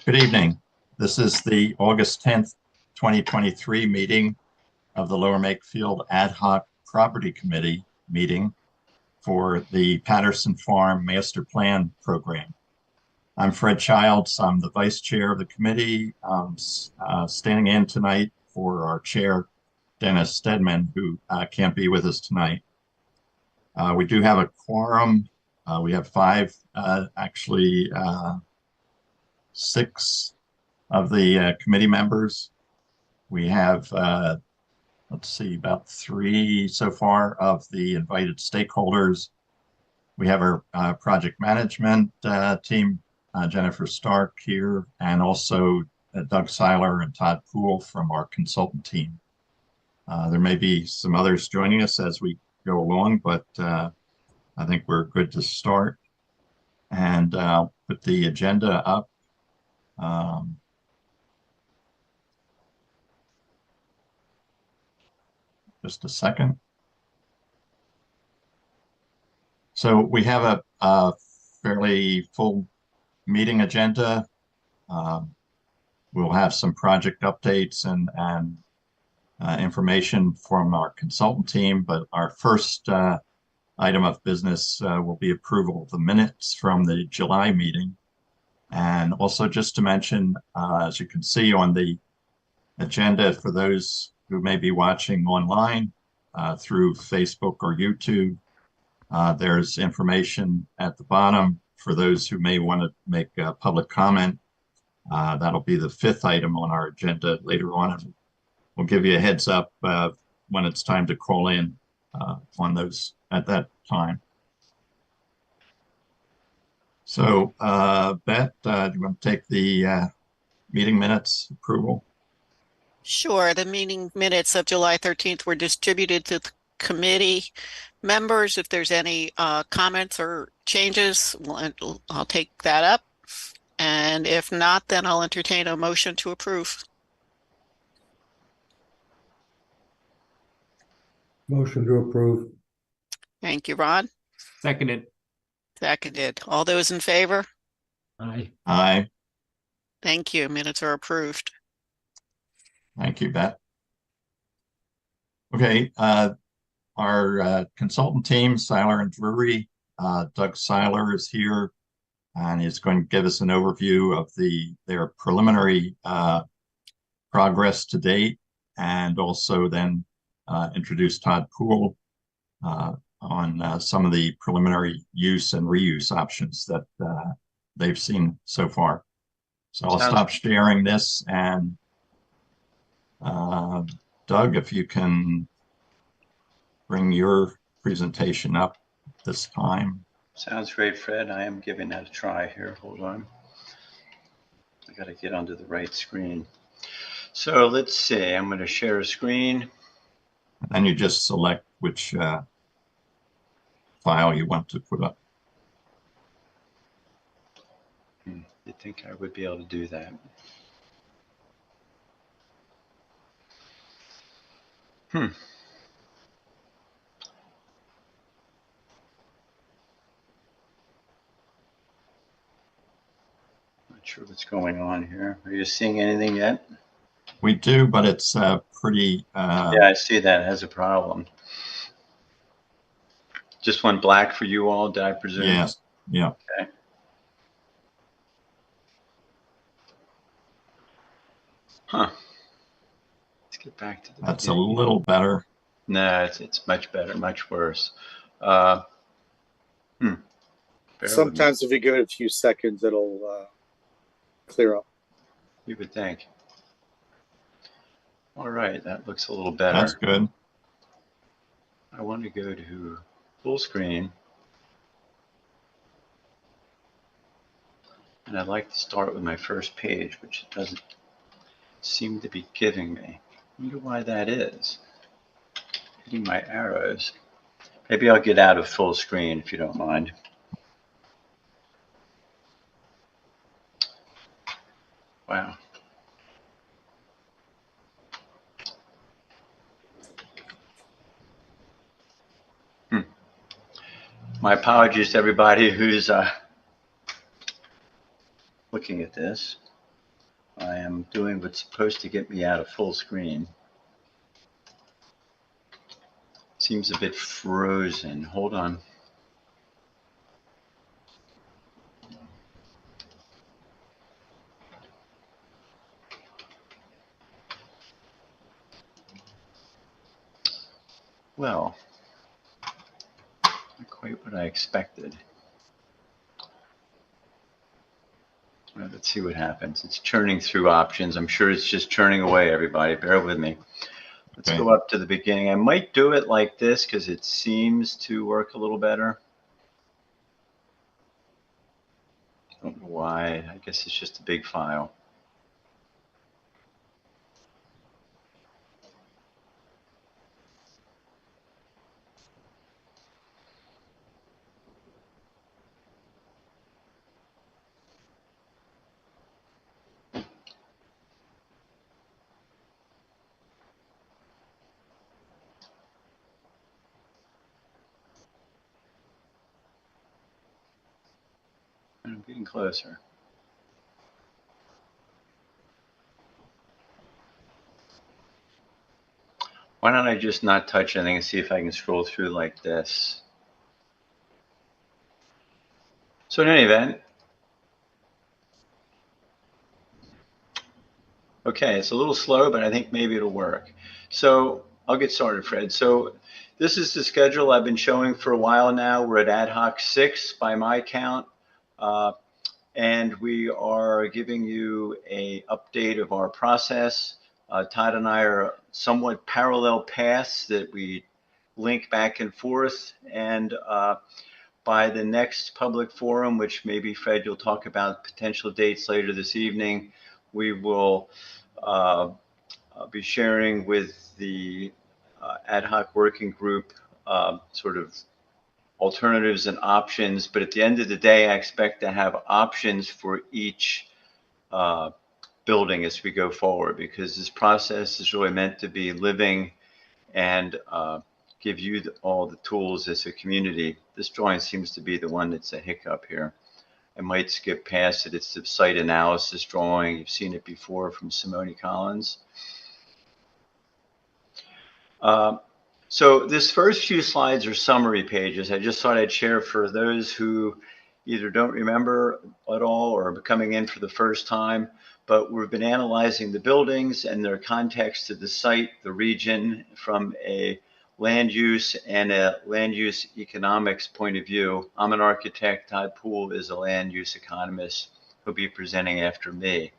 Good evening. This is the August 10th, 2023 meeting of the Lower Makefield Ad Hoc Property Committee meeting for the Patterson Farm Master Plan Program. I'm Fred Childs. I'm the vice chair of the committee. Standing in tonight for our chair, Dennis Stedman, who can't be with us tonight. We do have a quorum. We have six of the committee members. We have, let's see, about three so far of the invited stakeholders. We have our project management team, Jennifer Stark here, and also Doug Seiler and Todd Poole from our consultant team. There may be some others joining us as we go along, but I think we're good to start. And put the agenda up. Just a second. So we have a fairly full meeting agenda. We'll have some project updates and information from our consultant team, but our first item of business will be approval of the minutes from the July meeting. And also just to mention, as you can see on the agenda for those who may be watching online through Facebook or YouTube, there's information at the bottom for those who may want to make a public comment. That'll be the fifth item on our agenda later on. We'll give you a heads up when it's time to call in on those at that time. So, Beth, do you want to take the meeting minutes approval? Sure. The meeting minutes of July 13th were distributed to the committee members. If there's any comments or changes, I'll take that up. And if not, then I'll entertain a motion to approve. Motion to approve. Thank you, Ron. Seconded. Seconded. All those in favor? Aye. Aye. Thank you. Minutes are approved. Thank you, Beth. Okay, our consultant team, Seiler and Drury, Doug Seiler is here, and he's going to give us an overview of their preliminary progress to date, and also then introduce Todd Poole on some of the preliminary use and reuse options that they've seen so far. So I'll stop sharing this, and Doug, if you can bring your presentation up this time. Sounds great, Fred. I am giving that a try here. Hold on. I got to get onto the right screen. So let's see. I'm going to share a screen. And then you just select which file you want to put up. You'd think I would be able to do that. Not sure what's going on here. Are you seeing anything yet? We do, but it's pretty... Yeah, I see that. It has a problem. Just went black for you all, did I presume? Yes. Yeah. Okay. Huh. Let's get back to the That's beginning. a little better. No, it's much better, much worse. Sometimes if you give it a few seconds, it'll clear up. You would think. All right, that looks a little better. That's good. I want to go to full screen. And I'd like to start with my first page, which it doesn't seem to be giving me. I wonder why that is. Hitting my arrows. Maybe I'll get out of full screen if you don't mind. Wow. My apologies to everybody who's looking at this. I am doing what's supposed to get me out of full screen. Seems a bit frozen. Hold on. Well, not quite what I expected. Well, let's see what happens. It's churning through options. I'm sure it's just churning away, everybody. Bear with me. Let's Okay. go up to the beginning. I might do it like this because it seems to work a little better. Don't know why. I guess it's just a big file. I'm getting closer. Why don't I just not touch anything and see if I can scroll through like this? So in any event, okay, it's a little slow, but I think maybe it'll work. So I'll get started, Fred. So this is the schedule I've been showing for a while now. We're at HOC 6 by my count. And we are giving you an update of our process. Todd and I are somewhat parallel paths that we link back and forth. And by the next public forum, which maybe Fred, you'll talk about potential dates later this evening, we will be sharing with the ad hoc working group sort of alternatives and options, but at the end of the day, I expect to have options for each building as we go forward, because this process is really meant to be living and give you all the tools as a community. This drawing seems to be the one that's a hiccup here. I might skip past it. It's the site analysis drawing. You've seen it before from Simone Collins. So this first few slides are summary pages. I just thought I'd share for those who either don't remember at all or are coming in for the first time, but we've been analyzing the buildings and their context to the site, the region, from a land use and a land use economics point of view. I'm an architect. Todd Poole is a land use economist who'll be presenting after me.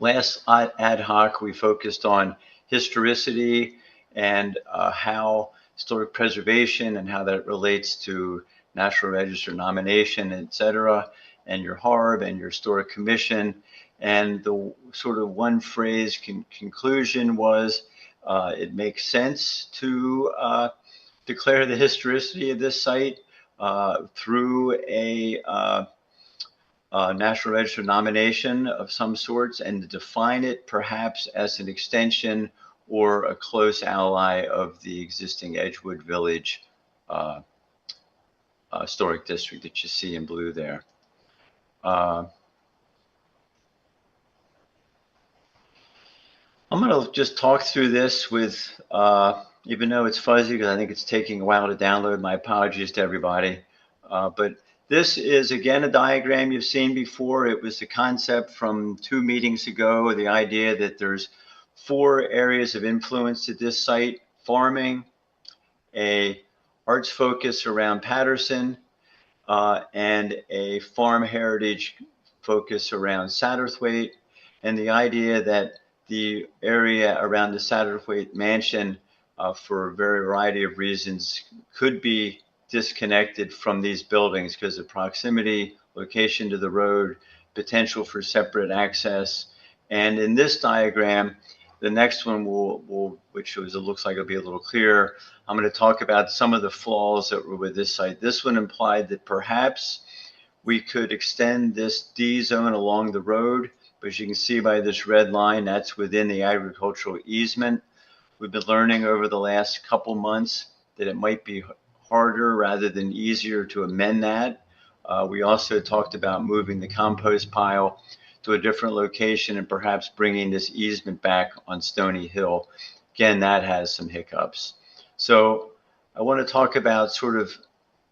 Last ad hoc, we focused on historicity and how historic preservation and how that relates to National Register nomination, et cetera, and your HARB and your Historic Commission. And the sort of one phrase conclusion was it makes sense to declare the historicity of this site through a National Register nomination of some sorts, and to define it perhaps as an extension or a close ally of the existing Edgewood Village historic district that you see in blue there. I'm going to just talk through this with, even though it's fuzzy because I think it's taking a while to download, my apologies to everybody. But this is, again, a diagram you've seen before. It was the concept from 2 meetings ago, the idea that there's 4 areas of influence at this site: farming, a arts focus around Patterson, and a farm heritage focus around Satterthwaite, and the idea that the area around the Satterthwaite mansion, for a variety of reasons, could be disconnected from these buildings because of proximity, location to the road, potential for separate access. And in this diagram, the next one which looks like it'll be a little clearer, I'm going to talk about some of the flaws that were with this site. This one implied that perhaps we could extend this D zone along the road, but as you can see by this red line, that's within the agricultural easement. We've been learning over the last couple months that it might be harder rather than easier to amend that. We also talked about moving the compost pile to a different location and perhaps bringing this easement back on Stony Hill. Again, that has some hiccups. So I want to talk about sort of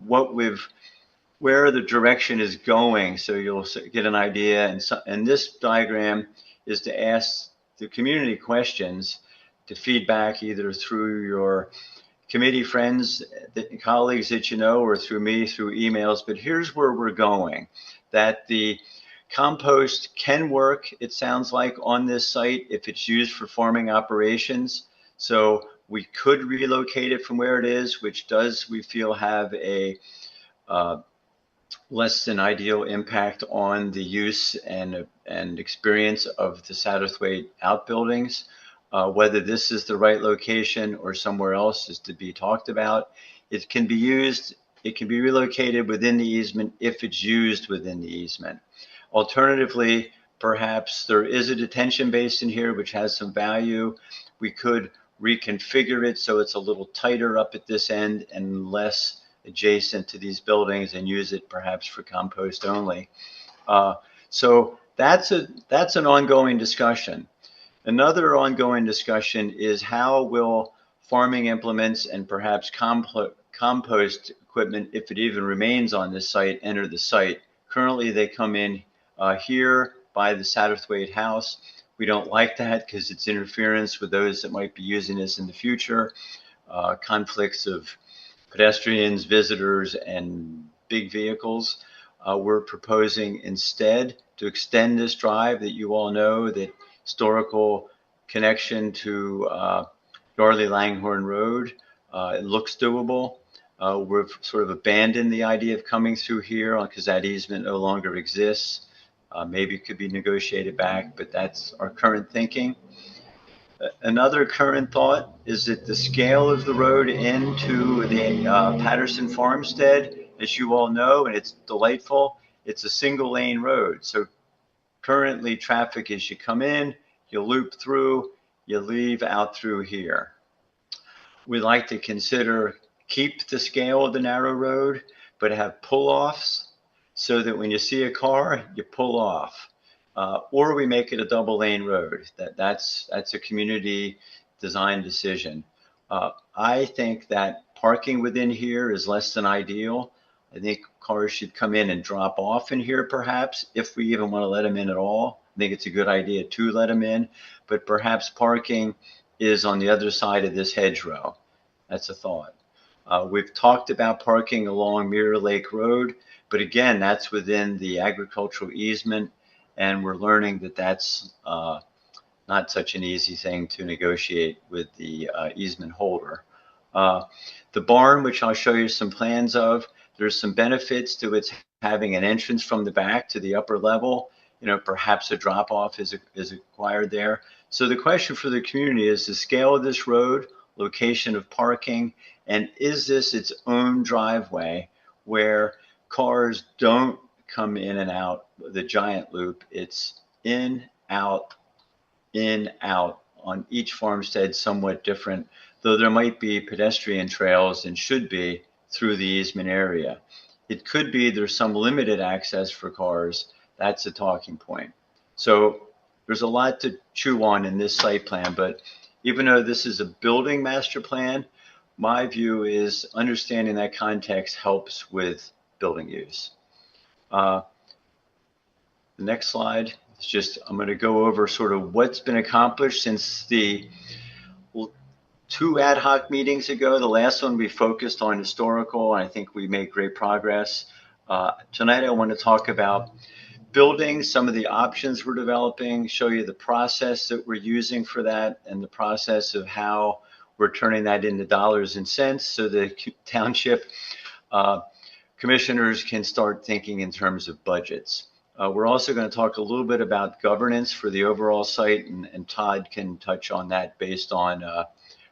where the direction is going, so you'll get an idea. And this diagram is to ask the community questions, to feedback either through your committee friends, colleagues that you know, or through me, through emails. But here's where we're going, that the compost can work, it sounds like, on this site if it's used for farming operations. So we could relocate it from where it is, which does, we feel, have a less than ideal impact on the use and experience of the Satterthwaite outbuildings. Whether this is the right location or somewhere else is to be talked about. It can be used, it can be relocated within the easement if it's used within the easement. Alternatively, perhaps there is a detention basin here which has some value. We could reconfigure it so it's a little tighter up at this end and less adjacent to these buildings, and use it perhaps for compost only. So that's an ongoing discussion. Another ongoing discussion is how will farming implements and perhaps compost equipment, if it even remains on this site, enter the site. Currently, they come in here by the Satterthwaite house. We don't like that because it's interference with those that might be using this in the future, conflicts of pedestrians, visitors, and big vehicles. We're proposing instead to extend this drive that you all know, that historical connection to Darley Langhorne Road. It looks doable. We've sort of abandoned the idea of coming through here because that easement no longer exists. Maybe it could be negotiated back, but that's our current thinking. Another current thought is that the scale of the road into the Patterson Farmstead, as you all know, and it's delightful, it's a single lane road. So currently traffic, as you come in, you loop through, you leave out through here. We like to consider keep the scale of the narrow road, but have pull-offs so that when you see a car, you pull off. Or we make it a double lane road. That's a community design decision. I think that parking within here is less than ideal. I think cars should come in and drop off in here perhaps, if we even want to let them in at all. I think it's a good idea to let them in, but perhaps parking is on the other side of this hedgerow. That's a thought. We've talked about parking along Mirror Lake Road, but again, that's within the agricultural easement. And we're learning that that's not such an easy thing to negotiate with the easement holder. The barn, which I'll show you some plans of, there's some benefits to its having an entrance from the back to the upper level. You know, perhaps a drop off is acquired there. So the question for the community is the scale of this road, location of parking, and is this its own driveway where cars don't come in and out the giant loop? It's in, out on each farmstead, somewhat different, though there might be pedestrian trails and should be through the easement area. It could be there's some limited access for cars. That's a talking point. So there's a lot to chew on in this site plan, but even though this is a building master plan, my view is understanding that context helps with building use. The next slide is just, I'm going to go over sort of what's been accomplished since the 2 ad hoc meetings ago. The last one we focused on historical, and I think we made great progress. Tonight I want to talk about building, some of the options we're developing, show you the process that we're using for that, and the process of how we're turning that into dollars and cents so the township commissioners can start thinking in terms of budgets. We're also going to talk a little bit about governance for the overall site, and Todd can touch on that based on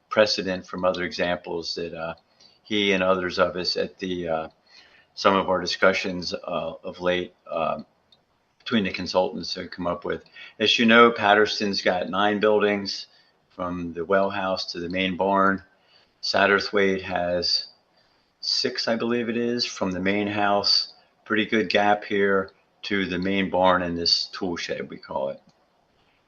precedent from other examples that he and others of us at the some of our discussions of late between the consultants have come up with. As you know, Patterson's got 9 buildings from the well house to the main barn. Satterthwaite has 6, I believe it is, from the main house. Pretty good gap here. to the main barn and this tool shed, we call it.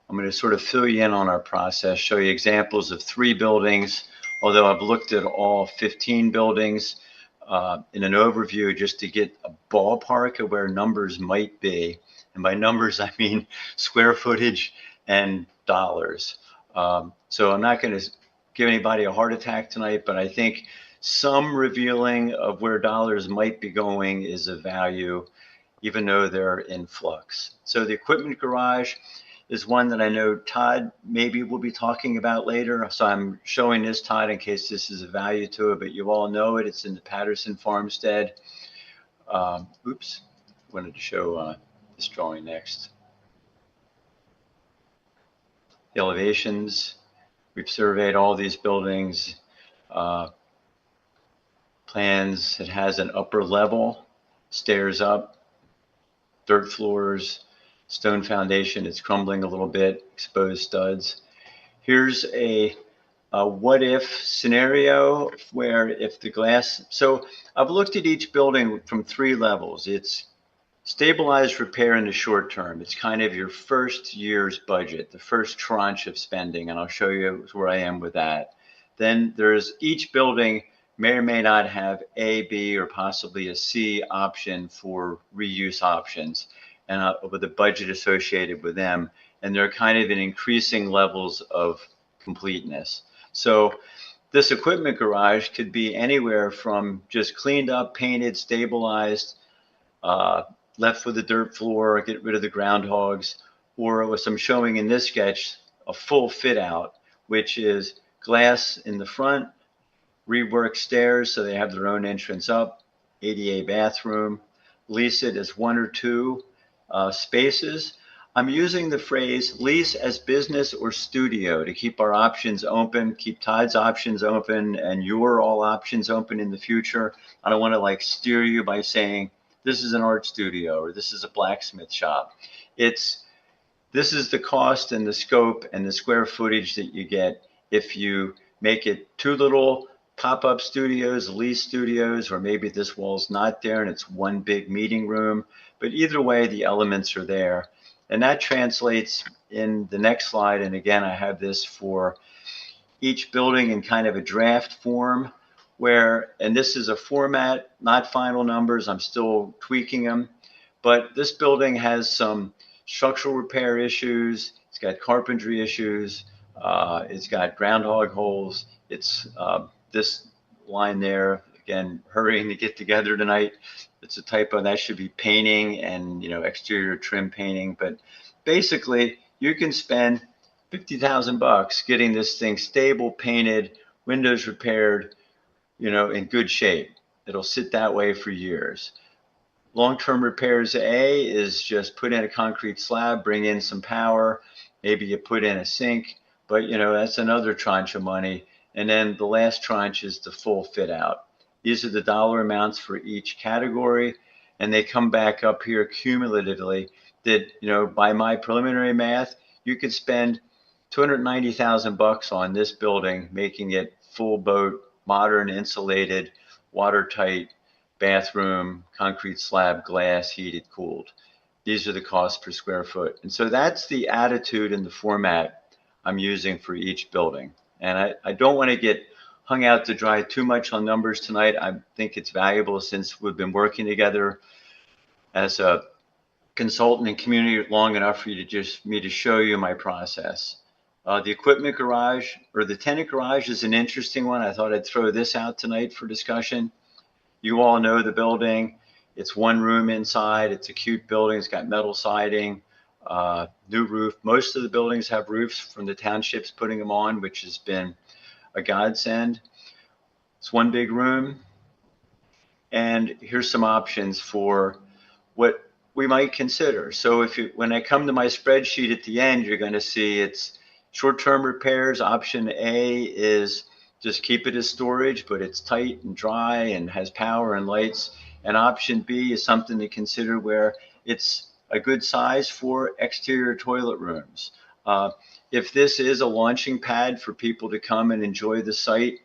I'm going to sort of fill you in on our process, show you examples of 3 buildings, although I've looked at all 15 buildings in an overview just to get a ballpark of where numbers might be. And by numbers, I mean square footage and dollars. So I'm not going to give anybody a heart attack tonight, but I think some revealing of where dollars might be going is of value, even though they're in flux. So the equipment garage is one that I know Todd maybe will be talking about later. So I'm showing this, Todd, in case this is of value to it, but you all know it. It's in the Patterson farmstead. Oops, wanted to show this drawing next. The elevations, we've surveyed all these buildings. Plans, it has an upper level, stairs up, dirt floors, stone foundation. It's crumbling a little bit, exposed studs. Here's a what if scenario where if the glass, so I've looked at each building from 3 levels. It's stabilized repair in the short term. It's kind of your first year's budget, the first tranche of spending, and I'll show you where I am with that. Then there's each building may or may not have A, B, or possibly a C option for reuse options, and with a budget associated with them. And they're kind of in increasing levels of completeness. So this equipment garage could be anywhere from just cleaned up, painted, stabilized, left with a dirt floor, get rid of the groundhogs, or what I'm showing in this sketch, a full fit out, which is glass in the front, rework stairs so they have their own entrance up, ADA bathroom, lease it as 1 or 2 spaces. I'm using the phrase lease as business or studio to keep our options open, keep Todd's options open, and your all options open in the future. I don't want to like steer you by saying this is an art studio or this is a blacksmith shop. This is the cost and the scope and the square footage that you get if you make it 2 little pop-up studios, lease studios, or maybe this wall's not there and it's 1 big meeting room. But either way, the elements are there. And that translates in the next slide. And again, I have this for each building in kind of a draft form where, and this is a format, not final numbers. I'm still tweaking them. But this building has some structural repair issues. It's got carpentry issues. It's got groundhog holes. It's this line there, again, hurrying to get together tonight. It's a typo. That should be painting and, exterior trim painting. But basically, you can spend $50,000 getting this thing stable, painted, windows repaired, in good shape. It'll sit that way for years. Long-term repairs A is just put in a concrete slab, bring in some power. Maybe you put in a sink, but that's another tranche of money. And then the last tranche is the full fit out. These are the dollar amounts for each category, and they come back up here cumulatively that, by my preliminary math, you could spend $290,000 on this building, making it full boat, modern, insulated, watertight, bathroom, concrete slab, glass, heated, cooled. These are the costs per square foot. And so that's the attitude and the format I'm using for each building. And I don't want to get hung out to dry too much on numbers tonight. I think it's valuable since we've been working together as a consultant and community long enough for you to me to show you my process. The equipment garage or the tenant garage is an interesting one. I thought I'd throw this out tonight for discussion. You all know the building. It's 1 room inside. It's a cute building. It's got metal siding, new roof. Most of the buildings have roofs from the townships putting them on, which has been a godsend. It's 1 big room. And here's some options for what we might consider. So when I come to my spreadsheet at the end, you're going to see it's short-term repairs. Option A is just keep it as storage, but it's tight and dry and has power and lights. And option B is something to consider where it's a good size for exterior toilet rooms. If this is a launching pad for people to come and enjoy the site,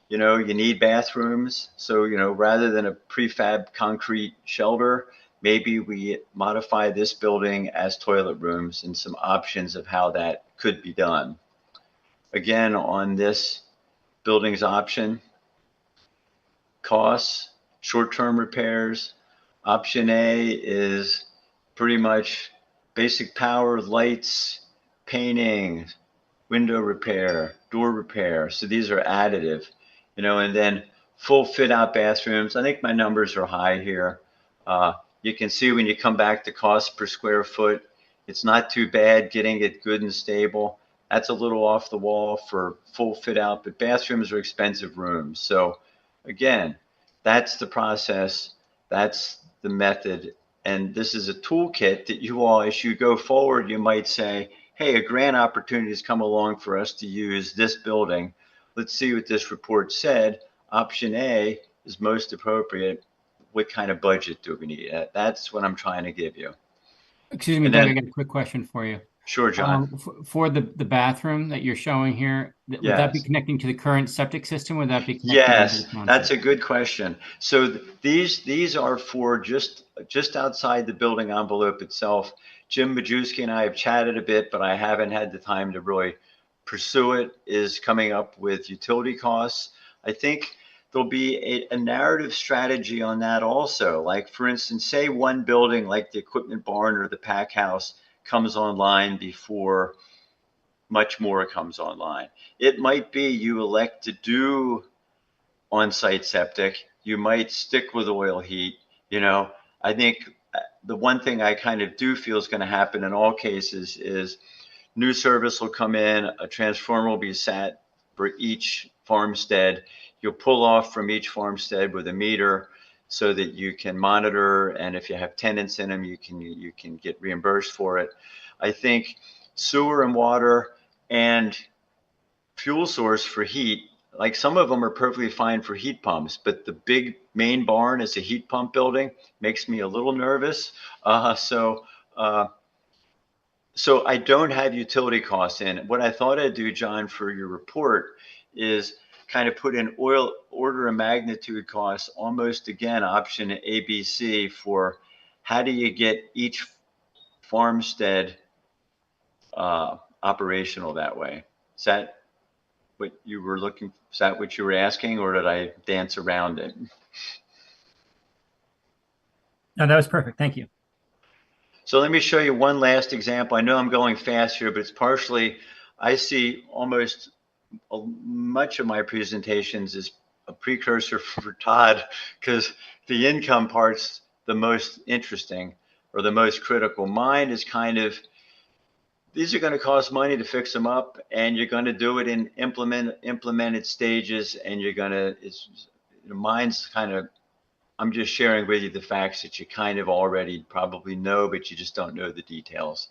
you need bathrooms. So, rather than a prefab concrete shelter, maybe we modify this building as toilet rooms and some options of how that could be done. Again, on this building's option, costs, short-term repairs. Option A is pretty much basic power, lights, painting, window repair, door repair. So these are additive, and then full fit out bathrooms. I think my numbers are high here. You can see when you come back to cost per square foot, it's not too bad getting it good and stable. That's a little off the wall for full fit out, but bathrooms are expensive rooms. So again, that's the process. That's the method. And this is a toolkit that you all, as you go forward, you might say, hey, a grant opportunity has come along for us to use this building. Let's see what this report said. Option A is most appropriate. What kind of budget do we need? That's what I'm trying to give you. Excuse me, And Doug, then- I got a quick question for you. Sure, John. For the bathroom that you're showing here, would that be Yes. connecting to the current septic system? Would that be connecting to Yes, the township? that's a good question. So these are for just outside the building envelope itself. Jim Majewski and I have chatted a bit, but I haven't had the time to really pursue it, is coming up with utility costs. I think there'll be a narrative strategy on that also. Like, for instance, say one building like the equipment barn or the pack house comes online before much more comes online. It might be you elect to do on-site septic. You might stick with oil heat. I think the one thing I kind of do feel is going to happen in all cases is new service will come in, a transformer will be set for each farmstead. You'll pull off from each farmstead with a meter so that you can monitor, and if you have tenants in them, you can get reimbursed for it. I think sewer and water and fuel source for heat, like some of them are perfectly fine for heat pumps, but the big main barn is a heat pump building, makes me a little nervous. So I don't have utility costs in. What I thought I'd do, John, for your report is kind of put in oil order of magnitude costs, almost again, option A, B, C, for how do you get each farmstead operational that way. Is that what you were looking, is that what you were asking, or did I dance around it? No, that was perfect. Thank you. So let me show you one last example. I know I'm going fast here, but it's partially, I see almost much of my presentations is a precursor for Todd, because the income part's the most interesting or the most critical. Mine is kind of, these are going to cost money to fix them up, and you're going to do it in implemented stages, and you're going to, mine's kind of, I'm just sharing with you the facts that you kind of already probably know, but you just don't know the details.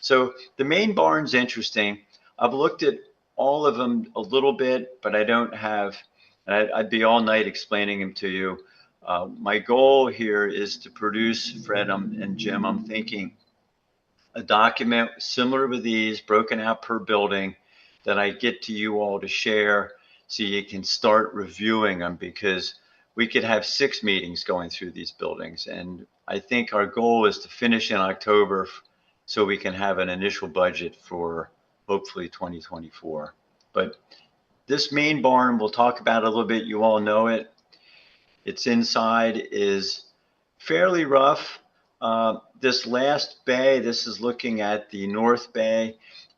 So the main barn's interesting. I've looked at all of them a little bit, but I don't have, and I'd be all night explaining them to you. My goal here is to produce, Fred and Jim, I'm thinking, a document similar to these, broken out per building, that I get to you all to share so you can start reviewing them, because we could have 6 meetings going through these buildings. And I think our goal is to finish in October so we can have an initial budget for hopefully 2024. But this main barn, we'll talk about a little bit. You all know it. Its inside is fairly rough. This last bay, this is looking at the north bay.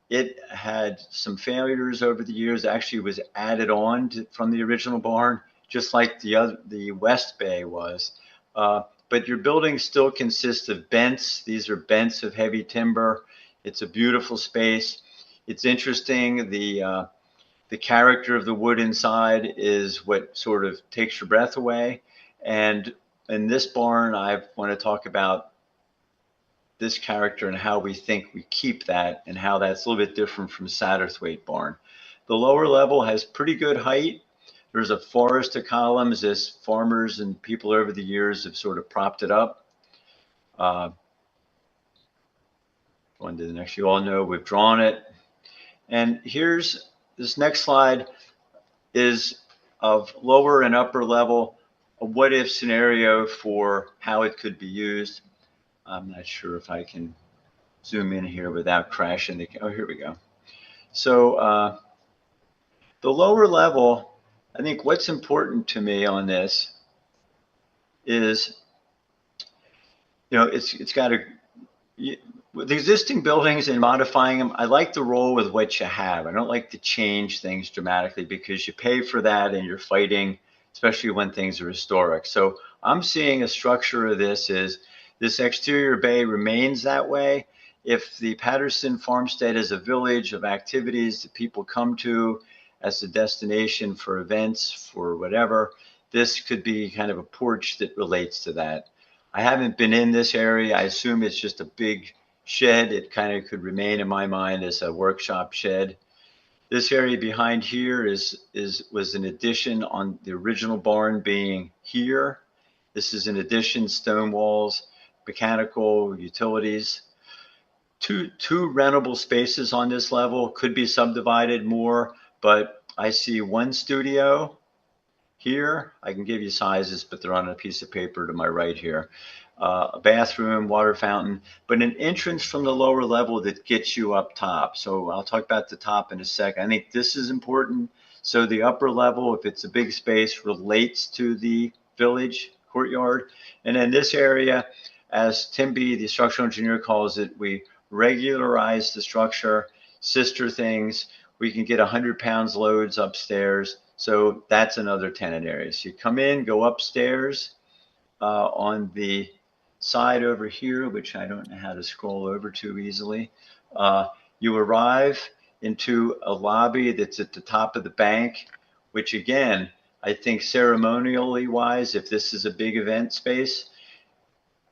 It had some failures over the years. Actually was added on from the original barn, just like the west bay was. But your building still consists of bents. These are bents of heavy timber. It's a beautiful space. It's interesting. The character of the wood inside is what sort of takes your breath away. And in this barn, I want to talk about this character and how we think we keep that, and how that's a little bit different from Satterthwaite barn. The lower level has pretty good height. There's a forest of columns as farmers and people over the years have sort of propped it up. Going to the next, you all know we've drawn it. And here's this next slide is of lower and upper level. a what if scenario for how it could be used. I'm not sure if I can zoom in here without crashing the, oh, here we go. So the lower level, I think what's important to me on this is, it's got a, with the existing buildings and modifying them, I like to roll with what you have. I don't like to change things dramatically because you pay for that and you're fighting, especially when things are historic. So I'm seeing a structure of this is this exterior bay remains that way. If the Patterson Farmstead is a village of activities that people come to as a destination for events, for whatever, this could be kind of a porch that relates to that. I haven't been in this area. I assume it's just a big shed. It kind of could remain in my mind as a workshop shed. This area behind here was an addition on the original barn being here. This is an addition, stone walls, mechanical, utilities. Two rentable spaces on this level, could be subdivided more, but I see one studio here. I can give you sizes, but they're on a piece of paper to my right here. A bathroom, water fountain, but an entrance from the lower level that gets you up top. So I'll talk about the top in a sec. I think this is important. So the upper level, if it's a big space, relates to the village courtyard. And then this area, as Tim B, the structural engineer, calls it, we regularize the structure, sister things. We can get 100 pounds loads upstairs. So that's another tenant area. So you come in, go upstairs on the side over here, which I don't know how to scroll over too easily. You arrive into a lobby that's at the top of the bank, which again, I think ceremonially wise, if this is a big event space,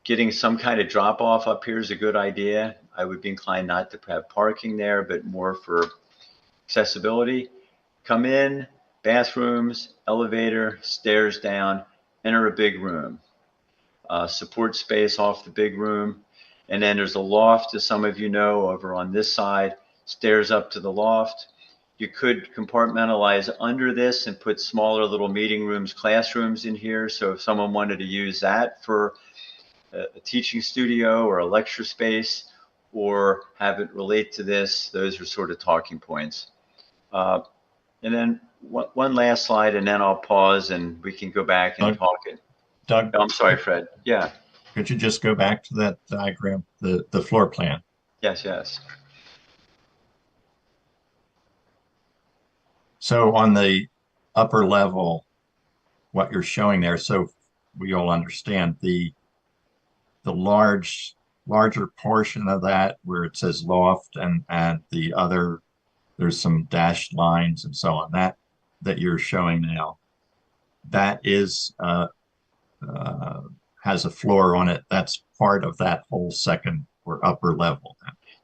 getting some kind of drop off up here is a good idea. I would be inclined not to have parking there, but more for accessibility. Come in, bathrooms, elevator, stairs down, enter a big room. Support space off the big room. And then there's a loft, as some of you know, over on this side, stairs up to the loft. You could compartmentalize under this and put smaller little meeting rooms, classrooms in here. So if someone wanted to use that for a teaching studio or a lecture space, or have it relate to this, those are sort of talking points. And then one last slide, and then I'll pause and we can go back and talk it. Doug, I'm sorry, Fred. Yeah. could you just go back to that diagram, the floor plan? Yes. So on the upper level, what you're showing there, so we all understand the larger portion of that where it says loft and the other, there's some dashed lines and so on, that you're showing now, that is has a floor on it. That's part of that whole second or upper level.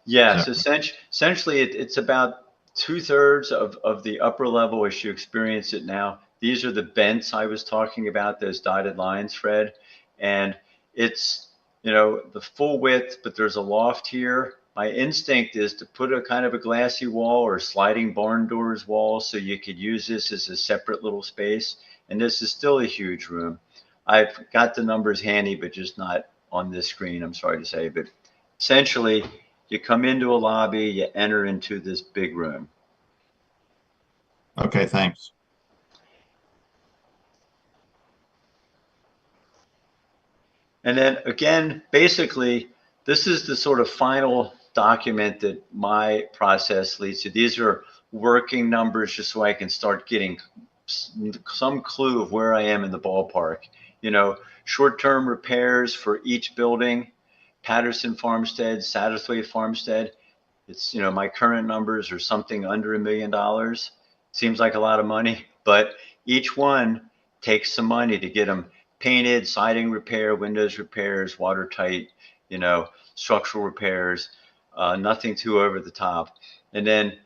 Yes, essentially it's about 2/3 of the upper level as you experience it now. These are the vents I was talking about, those dotted lines, Fred. And it's, the full width, but there's a loft here. My instinct is to put a kind of a glassy wall or sliding barn doors wall so you could use this as a separate little space. And this is still a huge room. I've got the numbers handy, but just not on this screen, I'm sorry to say. But essentially, you come into a lobby, you enter into this big room. Okay, thanks. And then again, basically, this is the sort of final document that my process leads to. These are working numbers just so I can start getting some clue of where I am in the ballpark. Short-term repairs for each building, Patterson Farmstead, Satterthwaite Farmstead. It's, my current numbers are something under $1 million. Seems like a lot of money, but each one takes some money to get them painted, siding repair, windows repairs, watertight, structural repairs, nothing too over the top. And then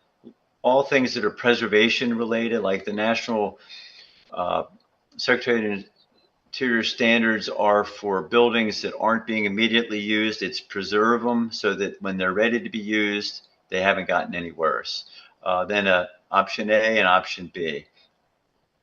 all things that are preservation related, like the National Secretary of Interior standards are for buildings that aren't being immediately used. It's preserve them so that when they're ready to be used, they haven't gotten any worse. Then option A and option B.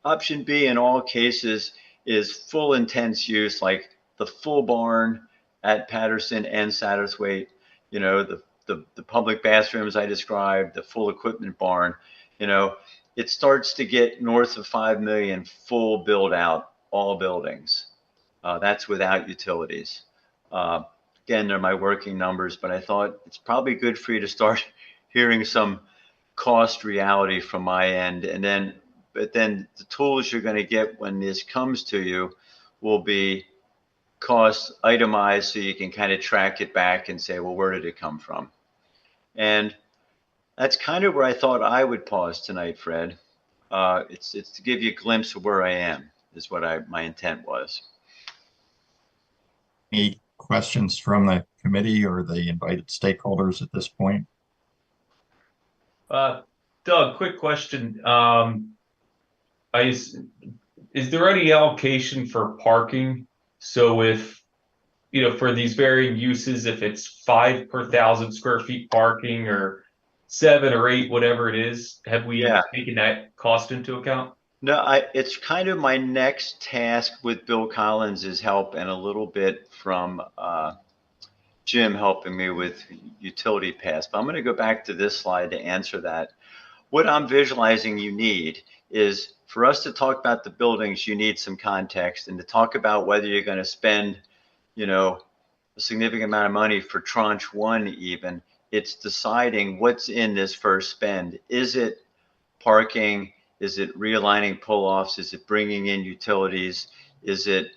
Option B in all cases is full intense use, like the full barn at Patterson and Satterthwaite, you know, the public bathrooms I described, the full equipment barn, you know, it starts to get north of 5 million full build out, all buildings. That's without utilities. Again, they're my working numbers, but I thought it's probably good for you to start hearing some cost reality from my end. And then, but then the tools you're going to get when this comes to you will be cost itemized, so you can kind of track it back and say, well, where did it come from? And that's kind of where I thought I would pause tonight, Fred. It's to give you a glimpse of where I am, is what my intent was. Any questions from the committee or the invited stakeholders at this point? Doug, quick question. Is there any allocation for parking? So if, you know, for these varying uses, if it's 5 per 1,000 square feet parking or 7 or 8, whatever it is, have we taken that cost into account? No, it's kind of my next task with Bill Collins' help, and a little bit from Jim helping me with utility pass. But I'm going to go back to this slide to answer that. What I'm visualizing you need is, for us to talk about the buildings, you need some context, and to talk about whether you're going to spend, you know, a significant amount of money for tranche 1 even. It's deciding what's in this first spend. Is it parking? Is it realigning pull-offs? Is it bringing in utilities? Is it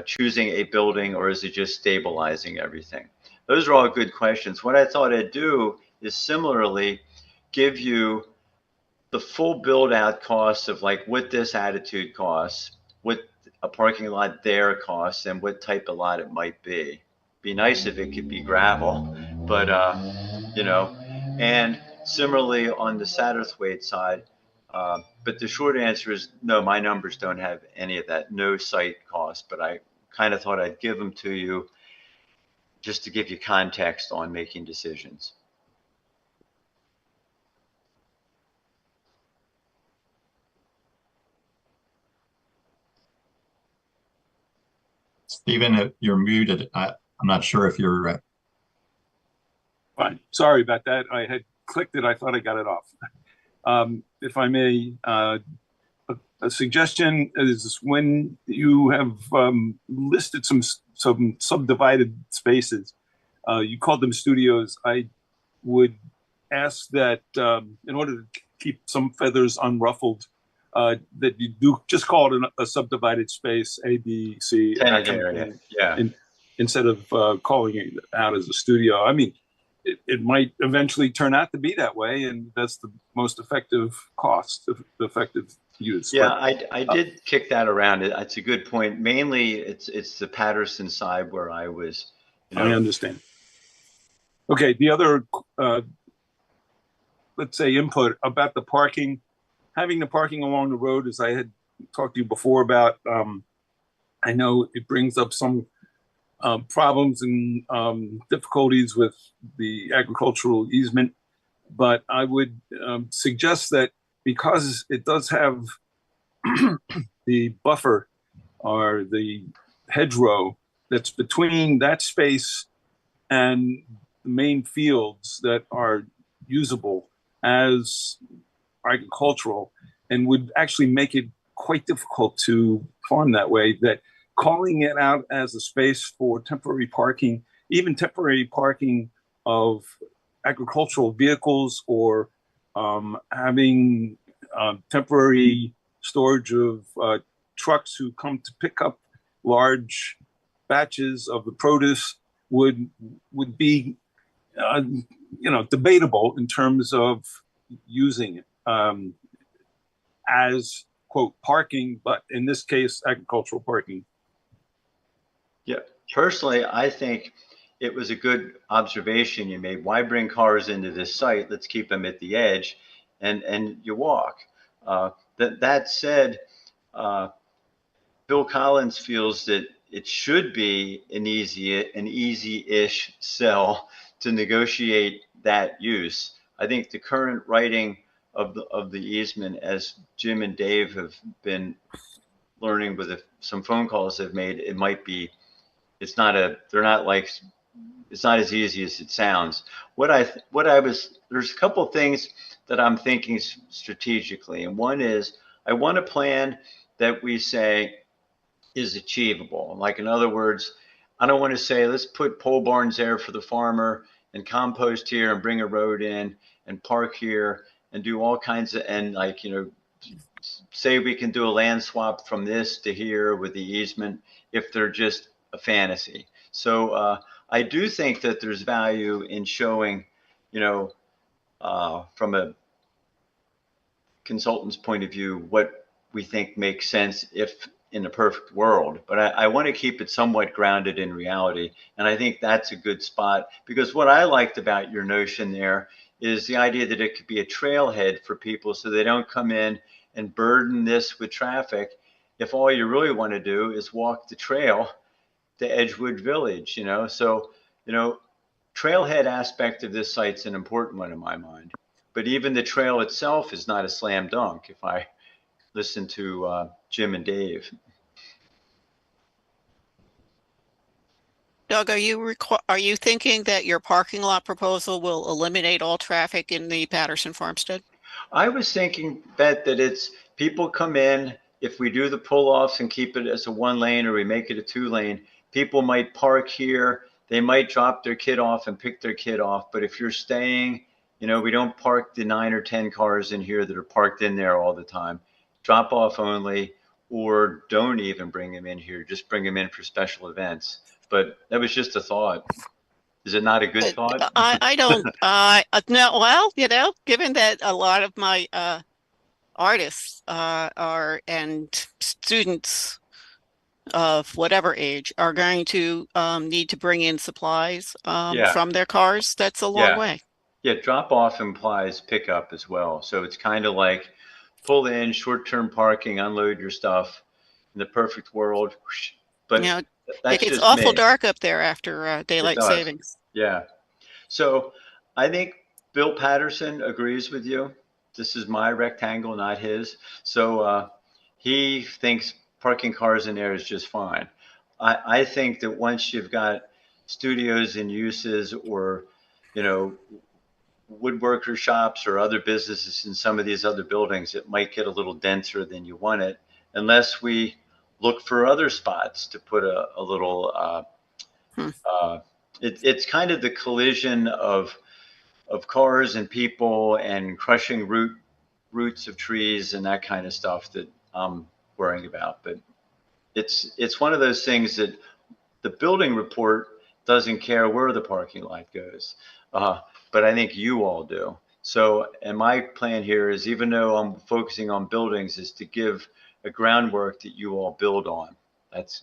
choosing a building, or is it just stabilizing everything? Those are all good questions. What I thought I'd do is similarly give you the full build out costs of like what this attitude costs, what a parking lot there costs, and what type of lot it might be. Be nice if it could be gravel, but you know, and similarly on the Satterthwaite side. But the short answer is no, my numbers don't have any of that, no site cost, but I kind of thought I'd give them to you just to give you context on making decisions. Stephen, you're muted. I'm not sure if you're. Fine. Sorry about that. I had clicked it. I thought I got it off. If I may, a suggestion is, when you have listed some subdivided spaces, you called them studios. I would ask that in order to keep some feathers unruffled, that you do just call it a subdivided space, A, B, C, Tenant area, yeah. Instead of calling it out as a studio. I mean, it might eventually turn out to be that way, and that's the most effective cost, effective use. Yeah, I did kick that around. It's a good point. Mainly, it's the Patterson side where I was. You know, I understand. Okay, the other, let's say, input about the parking, having the parking along the road, as I had talked to you before about. I know it brings up some problems and difficulties with the agricultural easement, but I would suggest that, because it does have the buffer or the hedgerow that's between that space and the main fields that are usable as agricultural, and would actually make it quite difficult to farm that way, that calling it out as a space for temporary parking, even temporary parking of agricultural vehicles, or having temporary storage of trucks who come to pick up large batches of the produce, would be debatable in terms of using it as, quote, parking, but in this case, agricultural parking. Yeah, personally, I think it was a good observation you made. Why bring cars into this site? Let's keep them at the edge, and you walk. That said, Bill Collins feels that it should be an easy-ish sell to negotiate that use. I think the current writing of the easement, as Jim and Dave have been learning with some phone calls I've made, it might be, it's not as easy as it sounds. There's a couple of things that I'm thinking strategically. And one is I want a plan that we say is achievable. Like, in other words, I don't want to say, let's put pole barns there for the farmer and compost here and bring a road in and park here and do all kinds of, and like, say we can do a land swap from this to here with the easement if they're just a fantasy. So I do think that there's value in showing, from a consultant's point of view, what we think makes sense if in a perfect world. But I want to keep it somewhat grounded in reality. And I think that's a good spot, because what I liked about your notion there is the idea that it could be a trailhead for people so they don't come in and burden this with traffic if all you really want to do is walk the trail to Edgewood Village, So, trailhead aspect of this site's an important one in my mind. But even the trail itself is not a slam dunk if I listen to Jim and Dave. Doug, are you thinking that your parking lot proposal will eliminate all traffic in the Patterson Farmstead? I was thinking that it's people come in, if we do the pull-offs and keep it as a 1 lane or we make it a 2 lane, people might park here. They might drop their kid off and pick their kid off. But if you're staying, we don't park the 9 or 10 cars in here that are parked in there all the time. Drop off only, or don't even bring them in here. Just bring them in for special events. But that was just a thought. Is it not a good thought? I don't, no, well, given that a lot of my artists and students of whatever age are going to need to bring in supplies from their cars, that's a long way. Yeah, drop off implies pickup as well. So it's kind of like pull in, short-term parking, unload your stuff in the perfect world. But it gets awful dark up there after daylight savings. Yeah. So I think Bill Patterson agrees with you. This is my rectangle, not his. So he thinks parking cars in there is just fine. I think that once you've got studios and uses, or, woodworker shops or other businesses in some of these other buildings, it might get a little denser than you want it, unless we look for other spots to put a little, it's kind of the collision of cars and people and crushing roots of trees and that kind of stuff that I'm worrying about. But it's one of those things that the building report doesn't care where the parking lot goes. But I think you all do. So, and my plan here is, even though I'm focusing on buildings, is to give a groundwork that you all build on.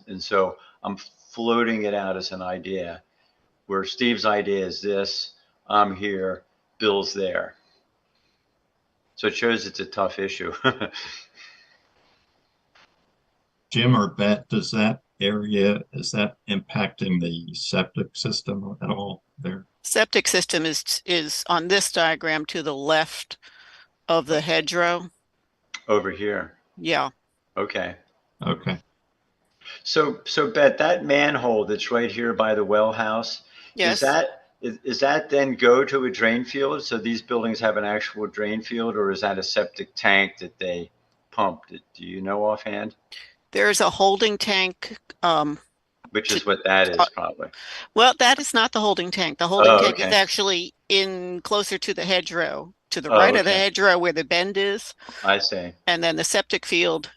And so I'm floating it out as an idea, where Steve's idea is this, I'm here, Bill's there. So it shows it's a tough issue. Jim or Bet, is that impacting the septic system at all there? Septic system is on this diagram to the left of the hedgerow. Over here. Yeah. Okay. Okay. So Bet, that manhole that's right here by the well house, yes, is that then go to a drain field? So these buildings have an actual drain field, or is that a septic tank that they pumped? Do you know offhand? There's a holding tank. Which is what that is, probably. Well, that is not the holding tank. The holding tank is actually in closer to the hedgerow, to the right of the hedgerow where the bend is. I see. And then the septic field,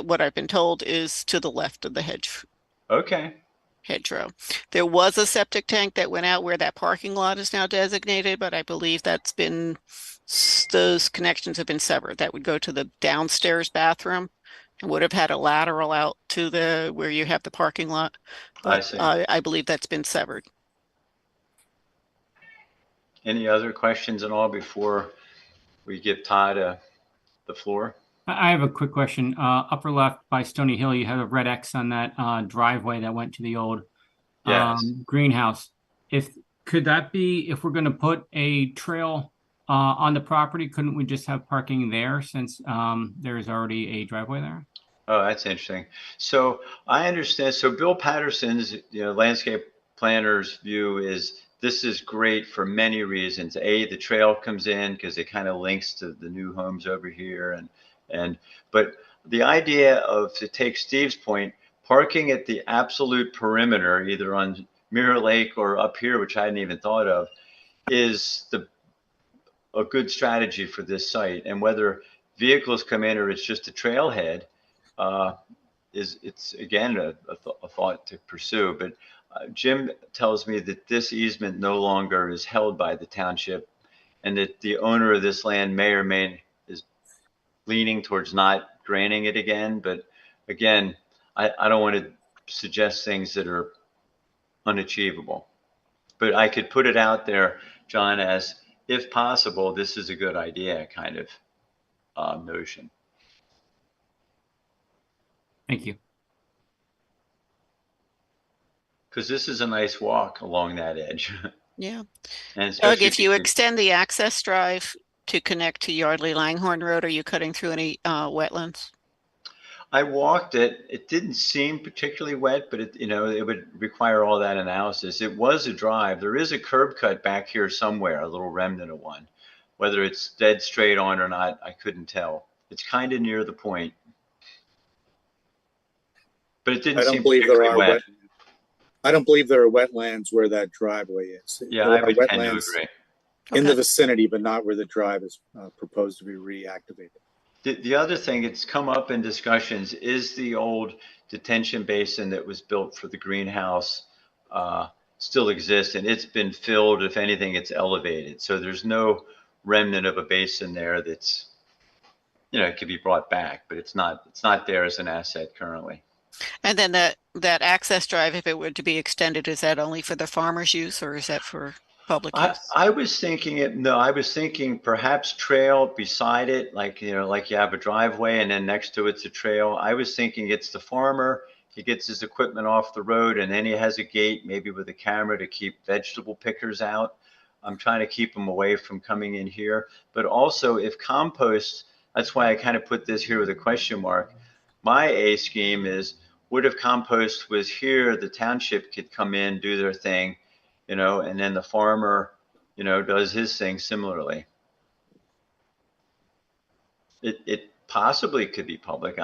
what I've been told, is to the left of the hedgerow. There was a septic tank that went out where that parking lot is now designated, but I believe those connections have been severed. That would go to the downstairs bathroom. Would have had a lateral out to where you have the parking lot, but I see. I believe that's been severed. Any other questions at all before we give Todd the floor? I have a quick question. Upper left by Stony Hill, you have a red X on that driveway that went to the old greenhouse. Could that be, if we're going to put a trail on the property, couldn't we just have parking there, since there is already a driveway there? Oh, that's interesting. So I understand. So Bill Patterson's, landscape planner's view is this is great for many reasons. A, the trail comes in because it kind of links to the new homes over here, but the idea of, to take Steve's point, parking at the absolute perimeter, either on Mirror Lake or up here, which I hadn't even thought of, is a good strategy for this site. And whether vehicles come in or it's just a trailhead, it's again a thought to pursue. But Jim tells me that this easement no longer is held by the township, and that the owner of this land may or may is leaning towards not granting it again. But again, I don't want to suggest things that are unachievable. But I could put it out there, John, as if possible, this is a good idea kind of notion. Thank you. Because this is a nice walk along that edge. Yeah. And Doug, if you extend the access drive to connect to Yardley Langhorne Road, are you cutting through any wetlands? I walked it. It didn't seem particularly wet, but it would require all that analysis. It was a drive. There is a curb cut back here somewhere, a little remnant of one. Whether it's dead straight on or not, I couldn't tell. It's kind of near the point. But it didn't seem particularly wet. I don't believe there are wetlands where that driveway is. Yeah, there I would tend to agree. In the vicinity, but not where the drive is proposed to be reactivated. The other thing that's come up in discussions is the old detention basin that was built for the greenhouse still exists, and it's been filled. If anything, it's elevated. So there's no remnant of a basin there that's, it could be brought back, but it's not there as an asset currently. And then that access drive, if it were to be extended, is that only for the farmer's use, or is that for public use? I was thinking perhaps trail beside it, like you have a driveway and then next to it's a trail. I was thinking it's the farmer, he gets his equipment off the road and then he has a gate, maybe with a camera, to keep vegetable pickers out. I'm trying to keep them away from coming in here. But also, if compost, that's why I kind of put this here with a question mark. My A scheme is, what if compost was here, the township could come in, do their thing, and then the farmer, does his thing similarly. It possibly could be public.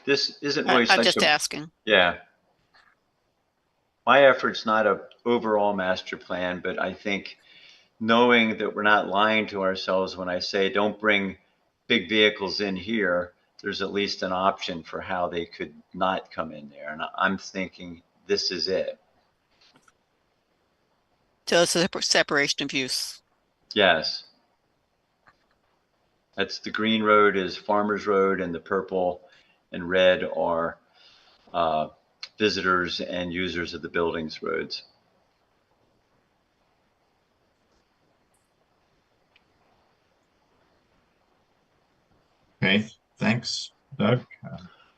This isn't really I'm just asking. Yeah. My effort's not an overall master plan, but I think knowing that we're not lying to ourselves when I say don't bring big vehicles in here, there's at least an option for how they could not come in there. And I'm thinking this is it. So it's a separation of use. Yes. That's the green road is Farmer's Road, and the purple and red are visitors and users of the buildings roads. Okay, thanks, Doug.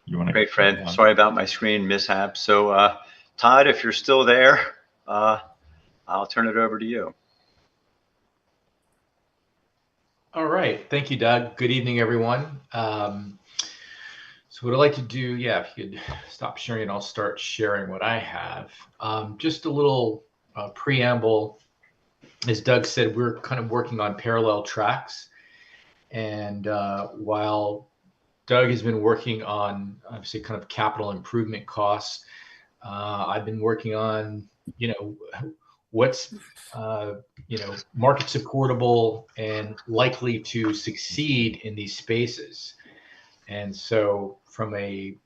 You want to? Great, Fred. Sorry about my screen mishap. So, Todd, if you're still there, I'll turn it over to you. All right. Thank you, Doug. Good evening, everyone. So what I'd like to do, if you could stop sharing and I'll start sharing what I have. Just a little preamble. As Doug said, we're kind of working on parallel tracks. And while Doug has been working on, obviously, kind of capital improvement costs, I've been working on, what's, market supportable and likely to succeed in these spaces. And so from a,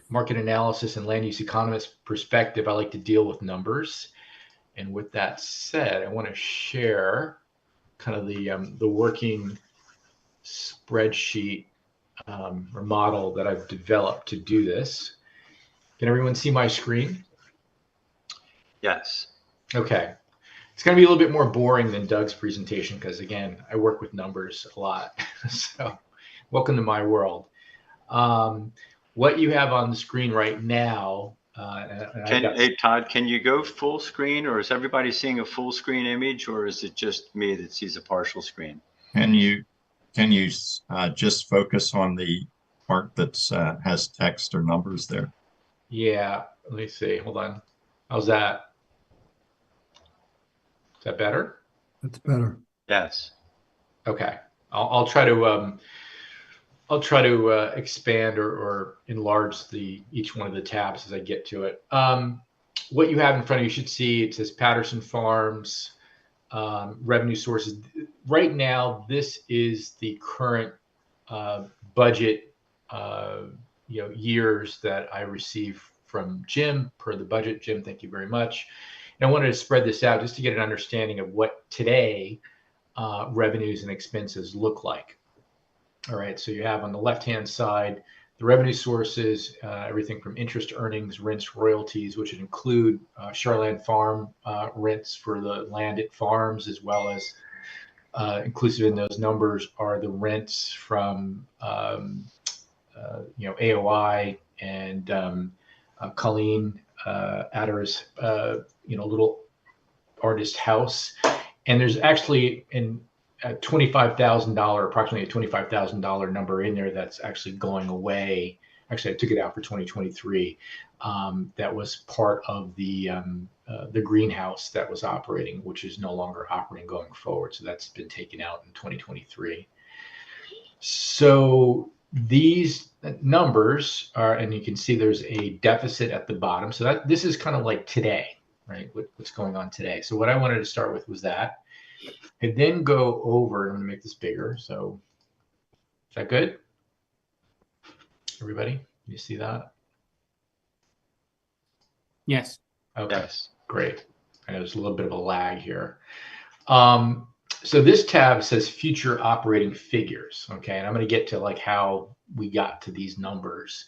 market analysis and land use economist perspective, I like to deal with numbers. And with that said, I want to share kind of the working spreadsheet or model that I've developed to do this. Can everyone see my screen? Yes. Okay. It's going to be a little bit more boring than Doug's presentation because, again, I work with numbers a lot. So welcome to my world. What you have on the screen right now. Hey, Todd, can you go full screen, or is everybody seeing a full screen image, or is it just me that sees a partial screen? Can you just focus on the part that's has text or numbers there. Yeah, let me see. Hold on. How's that? Is that better? That's better. Yes. Okay. I'll try to expand or enlarge each one of the tabs as I get to it. What you have in front of you should see, it says Patterson Farms, revenue sources. Right now, this is the current budget years that I receive from Jim per the budget. Jim, thank you very much. And I wanted to spread this out just to get an understanding of what today revenues and expenses look like. All right, so you have on the left-hand side the revenue sources, everything from interest earnings, rents, royalties, which would include Charland Farm rents for the land it farms, as well as inclusive in those numbers are the rents from AOI and Colleen Adder's little artist house. And there's actually approximately a $25,000 number in there that's actually going away. Actually, I took it out for 2023. That was part of the greenhouse that was operating, which is no longer operating going forward. So that's been taken out in 2023. So these numbers are, and you can see there's a deficit at the bottom. So this is kind of like today, right? What's going on today. So what I wanted to start with was that. And then go over, I'm going to make this bigger. So is that good? Everybody, you see that? Yes. Okay, Yes. great. I know there's a little bit of a lag here. So this tab says future operating figures. Okay, and I'm going to get to like how we got to these numbers.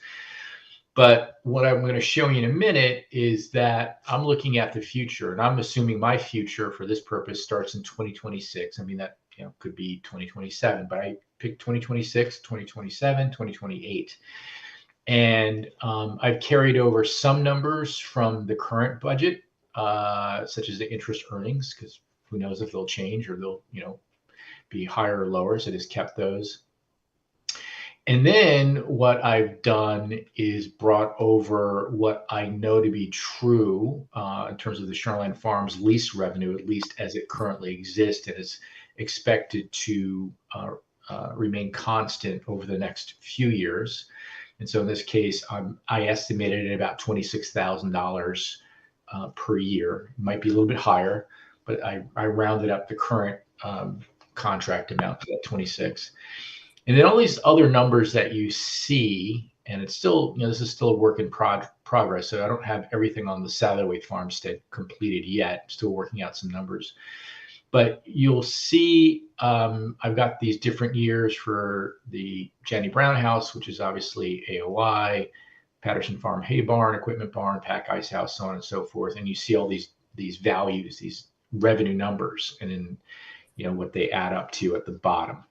But what I'm going to show you in a minute is that I'm looking at the future, and I'm assuming my future for this purpose starts in 2026. I mean, that could be 2027, but I picked 2026, 2027, 2028. And I've carried over some numbers from the current budget, such as the interest earnings, because who knows if they'll change or they'll be higher or lower. So I just kept those. And then what I've done is brought over what I know to be true in terms of the Charland Farms lease revenue, at least as it currently exists, and is expected to remain constant over the next few years. And so in this case, I estimated it about $26,000 per year. It might be a little bit higher, but I rounded up the current contract amount to that 26. And then all these other numbers that you see, and it's still, this is still a work in progress. So I don't have everything on the Satterthwaite farmstead completed yet. I'm still working out some numbers. But you'll see I've got these different years for the Jenny Brown house, which is obviously AOI, Patterson Farm Hay Barn, Equipment Barn, Pack Ice House, so on and so forth. And you see all these values, these revenue numbers, and then what they add up to at the bottom.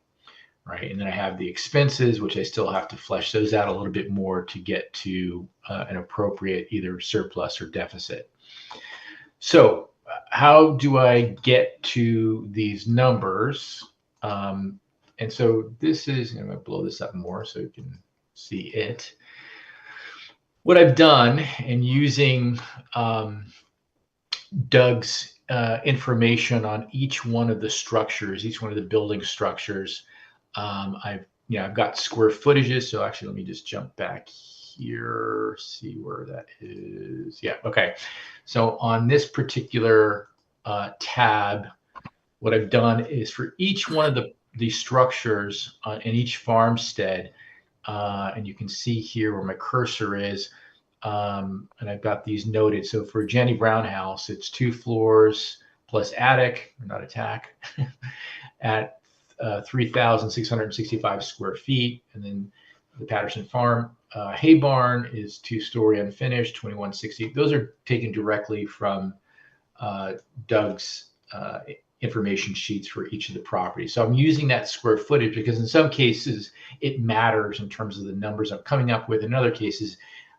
Right. And then I have the expenses, which I still have to flesh those out a little bit more to get to an appropriate either surplus or deficit. So how do I get to these numbers? And so this is, I'm going to blow this up more so you can see it. What I've done, and using Doug's information on each one of the structures, each one of the building structures, I've got square footages. So actually, let me just jump back here, see where that is. Yeah, okay. So on this particular tab, what I've done is for each one of the structures in each farmstead, and you can see here where my cursor is, and I've got these noted. So for Jenny Brown house, it's 2 floors plus attic, not attack, at 3,665 square feet. And then the Patterson Farm hay barn is 2-story unfinished, 2,160. Those are taken directly from Doug's information sheets for each of the properties. So I'm using that square footage because in some cases it matters in terms of the numbers I'm coming up with. In other cases,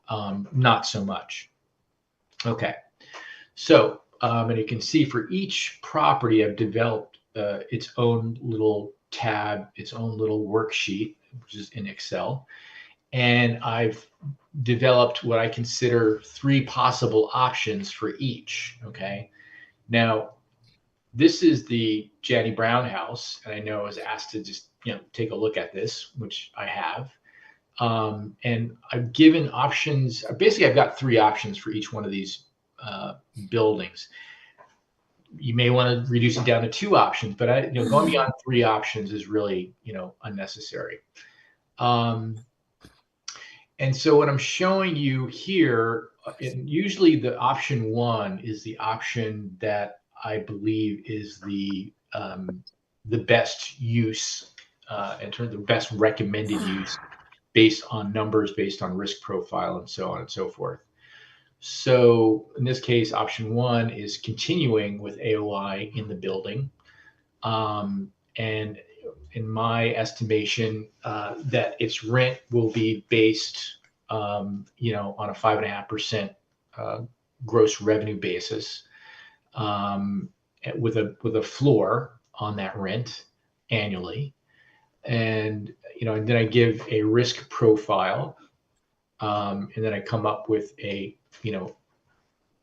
not so much. Okay. So, and you can see for each property I've developed its own little tab, its own little worksheet, which is in Excel. and I've developed what I consider 3 possible options for each. Okay. Now, this is the Janney Brown house, and I know I was asked to just take a look at this, which I have. And I've given options. Basically, I've got 3 options for each one of these buildings. You may want to reduce it down to 2 options, but going beyond 3 options is really unnecessary. And so what I'm showing you here, and usually the option 1 is the option that I believe is the best use in terms of the best recommended use based on numbers, based on risk profile, and so on and so forth. So in this case, option 1 is continuing with AOI in the building. And in my estimation, that its rent will be based, on a 5.5% gross revenue basis, with a floor on that rent annually. And and then I give a risk profile, and then I come up with a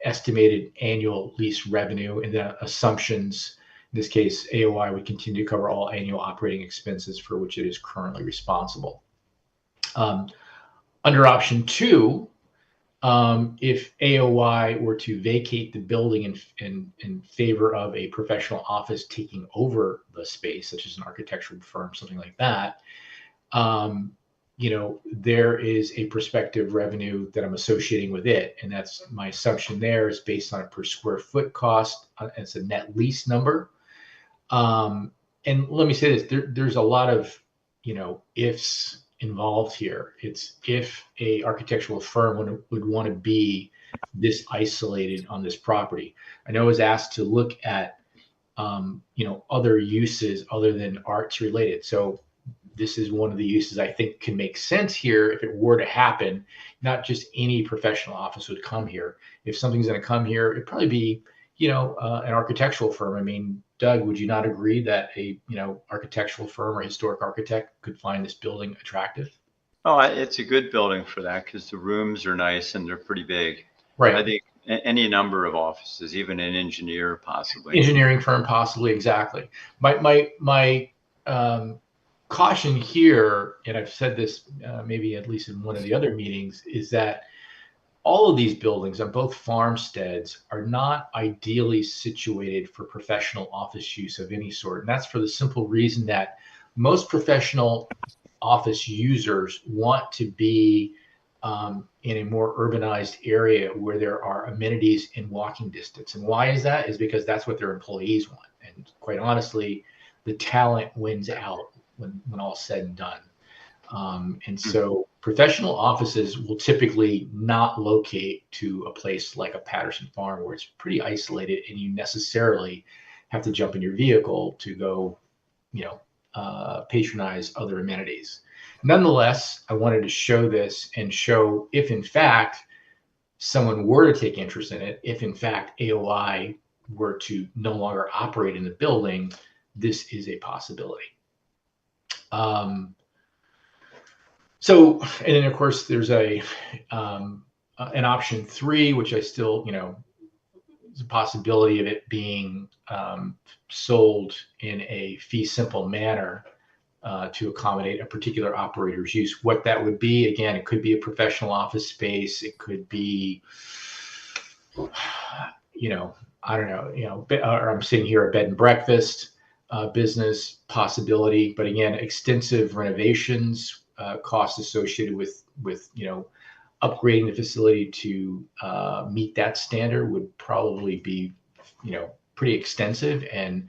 estimated annual lease revenue, and then assumptions. In this case, AOI would continue to cover all annual operating expenses for which it is currently responsible. Under option 2, if AOI were to vacate the building in favor of a professional office taking over the space, such as an architectural firm, something like that, there is a prospective revenue that I'm associating with it. And that's my assumption there is based on a per square foot cost. It's a net lease number. And let me say this, there's a lot of, ifs involved here. It's if a architectural firm would want to be this isolated on this property. I know I was asked to look at, other uses other than arts related. So this is one of the uses I think can make sense here if it were to happen. Not just any professional office would come here. If something's going to come here, it'd probably be, an architectural firm. I mean, Doug, would you not agree that a, architectural firm or historic architect could find this building attractive? Oh, it's a good building for that because the rooms are nice and they're pretty big. Right. I think any number of offices, even an engineer possibly. Engineering firm possibly, exactly. My caution here, and I've said this maybe at least in one of the other meetings, is that all of these buildings on both farmsteads are not ideally situated for professional office use of any sort. And that's for the simple reason that most professional office users want to be in a more urbanized area where there are amenities in walking distance. And why is that? Is because that's what their employees want. And quite honestly, the talent wins out when all's said and done. And so professional offices will typically not locate to a place like a Patterson Farm where it's pretty isolated and you necessarily have to jump in your vehicle to go, patronize other amenities. Nonetheless, I wanted to show this and show if in fact someone were to take interest in it, if in fact AOI were to no longer operate in the building, this is a possibility. So, and then of course there's an option 3, which I still, there's a possibility of it being sold in a fee simple manner to accommodate a particular operator's use. What that would be, again, it could be a professional office space. It could be, I don't know, or I'm seeing here a bed and breakfast business possibility. But again, extensive renovations, costs associated with upgrading the facility to meet that standard would probably be, pretty extensive and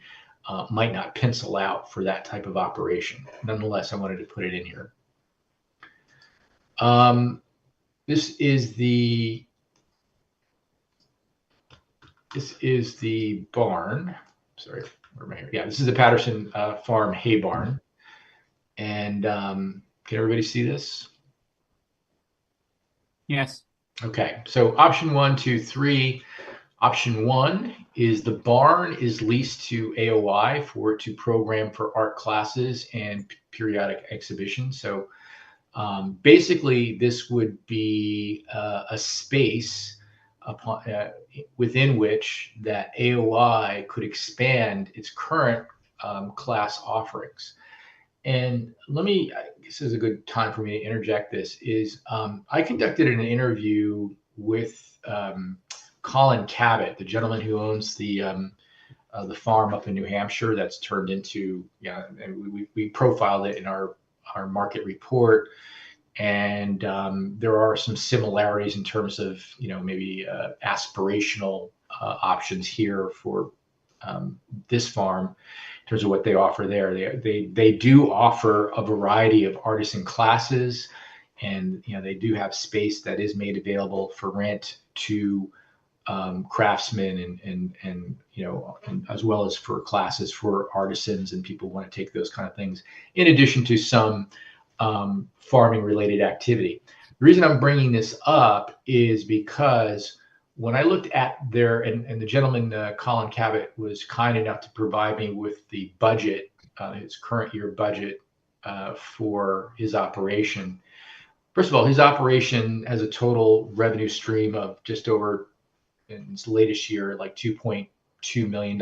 might not pencil out for that type of operation. Nonetheless, I wanted to put it in here. This is the barn. Sorry, where am I here? Yeah, this is the Patterson Farm hay barn. And can everybody see this? Yes. Okay, so option 1, 2, 3. Option 1 is the barn is leased to AOI for it to program for art classes and periodic exhibitions. So Basically, this would be a space within which that AOI could expand its current class offerings. And this is a good time for me to interject this, I conducted an interview with Colin Cabot, the gentleman who owns the farm up in New Hampshire that's turned into, and we profiled it in our market report. And there are some similarities in terms of, maybe aspirational options here for this farm in terms of what they offer there. They do offer a variety of artisan classes, and they do have space that is made available for rent to craftsmen and as well as for classes for artisans and people who want to take those kind of things, in addition to some farming related activity. The reason I'm bringing this up is because when I looked at and the gentleman, Colin Cabot, was kind enough to provide me with the budget, his current year budget for his operation. First of all, his operation has a total revenue stream of just over, in its latest year, like $2.2 million.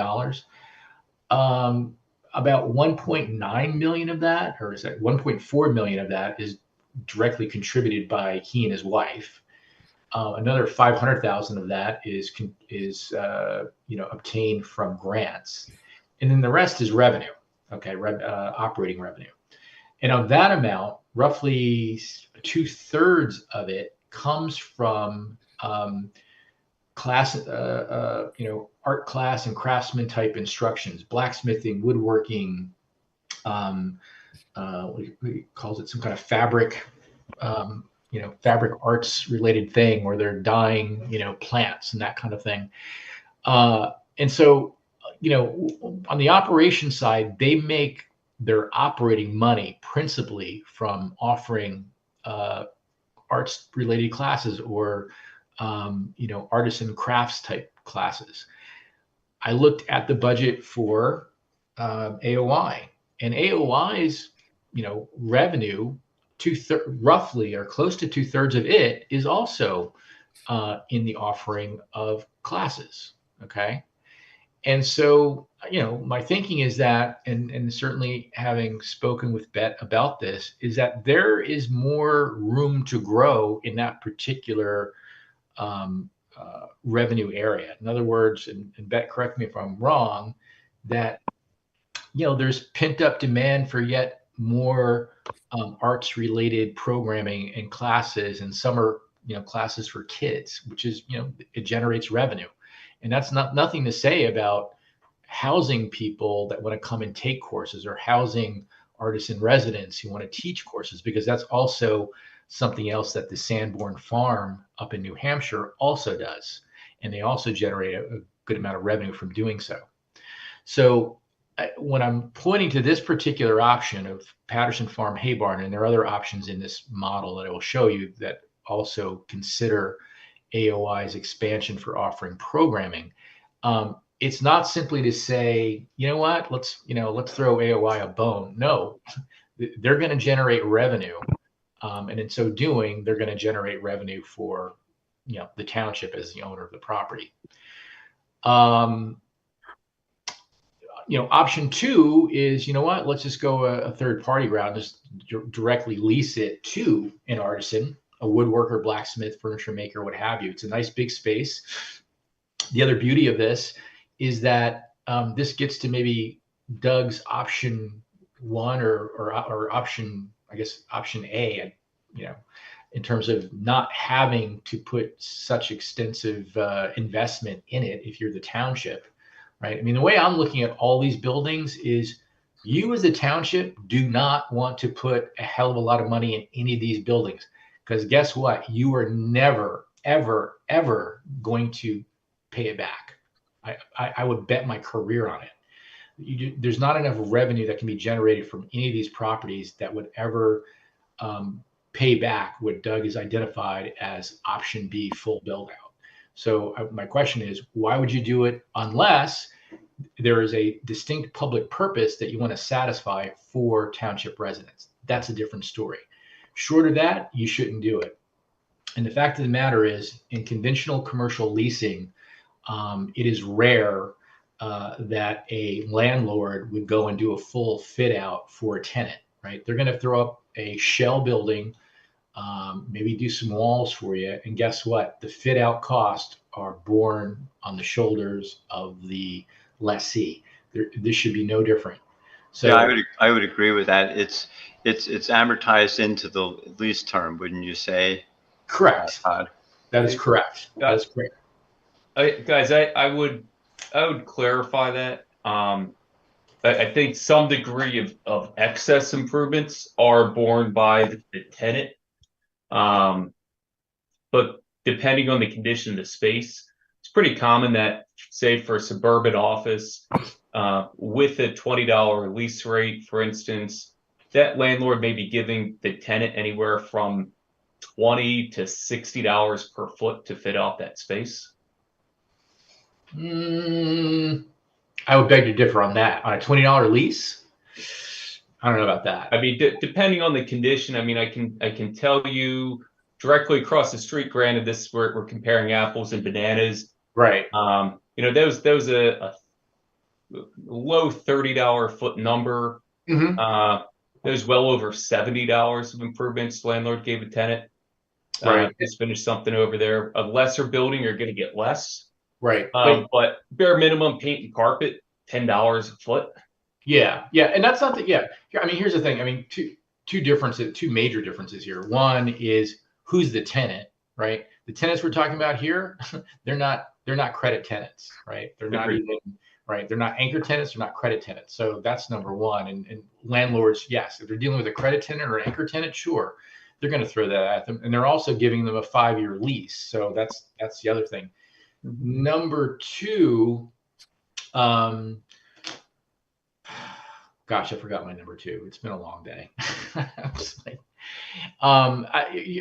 About 1.9 million of that, or is that 1.4 million of that, is directly contributed by he and his wife. Another 500,000 of that is obtained from grants, and then the rest is revenue. Okay, operating revenue, and of that amount, roughly 2/3 of it comes from class, art class and craftsman type instructions, blacksmithing, woodworking, he calls it some kind of fabric, fabric arts related thing where they're dyeing, plants and that kind of thing. And so, on the operation side, they make their operating money principally from offering arts related classes or artisan crafts type classes. I looked at the budget for AOI, and AOI's revenue, roughly or close to 2/3 of it is also in the offering of classes. Okay, and so my thinking is that, and certainly having spoken with Bet about this, is that there is more room to grow in that particular revenue area. In other words, and Bet, correct me if I'm wrong, that there's pent up demand for yet more arts related programming and classes and summer classes for kids, which is it generates revenue. And that's nothing to say about housing people that want to come and take courses, or housing artisan residents who want to teach courses, because that's also something else that the Sanborn Farm up in New Hampshire also does. And they also generate a good amount of revenue from doing so. So when I'm pointing to this particular option of Patterson Farm Hay Barn, and there are other options in this model that I will show you that also consider AOI's expansion for offering programming, it's not simply to say, let's throw AOI a bone. No, they're going to generate revenue. And in so doing, they're going to generate revenue for, the township as the owner of the property. Option two is, let's just go a third party route, just directly lease it to an artisan, a woodworker, blacksmith, furniture maker, what have you. It's a nice big space. The other beauty of this is that this gets to maybe Doug's option one or option, I guess, option A, in terms of not having to put such extensive investment in it if you're the township, right? I mean, the way I'm looking at all these buildings is, you as a township do not want to put a hell of a lot of money in any of these buildings, because guess what? You are never, ever, ever going to pay it back. I would bet my career on it. There's not enough revenue that can be generated from any of these properties that would ever pay back what Doug has identified as option B, full build out. So my question is, why would you do it unless there is a distinct public purpose that you want to satisfy for township residents? That's a different story. Short of that, you shouldn't do it. And the fact of the matter is, in conventional commercial leasing, it is rare that a landlord would go and do a full fit out for a tenant, right? They're going to throw up a shell building, maybe do some walls for you. And guess what? The fit out costs are borne on the shoulders of the lessee. This should be no different. So yeah, I would agree with that. It's amortized into the lease term, wouldn't you say? Correct. Todd? That is correct. That is correct. Guys, I would clarify that. I think some degree of excess improvements are borne by the tenant. But depending on the condition of the space, it's pretty common that, say, for a suburban office, with a $20 lease rate, for instance, that landlord may be giving the tenant anywhere from $20 to $60 per foot to fit out that space. I would beg to differ on that. On a $20 lease, I don't know about that. I mean, depending on the condition, I mean, I can tell you directly across the street. Granted, this we're comparing apples and bananas, right? You know, there was a low $30 foot number. Mm-hmm. There's well over $70 of improvements the landlord gave a tenant. Right. Just finished something over there. A lesser building, you're going to get less. Right. But bare minimum paint and carpet, $10 a foot. Yeah. Yeah. And that's not the, yeah. I mean, here's the thing. I mean, two major differences here. One is who's the tenant, right? The tenants we're talking about here, they're not credit tenants, right? They're not even, right? They're not anchor tenants. They're not credit tenants. So that's number one. And landlords, yes, if they're dealing with a credit tenant or an anchor tenant, sure, they're going to throw that at them. And they're also giving them a 5-year lease. So that's the other thing. Number two, gosh, I forgot my number two. It's been a long day.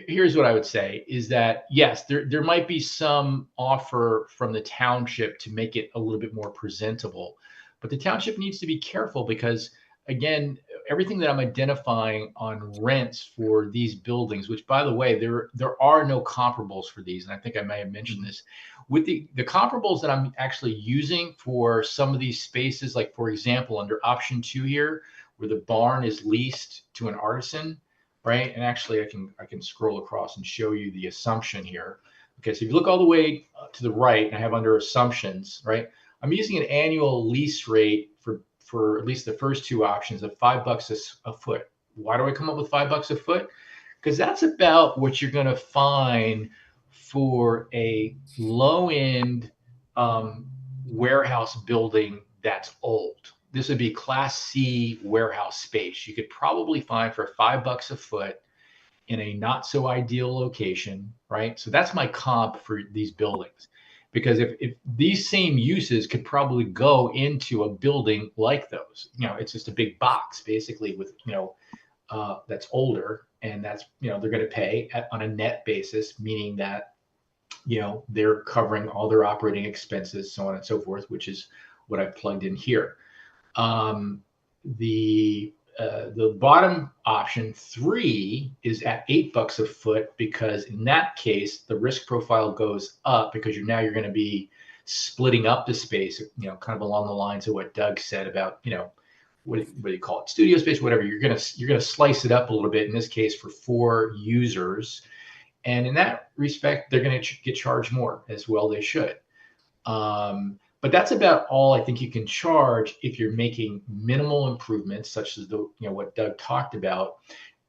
Here's what I would say is that, yes, there might be some offer from the township to make it a little bit more presentable, but the township needs to be careful because, again, everything that I'm identifying on rents for these buildings, which, by the way, there are no comparables for these, and I think I may have mentioned this. With the comparables that I'm actually using for some of these spaces, like, for example, under option 2 here, where the barn is leased to an artisan, right? And actually, I can scroll across and show you the assumption here. Okay, so if you look all the way to the right, and I have under assumptions, right? I'm using an annual lease rate for at least the first two options of $5 a foot. Why do I come up with $5 a foot? Because that's about what you're going to find for a low-end warehouse building that's old. This would be Class C warehouse space. You could probably find for $5 a foot in a not so ideal location, right? So that's my comp for these buildings. Because if these same uses could probably go into a building like those, you know, it's just a big box basically with, you know, that's older, and that's, you know, they're going to pay on a net basis, meaning that, you know, they're covering all their operating expenses, so on and so forth, which is what I've plugged in here. The bottom option 3 is at $8 a foot, because in that case, the risk profile goes up because you're going to be splitting up the space, you know, kind of along the lines of what Doug said about, you know, what do you call it? Studio space, whatever. You're going to slice it up a little bit, in this case for 4 users. And in that respect, they're going to get charged more, as well they should. But that's about all I think you can charge if you're making minimal improvements, such as what Doug talked about.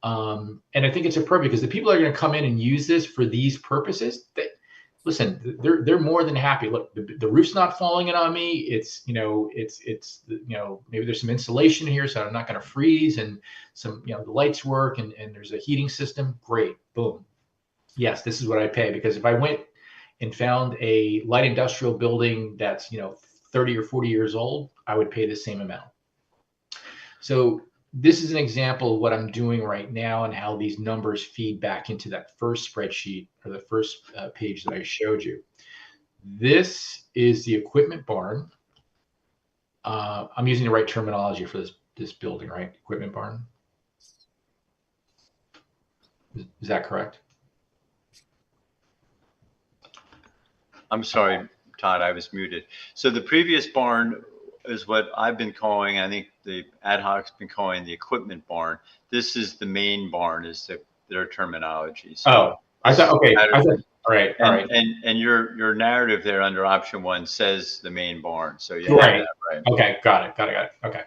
And I think it's appropriate because the people that are going to come in and use this for these purposes, they're more than happy. Look, the roof's not falling in on me. It's maybe there's some insulation here, so I'm not going to freeze, and some, the lights work, and there's a heating system. Great, boom. Yes, this is what I pay, because if I went and found a light industrial building that's 30 or 40 years old, I would pay the same amount. So this is an example of what I'm doing right now and how these numbers feed back into that first spreadsheet, or the first page that I showed you. This is the equipment barn. I'm using the right terminology for this building, right? Equipment barn. Is that correct? I'm sorry, Todd, I was muted. So the previous barn is what I've been calling, I think the ad hoc's been calling the equipment barn. This is the main barn, is their terminology. So Oh, I thought, okay. I thought, all right, all right. And your narrative there under option 1 says the main barn. So you Right. have that right. Okay, got it. Okay.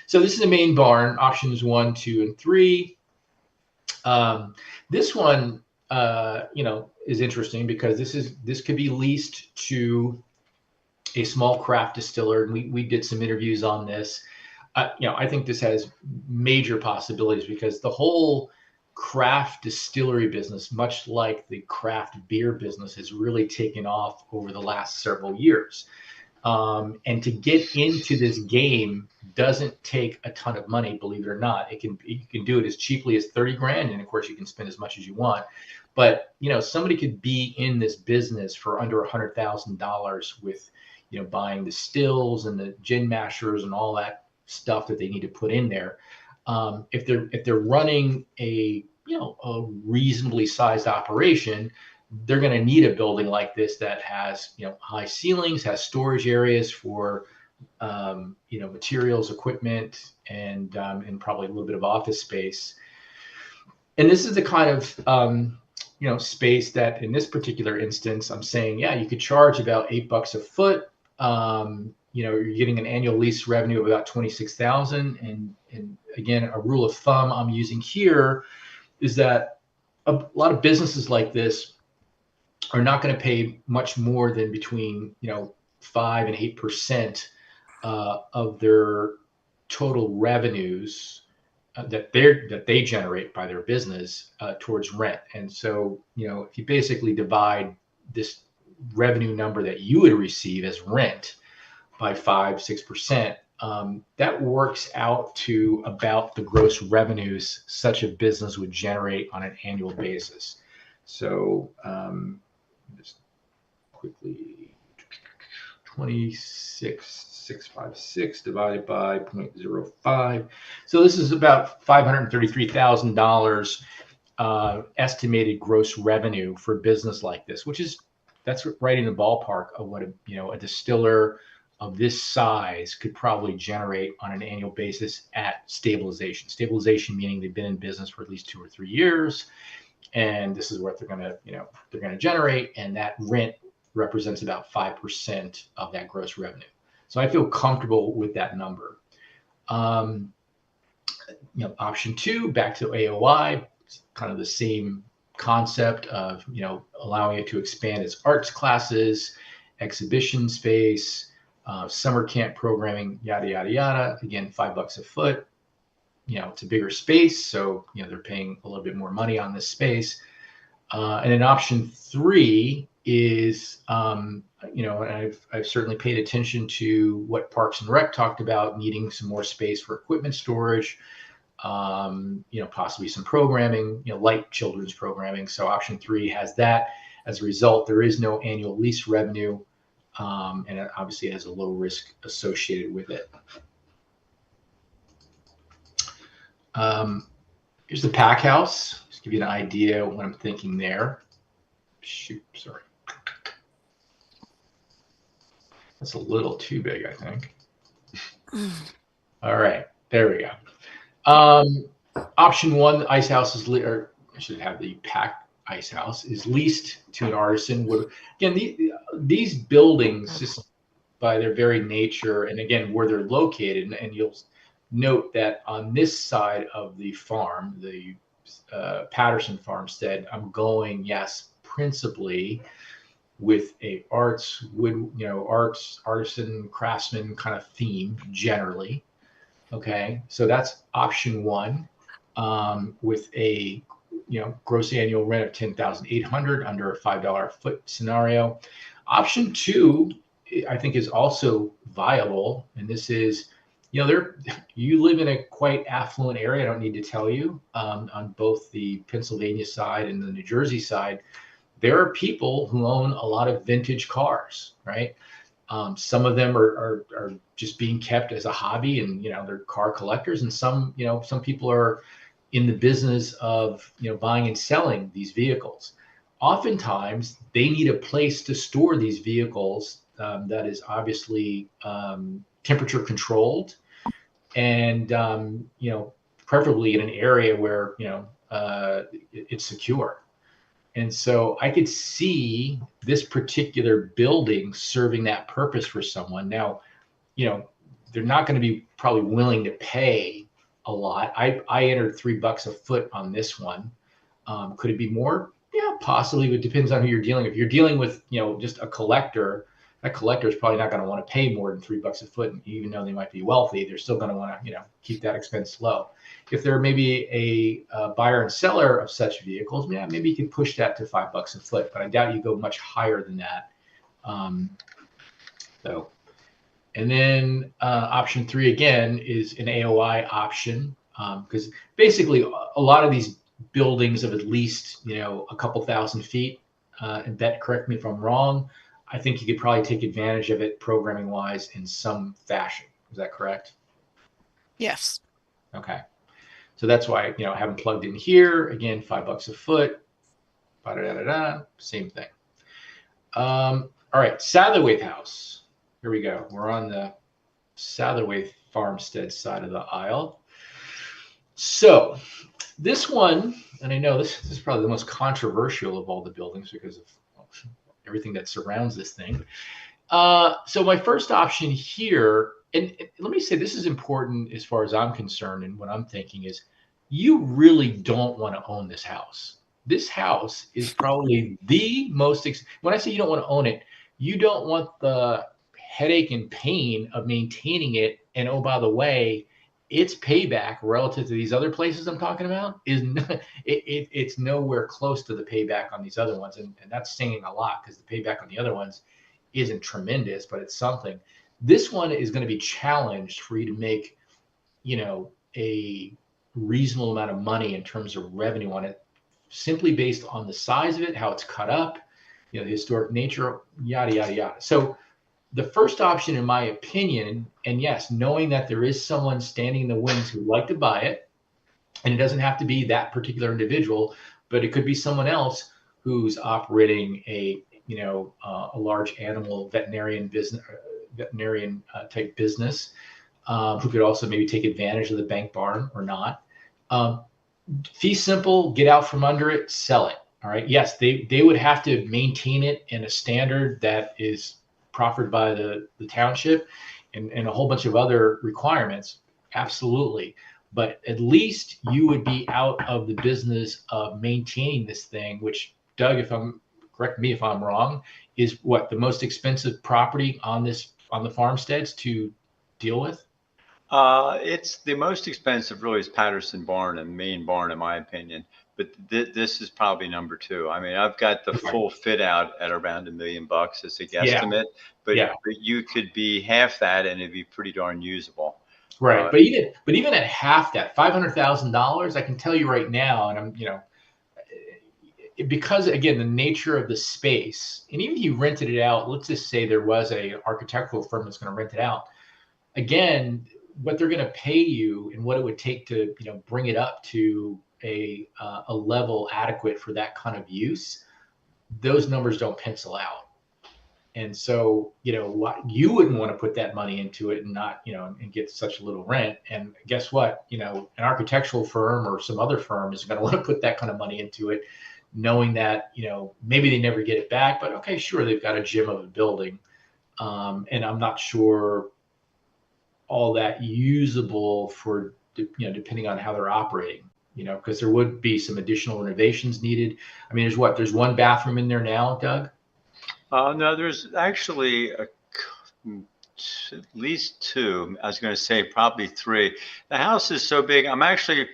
So this is the main barn, options 1, 2, and 3. This one, is interesting because this could be leased to a small craft distiller. And we did some interviews on this. I think this has major possibilities because the whole craft distillery business, much like the craft beer business, has really taken off over the last several years. And to get into this game doesn't take a ton of money, believe it or not. You can do it as cheaply as 30 grand, and of course you can spend as much as you want. But somebody could be in this business for under $100,000 with buying the stills and the gin mashers and all that stuff that they need to put in there. If they're running a reasonably sized operation, they're going to need a building like this that has high ceilings, has storage areas for materials, equipment, and probably a little bit of office space. And this is the kind of space that in this particular instance, I'm saying, yeah, you could charge about $8 a foot. You're getting an annual lease revenue of about $26,000. And again, a rule of thumb I'm using here is that a lot of businesses like this are not going to pay much more than between 5 and 8% of their total revenues that they generate by their business towards rent. And so if you basically divide this revenue number that you would receive as rent by 5-6%, that works out to about the gross revenues such a business would generate on an annual basis. So just quickly, 26,656 divided by 0.05. So this is about $533,000 estimated gross revenue for a business like this, that's right in the ballpark of what a distiller of this size could probably generate on an annual basis at stabilization. Stabilization meaning they've been in business for at least 2 or 3 years, and this is what they're going to generate, and that rent represents about 5% of that gross revenue. So I feel comfortable with that number. Option 2, back to AOI, kind of the same concept of allowing it to expand its arts classes, exhibition space, summer camp programming, yada yada yada. Again, $5 a foot. It's a bigger space, so they're paying a little bit more money on this space. And then option 3 is and I've certainly paid attention to what Parks and Rec talked about, needing some more space for equipment storage, possibly some programming, light children's programming. So option 3 has that. As a result, there is no annual lease revenue, and it obviously has a low risk associated with it. Here's the pack house. Just give you an idea of what I'm thinking there. Shoot, sorry. That's a little too big, I think. All right, there we go. Option 1, the ice house is, or I should have the pack ice house, is leased to an artisan. Again, these buildings, just by their very nature, and again, where they're located, and you'll note that on this side of the farm, the Patterson farmstead, I'm going, yes, principally with a artisan, craftsman kind of theme generally. Okay, so that's option 1, with a gross annual rent of $10,800 under a $5 a foot scenario. Option 2, I think, is also viable, and this is, you live in a quite affluent area. I don't need to tell you, on both the Pennsylvania side and the New Jersey side, there are people who own a lot of vintage cars, right? Some of them are just being kept as a hobby, and they're car collectors, and some people are in the business of, buying and selling these vehicles. Oftentimes, they need a place to store these vehicles that is obviously temperature controlled, and preferably in an area where it's secure. And so I could see this particular building serving that purpose for someone. Now, they're not going to be probably willing to pay a lot. I entered $3 a foot on this one. Could it be more? Yeah, possibly. It depends on who you're dealing with. If you're dealing with, just a collector, that collector is probably not going to want to pay more than $3 a foot. And even though they might be wealthy, they're still going to want to, keep that expense low. If there may be a buyer and seller of such vehicles, yeah, maybe you can push that to $5 a foot, but I doubt you go much higher than that. So, and then option 3 again is an AOI option, because basically a lot of these buildings of at least a couple thousand feet, and Bet, correct me if I'm wrong, I think you could probably take advantage of it programming wise in some fashion. Is that correct? Yes. Okay. So that's why, I haven't plugged in here. Again, $5 a foot. Same thing. All right, Satherwaite House. Here we go. We're on the Satherwaite Farmstead side of the aisle. So this one, and I know this is probably the most controversial of all the buildings because of everything that surrounds this thing. So my first option here, and let me say this is important as far as I'm concerned, and what I'm thinking is you really don't want to own this house. This house is probably the most, when I say you don't want to own it, you don't want the headache and pain of maintaining it. And oh, by the way, its payback relative to these other places I'm talking about is it's nowhere close to the payback on these other ones. And that's saying a lot because the payback on the other ones isn't tremendous, but it's something. This one is going to be challenged for you to make, a reasonable amount of money in terms of revenue on it, simply based on the size of it, how it's cut up, the historic nature, yada, yada, yada. So the first option, in my opinion, and yes, knowing that there is someone standing in the wings who'd like to buy it, and it doesn't have to be that particular individual, but it could be someone else who's operating a large animal veterinarian business, type business, who could also maybe take advantage of the bank barn or not. Fee simple, get out from under it, sell it. All right. Yes, they would have to maintain it in a standard that is proffered by the township and a whole bunch of other requirements. Absolutely. But at least you would be out of the business of maintaining this thing, which, Doug, correct me if I'm wrong, is what the most expensive property on the farmsteads to deal with? It's the most expensive really is Patterson Barn and Main Barn, in my opinion. But this is probably number 2. I mean, I've got the full fit out at around $1 million as a guesstimate, but you could be half that and it'd be pretty darn usable. Right. But even at half that, $500,000, I can tell you right now, and I'm, because again, the nature of the space, and even if you rented it out, let's just say there was a architectural firm that's going to rent it out. Again, what they're going to pay you and what it would take to, bring it up to a level adequate for that kind of use, those numbers don't pencil out. And so, you wouldn't want to put that money into it and not, and get such little rent. And guess what? An architectural firm or some other firm is going to want to put that kind of money into it, knowing that, maybe they never get it back, but okay, sure, they've got a gem of a building. And I'm not sure all that usable for, depending on how they're operating, because there would be some additional renovations needed. I mean, there's one bathroom in there now, Doug? No, there's actually at least 2. I was going to say probably 3. The house is so big. I'm actually,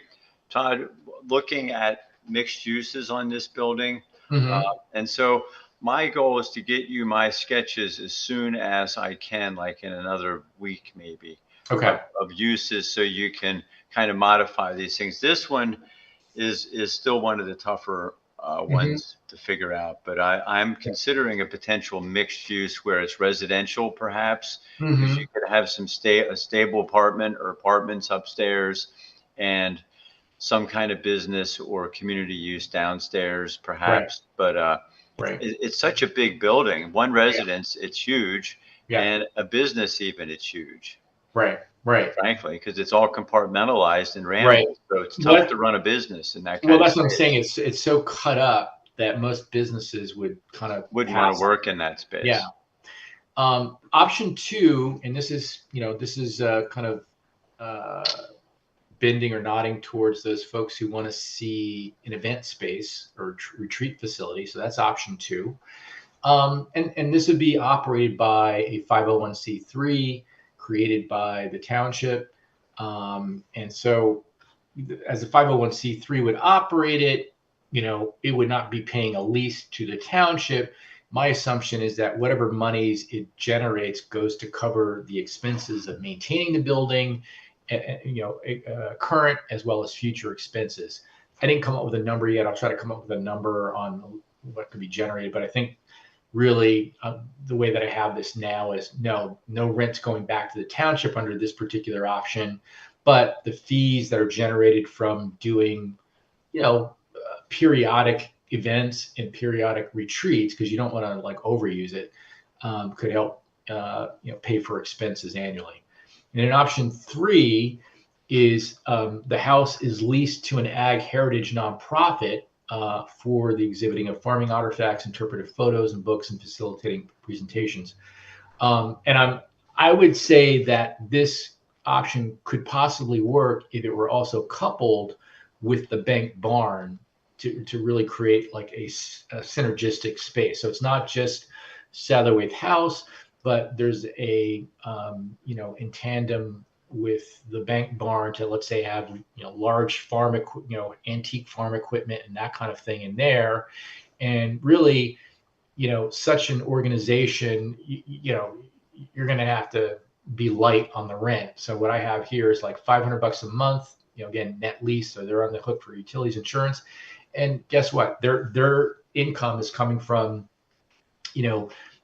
Todd, looking at mixed uses on this building. Mm-hmm. And so my goal is to get you my sketches as soon as I can, like in another week, maybe, of uses, so you can kind of modify these things. This one is still one of the tougher ones to figure out, but I'm considering a potential mixed use where it's residential, perhaps, because you could have some a stable apartment or apartments upstairs, and some kind of business or community use downstairs, perhaps. But Right. it's such a big building. One residence, it's huge, Yeah. and a business even, it's huge. Right. Frankly, because it's all compartmentalized and Right. rambled, so it's tough to run a business in that kind Well, of that's what I'm space. saying. It's so cut up that most businesses wouldn't want to work in that space. Yeah. Option 2, and this is kind of bending or nodding towards those folks who want to see an event space or retreat facility. So that's option 2. And this would be operated by a 501c3 created by the township. And so as a 501c3 would operate it, it would not be paying a lease to the township. My assumption is that whatever monies it generates goes to cover the expenses of maintaining the building, current as well as future expenses. I didn't come up with a number yet. I'll try to come up with a number on what could be generated, but I think really the way that I have this now is no rent's going back to the township under this particular option, but the fees that are generated from doing, periodic events and periodic retreats, because you don't want to overuse it, could help, pay for expenses annually. And in option 3 is the house is leased to an ag heritage nonprofit for the exhibiting of farming artifacts, interpretive photos, and books, and facilitating presentations. And I would say that this option could possibly work if it were also coupled with the bank barn to really create like a synergistic space. So it's not just Satterthwaite House, but there's a in tandem with the bank barn to, let's say, have large farm antique farm equipment and that kind of thing in there. And really, such an organization, you're going to have to be light on the rent. So what I have here is like $500 a month, again, net lease, so they're on the hook for utilities, insurance. And guess what? Their income is coming from,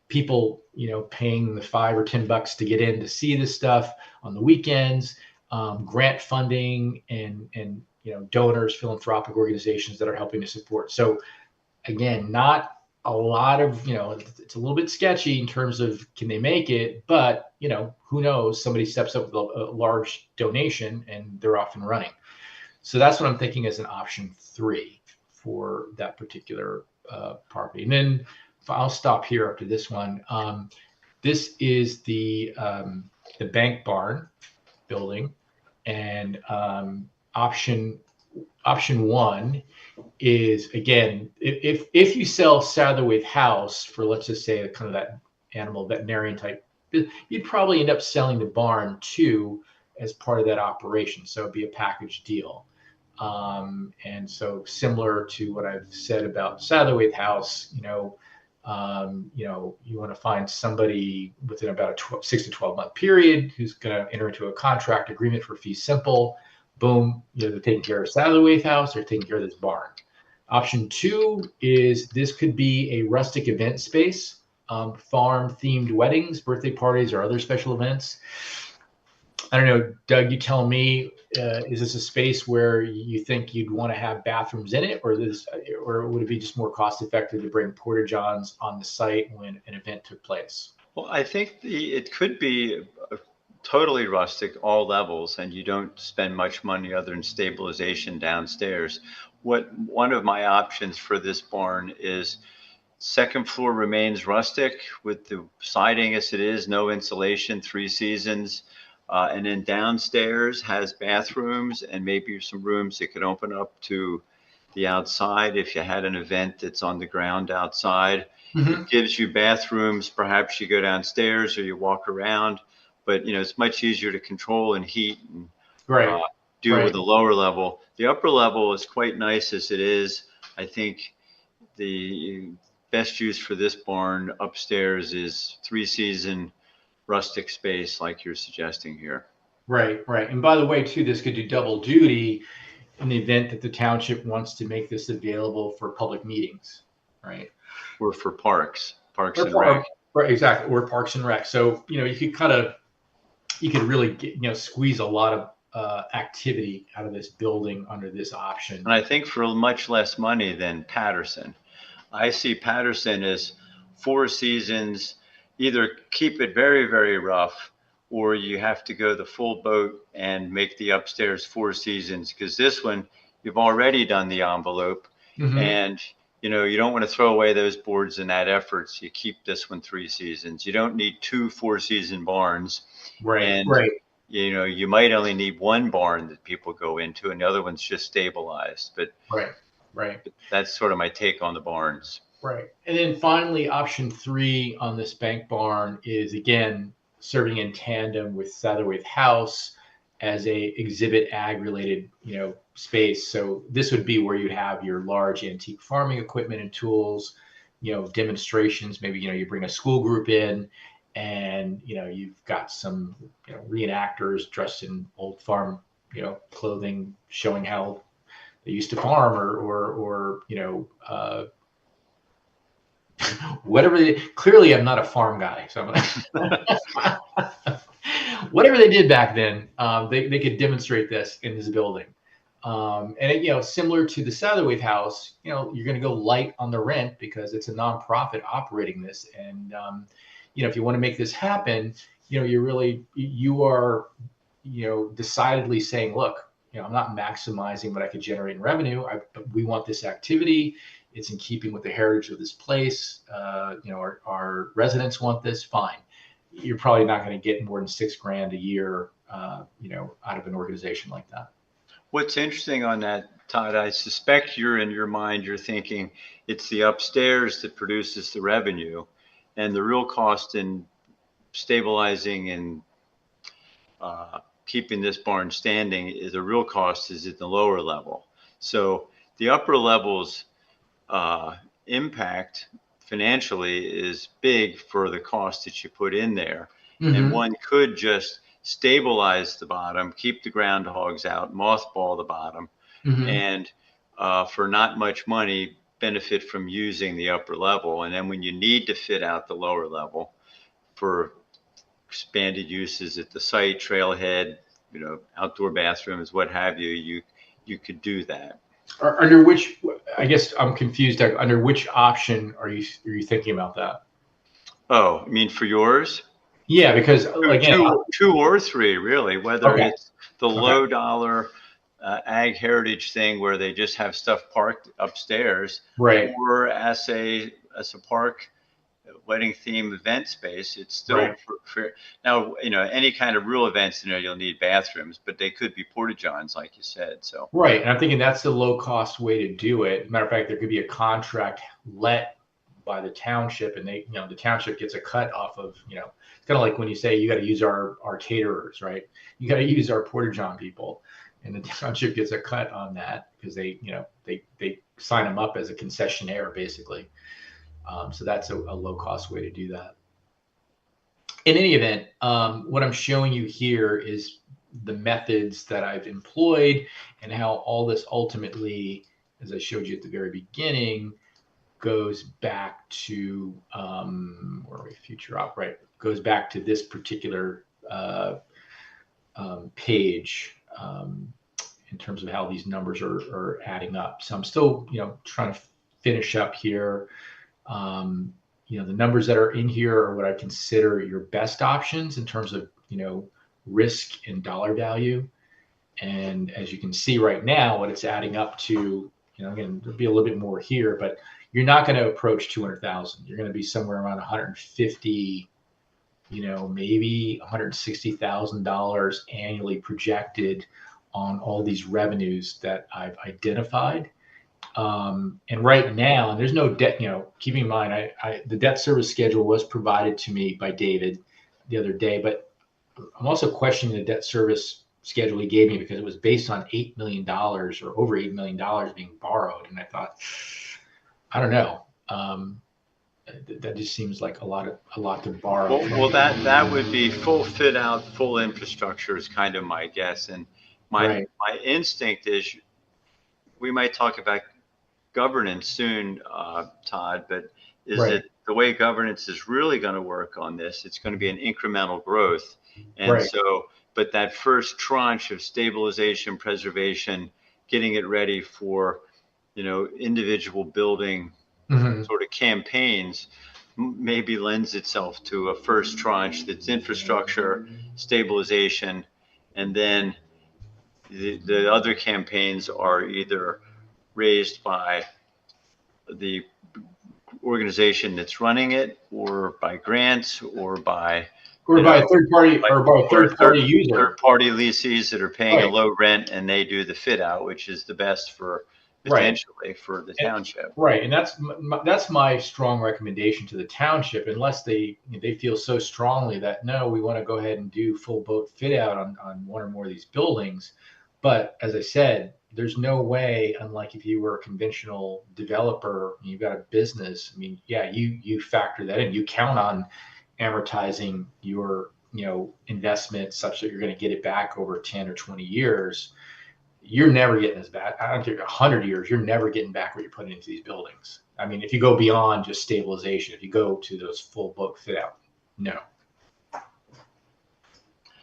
people, paying the $5 or $10 to get in to see this stuff on the weekends, grant funding, and donors, philanthropic organizations that are helping to support. So again, not a lot of, it's a little bit sketchy in terms of can they make it, but who knows? Somebody steps up with a large donation and they're off and running. So that's what I'm thinking as an option 3 for that particular property. And then I'll stop here after this one. This is the bank barn building, and option 1 is, again, if you sell Satterthwaite House for, let's just say, kind of that animal veterinarian type, you'd probably end up selling the barn too as part of that operation. So it'd be a package deal. And so similar to what I've said about Satterthwaite House, you want to find somebody within about a 6 to 12 month period who's going to enter into a contract agreement for fee simple. Boom, they're taking care of Satterthwaite House, they're taking care of this barn. Option 2 is this could be a rustic event space, farm themed weddings, birthday parties, or other special events. I don't know, Doug, you tell me, is this a space where you think you'd want to have bathrooms in it, or would it be just more cost effective to bring porta-johns on the site when an event took place? Well, I think it could be totally rustic, all levels, and you don't spend much money other than stabilization downstairs. One of my options for this barn is second floor remains rustic with the siding as it is, no insulation, 3 seasons. And then downstairs has bathrooms and maybe some rooms that could open up to the outside if you had an event that's on the ground outside. Mm-hmm. It gives you bathrooms. Perhaps you go downstairs or you walk around, but it's much easier to control and heat and do with the lower level. The upper level is quite nice as it is. I think the best use for this barn upstairs is 3-season rustic space like you're suggesting here. Right. And by the way, too, this could do double duty in the event that the township wants to make this available for public meetings, right? Or for parks and rec. Right, exactly, or parks and rec. So, you could really squeeze a lot activity out of this building under this option. And I think for much less money than Patterson. I see Patterson as 4 seasons, either keep it very, very rough, or you have to go the full boat and make the upstairs 4 seasons, because this one, you've already done the envelope. Mhm. And you know, you don't want to throw away those boards in that effort. So you keep this one 3 seasons. You don't need 2 4-season barns. Right, And, right. you know, you might only need 1 barn that people go into, and the other one's just stabilized. But Right. that's sort of my take on the barns. Right. And then finally, option 3 on this bank barn is, again, serving in tandem with Satterway House as a exhibit ag related, space. So this would be where you'd have your large antique farming equipment and tools, demonstrations. Maybe, you bring a school group in, and, you've got some, reenactors dressed in old farm, clothing, showing how they used to farm, or whatever clearly I'm not a farm guy, so whatever they did back then, they could demonstrate this in this building. And it, similar to the Satterway House, you're going to go light on the rent because it's a nonprofit operating this. And, if you want to make this happen, you are decidedly saying, look, I'm not maximizing what I could generate in revenue. But we want this activity. It's in keeping with the heritage of this place. Our residents want this. Fine. You're probably not going to get more than $6,000 a year, out of an organization like that. What's interesting on that, Todd, I suspect in your mind, you're thinking it's the upstairs that produces the revenue, and the real cost in stabilizing and keeping this barn standing is the real cost is at the lower level. So the upper levels impact financially is big for the cost that you put in there. Mm-hmm. And one could just stabilize the bottom, keep the groundhogs out, mothball the bottom, mm-hmm. and for not much money, benefit from using the upper level. And then when you need to fit out the lower level for expanded uses at the site, trailhead, outdoor bathrooms, what have you, you could do that. Under which, I guess I'm confused. Under which option are you thinking about that? Oh, I mean for yours? Yeah, because again, two or 3 really. Whether it's the low dollar ag heritage thing where they just have stuff parked upstairs, right? Or as a park wedding theme event space, it's still right. for now. Any kind of real events, you'll need bathrooms, but they could be porta-johns, like you said. So right, and I'm thinking that's the low cost way to do it. Matter of fact, there could be a contract let by the township, and they, the township gets a cut off of, it's kind of like when you say you got to use our caterers, right? You got to use our porta-john people, and the township gets a cut on that because they sign them up as a concessionaire basically. So that's a low cost way to do that. In any event, what I'm showing you here is the methods that I've employed and how all this ultimately, as I showed you at the very beginning, goes back to where are we? Future op, right? Goes back to this particular page in terms of how these numbers are adding up. So I'm still, trying to finish up here. The numbers that are in here are what I consider your best options in terms of, risk and dollar value. And as you can see right now, what it's adding up to, again, there'll be a little bit more here, but you're not going to approach 200,000. You're going to be somewhere around 150, maybe $160,000 annually projected on all these revenues that I've identified. And right now, and there's no debt, keeping in mind, the debt service schedule was provided to me by David the other day, but I'm also questioning the debt service schedule he gave me because it was based on $8 million or over $8 million being borrowed. And I thought, I don't know. That just seems like a lot to borrow. Well, that would be full fit out, full infrastructure is kind of my guess. And my instinct is we might talk about governance soon, Todd, but is it the way governance is really going to work on this? It's going to be an incremental growth. And so but that first tranche of stabilization, preservation, getting it ready for, individual building sort of campaigns maybe lends itself to a first tranche that's infrastructure, stabilization, and then the other campaigns are either raised by the organization that's running it, or by grants, or by by a third party, or by a third party user. Third party lessees that are paying a Right. low rent, and they do the fit out, which is the best for potentially for the township. Right, and that's my strong recommendation to the township, unless they feel so strongly that no, we want to go ahead and do full boat fit out on one or more of these buildings. But as I said, there's no way, unlike if you were a conventional developer, you've got a business. I mean, yeah, you factor that in. You count on amortizing your investment such that you're going to get it back over 10 or 20 years. You're never getting this back. I don't think 100 years, you're never getting back what you're putting into these buildings. I mean, if you go beyond just stabilization, if you go to those full boat fit out, no.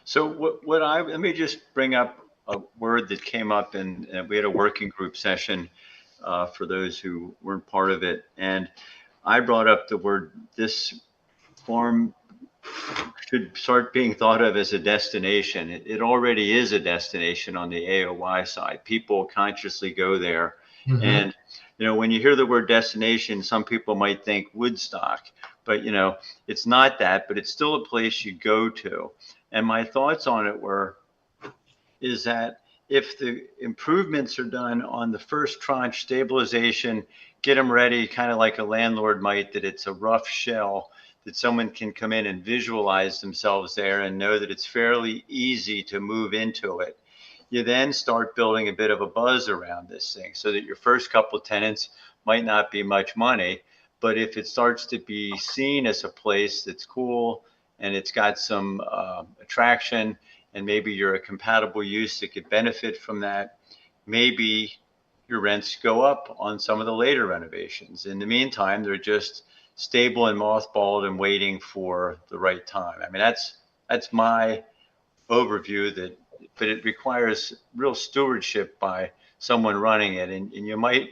So let me just bring up a word that came up and we had a working group session for those who weren't part of it. And I brought up the word, this farm should start being thought of as a destination. It already is a destination on the AOY side. People consciously go there. And, when you hear the word destination, some people might think Woodstock, but, it's not that, but it's still a place you go to. And my thoughts on it is that if the improvements are done on the first tranche, stabilization, get them ready, kind of like a landlord might, that it's a rough shell, that someone can come in and visualize themselves there and know that it's fairly easy to move into it. You then start building a bit of a buzz around this thing so that your first couple of tenants might not be much money, but if it starts to be seen as a place that's cool and it's got some attraction, and maybe you're a compatible use that could benefit from that, maybe your rents go up on some of the later renovations. In the meantime, they're just stable and mothballed and waiting for the right time. I mean, that's my overview, but it requires real stewardship by someone running it. And you might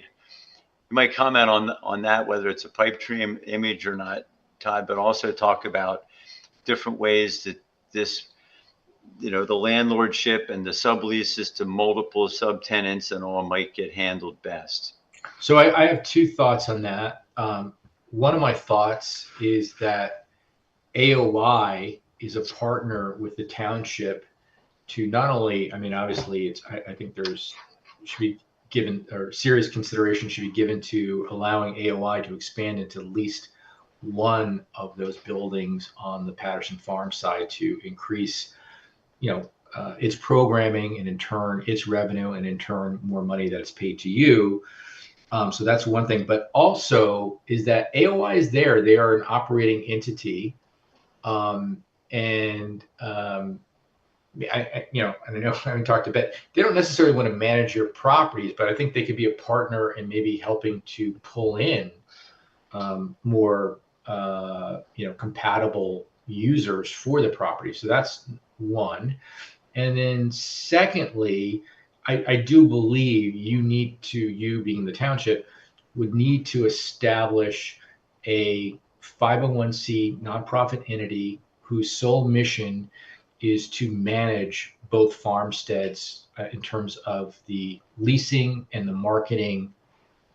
comment on that, whether it's a pipe dream image or not, Todd, but also talk about different ways that this, the landlordship and the subleases to multiple subtenants and all might get handled best. So I have two thoughts on that. One of my thoughts is that AOY is a partner with the township to not only, I mean, obviously I think should be given, or serious consideration should be given to allowing AOY to expand into at least one of those buildings on the Patterson Farm side to increase, its programming, and in turn its revenue, and in turn more money that is paid to you. So that's one thing, but also is that AOY is there. They are an operating entity. I know I haven't talked a bit. They don't necessarily want to manage your properties, but I think they could be a partner in maybe helping to pull in more, compatible users for the property. So that's one. And then secondly, I do believe you being the township, would need to establish a 501c nonprofit entity whose sole mission is to manage both farmsteads in terms of the leasing and the marketing,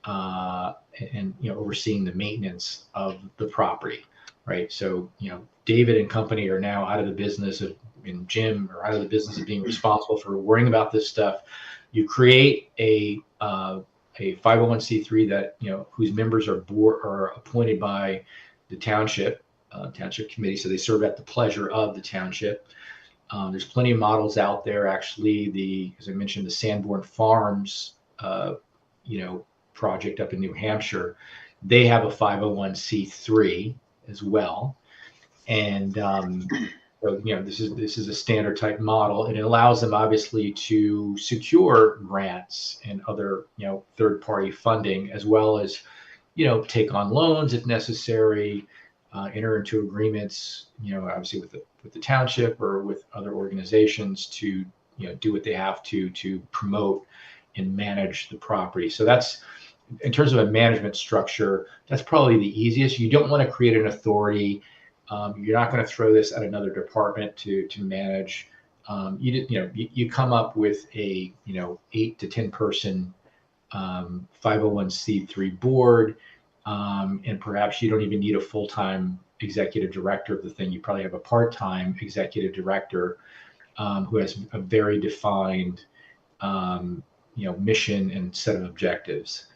and overseeing the maintenance of the property, right? So David and company are now out of the business of, and Jim are out of the business of being responsible for worrying about this stuff. You create a 501c3 that whose members are appointed by the township committee, so they serve at the pleasure of the township. There's plenty of models out there. Actually, as I mentioned, the Sanborn Farms, project up in New Hampshire, they have a 501c3 as well, and so, this is a standard type model, and it allows them obviously to secure grants and other third party funding, as well as take on loans if necessary. enter into agreements, obviously with the township or with other organizations to, do what they have to promote and manage the property. So that's, in terms of a management structure, that's probably the easiest. You don't want to create an authority. You're not going to throw this at another department to manage. You come up with a 8 to 10 person 501c3 board, and perhaps you don't even need a full-time executive director of the thing. You probably have a part-time executive director who has a very defined mission and set of objectives,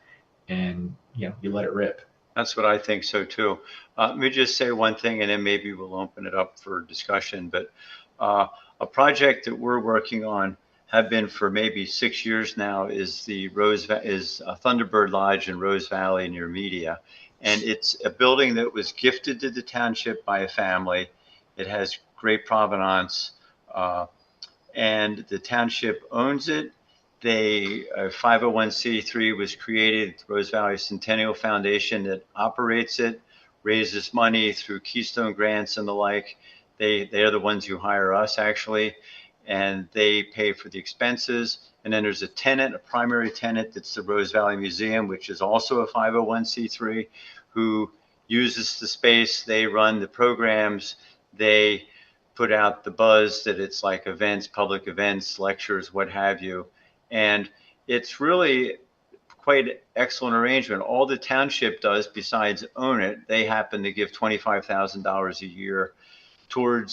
and you let it rip. That's what I think so too. Let me just say one thing, and then maybe we'll open it up for discussion. But a project that we're working on, have been for maybe 6 years now, is the Thunderbird Lodge in Rose Valley near Media, and it's a building that was gifted to the township by a family. It has great provenance, and the township owns it. A 501c3 was created, Rose Valley Centennial Foundation, that operates it, raises money through Keystone grants and the like. They are the ones who hire us, actually, and they pay for the expenses. And then there's a tenant, a primary tenant, that's the Rose Valley Museum, which is also a 501c3, who uses the space. They run the programs. They put out the buzz that it's like events, public events, lectures, what have you. And it's really quite an excellent arrangement. All the township does, besides own it, they happen to give $25,000 a year to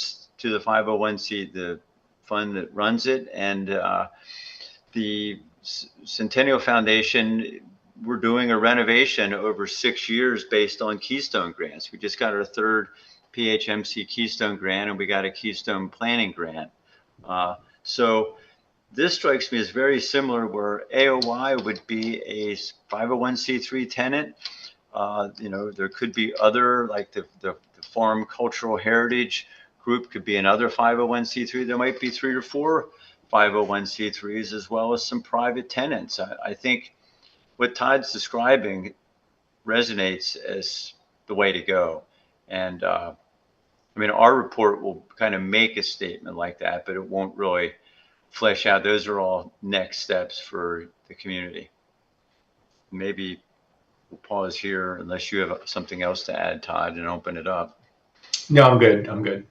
the 501c, the fund that runs it. And the Centennial Foundation, we're doing a renovation over 6 years based on Keystone grants. We just got our third PHMC Keystone grant, and we got a Keystone Planning grant. So this strikes me as very similar, where AOY would be a 501c3 tenant. There could be other, like the Farm Cultural Heritage Group could be another 501c3. There might be 3 or 4 501c3s, as well as some private tenants. I think what Todd's describing resonates as the way to go. And our report will kind of make a statement like that, but it won't really flesh out. Those are all next steps for the community. Maybe we'll pause here unless you have something else to add, Todd, and open it up. No, I'm good. I'm good.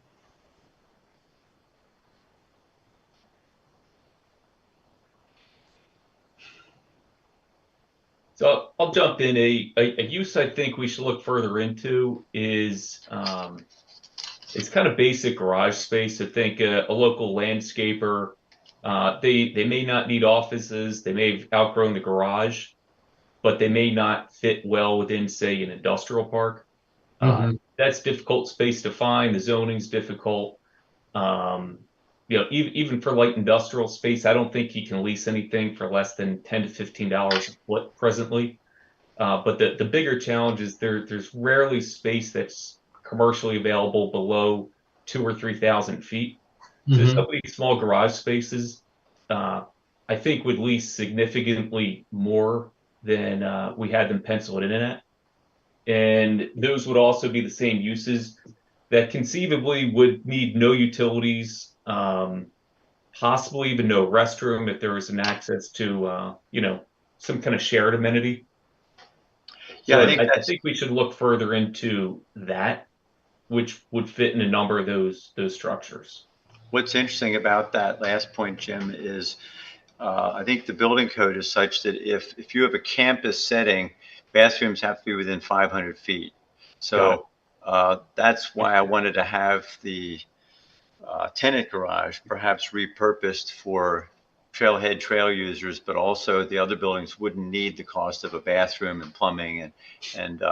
So I'll jump in. A use I think we should look further into is it's kind of basic garage space. I think a local landscaper, they may not need offices. They may have outgrown the garage, but they may not fit well within, say, an industrial park. That's difficult space to find. The zoning's difficult. Even for light industrial space, I don't think you can lease anything for less than $10 to $15 a foot presently. But the bigger challenge is there's rarely space that's commercially available below 2,000 or 3,000 feet. So some of these small garage spaces, I think, would lease significantly more than we had them penciled in at. And those would also be the same uses that conceivably would need no utilities, possibly even no restroom if there was an access to, some kind of shared amenity. Yeah, so I think we should look further into that, which would fit in a number of those structures. What's interesting about that last point, Jim, is I think the building code is such that if you have a campus setting, bathrooms have to be within 500 feet. So that's why I wanted to have the tenant garage perhaps repurposed for trailhead trail users, but also the other buildings wouldn't need the cost of a bathroom and plumbing, and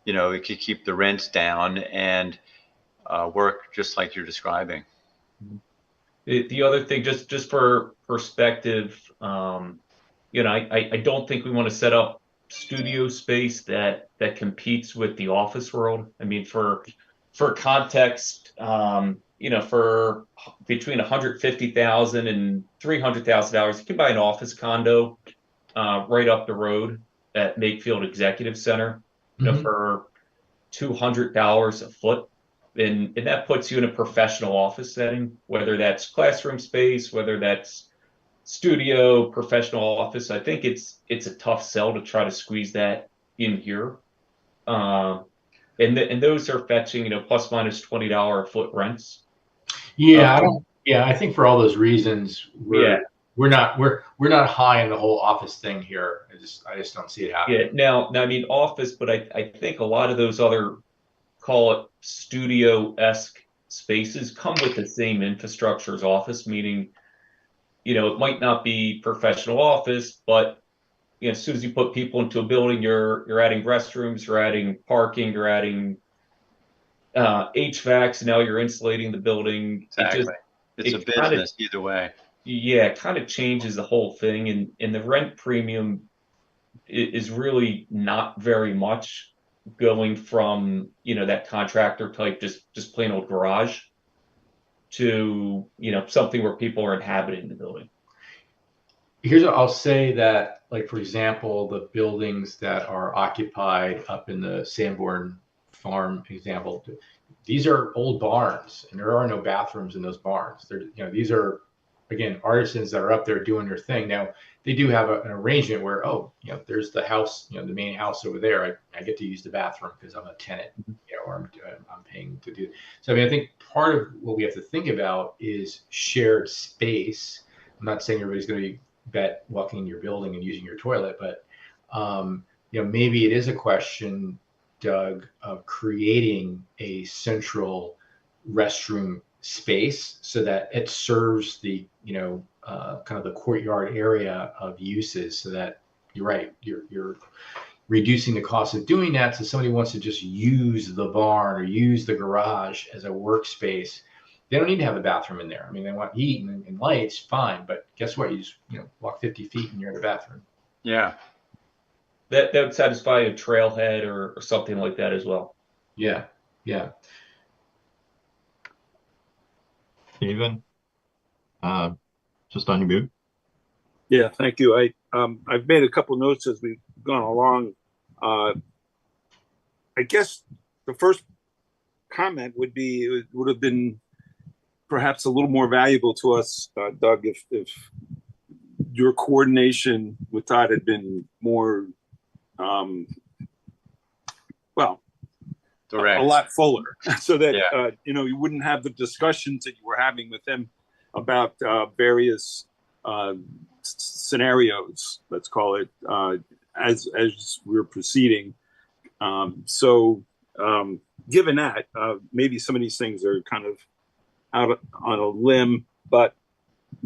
it could keep the rents down and work just like you're describing. The other thing, just for perspective, I don't think we want to set up studio space that competes with the office world. I mean, for context, for between $150,000 and $300,000, you can buy an office condo right up the road at Makefield Executive Center. For $200 a foot. And that puts you in a professional office setting, whether that's classroom space, whether that's studio, professional office. I think it's a tough sell to try to squeeze that in here. And those are fetching, plus minus $20 a foot rents. Yeah, I think for all those reasons, we're not high on the whole office thing here. I just don't see it happening. Yeah. Now I mean office, but I think a lot of those other, call it studio-esque spaces, come with the same infrastructure as office, meaning, it might not be professional office, but as soon as you put people into a building, you're adding restrooms, you're adding parking, you're adding HVAC, so now you're insulating the building. Exactly. It's a business either way. Yeah, it kind of changes the whole thing, and the rent premium is really not very much, going from that contractor type, just plain old garage, to something where people are inhabiting the building. Here's what I'll say, that, like, for example, the buildings that are occupied up in the Sanborn Farm example, these are old barns, and there are no bathrooms in those barns. These are, again, artisans that are up there doing their thing. Now, they do have an arrangement where, there's the house, the main house over there. I get to use the bathroom because I'm a tenant, or I'm paying to do. So, I mean, I think part of what we have to think about is shared space. I'm not saying everybody's going to be walking in your building and using your toilet, but maybe it is a question, Doug, of creating a central restroom space so that it serves the kind of the courtyard area of uses, so that you're right, you're reducing the cost of doing that. So somebody wants to just use the barn or use the garage as a workspace, they don't need to have a bathroom in there. I mean, they want heat and lights, fine, but guess what? You just walk 50 feet and you're in the bathroom. Yeah. That would satisfy a trailhead or something like that as well. Yeah. Steven, just unmute. Yeah, thank you. I've made a couple notes as we've gone along. I guess the first comment would have been perhaps a little more valuable to us, Doug, if your coordination with Todd had been more, direct, a lot fuller, so that you wouldn't have the discussions that you were having with him about various scenarios, let's call it, as we're proceeding. Given that, maybe some of these things are kind of out on a limb, but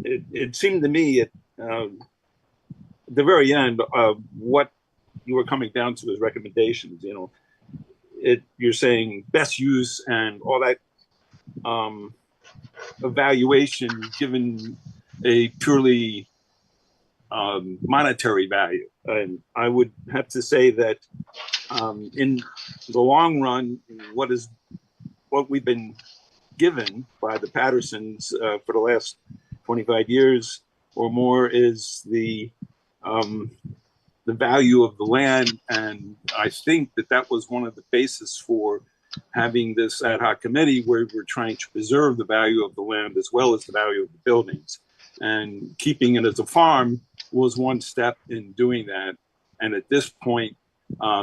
it seemed to me at the very end, what you were coming down to as recommendations, you're saying best use and all that evaluation given a purely monetary value. And I would have to say that in the long run, what we've been given by the Pattersons for the last 25 years or more is the value of the land. And I think that was one of the basis for having this ad hoc committee, where we're trying to preserve the value of the land as well as the value of the buildings. And keeping it as a farm was one step in doing that. And at this point,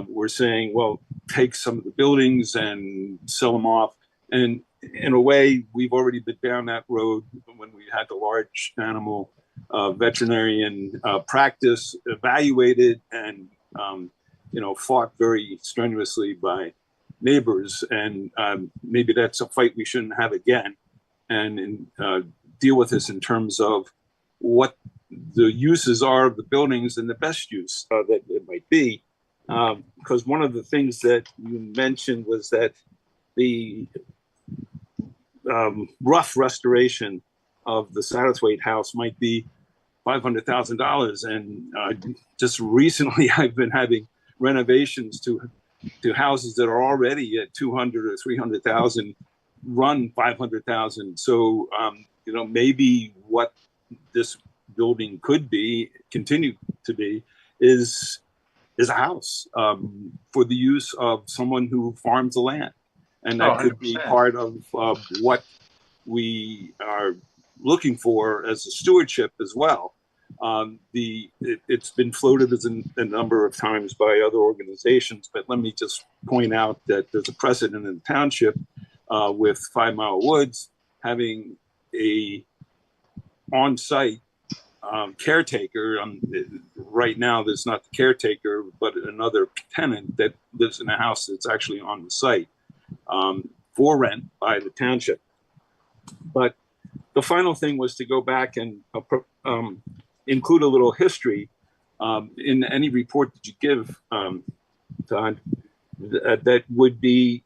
we're saying, well, take some of the buildings and sell them off. And in a way, we've already been down that road when we had the large animal veterinarian practice evaluated and fought very strenuously by neighbors. And maybe that's a fight we shouldn't have again, and deal with this in terms of what the uses are of the buildings and the best use that it might be. Because one of the things that you mentioned was that the rough restoration of the Satterthwaite house might be $500,000. And just recently, I've been having renovations to houses that are already at 200 or 300,000 run 500,000. So maybe what this building could be, continue to be, is is a house for the use of someone who farms the land. And that could be part of what we are looking for as a stewardship as well. It's been floated as a number of times by other organizations, but let me just point out that there's a precedent in the township with 5 Mile Woods having a on-site caretaker. Right now, there's not the caretaker, but another tenant that lives in a house that's actually on the site for rent by the township. But the final thing was to go back and include a little history in any report that you give, Todd, that would be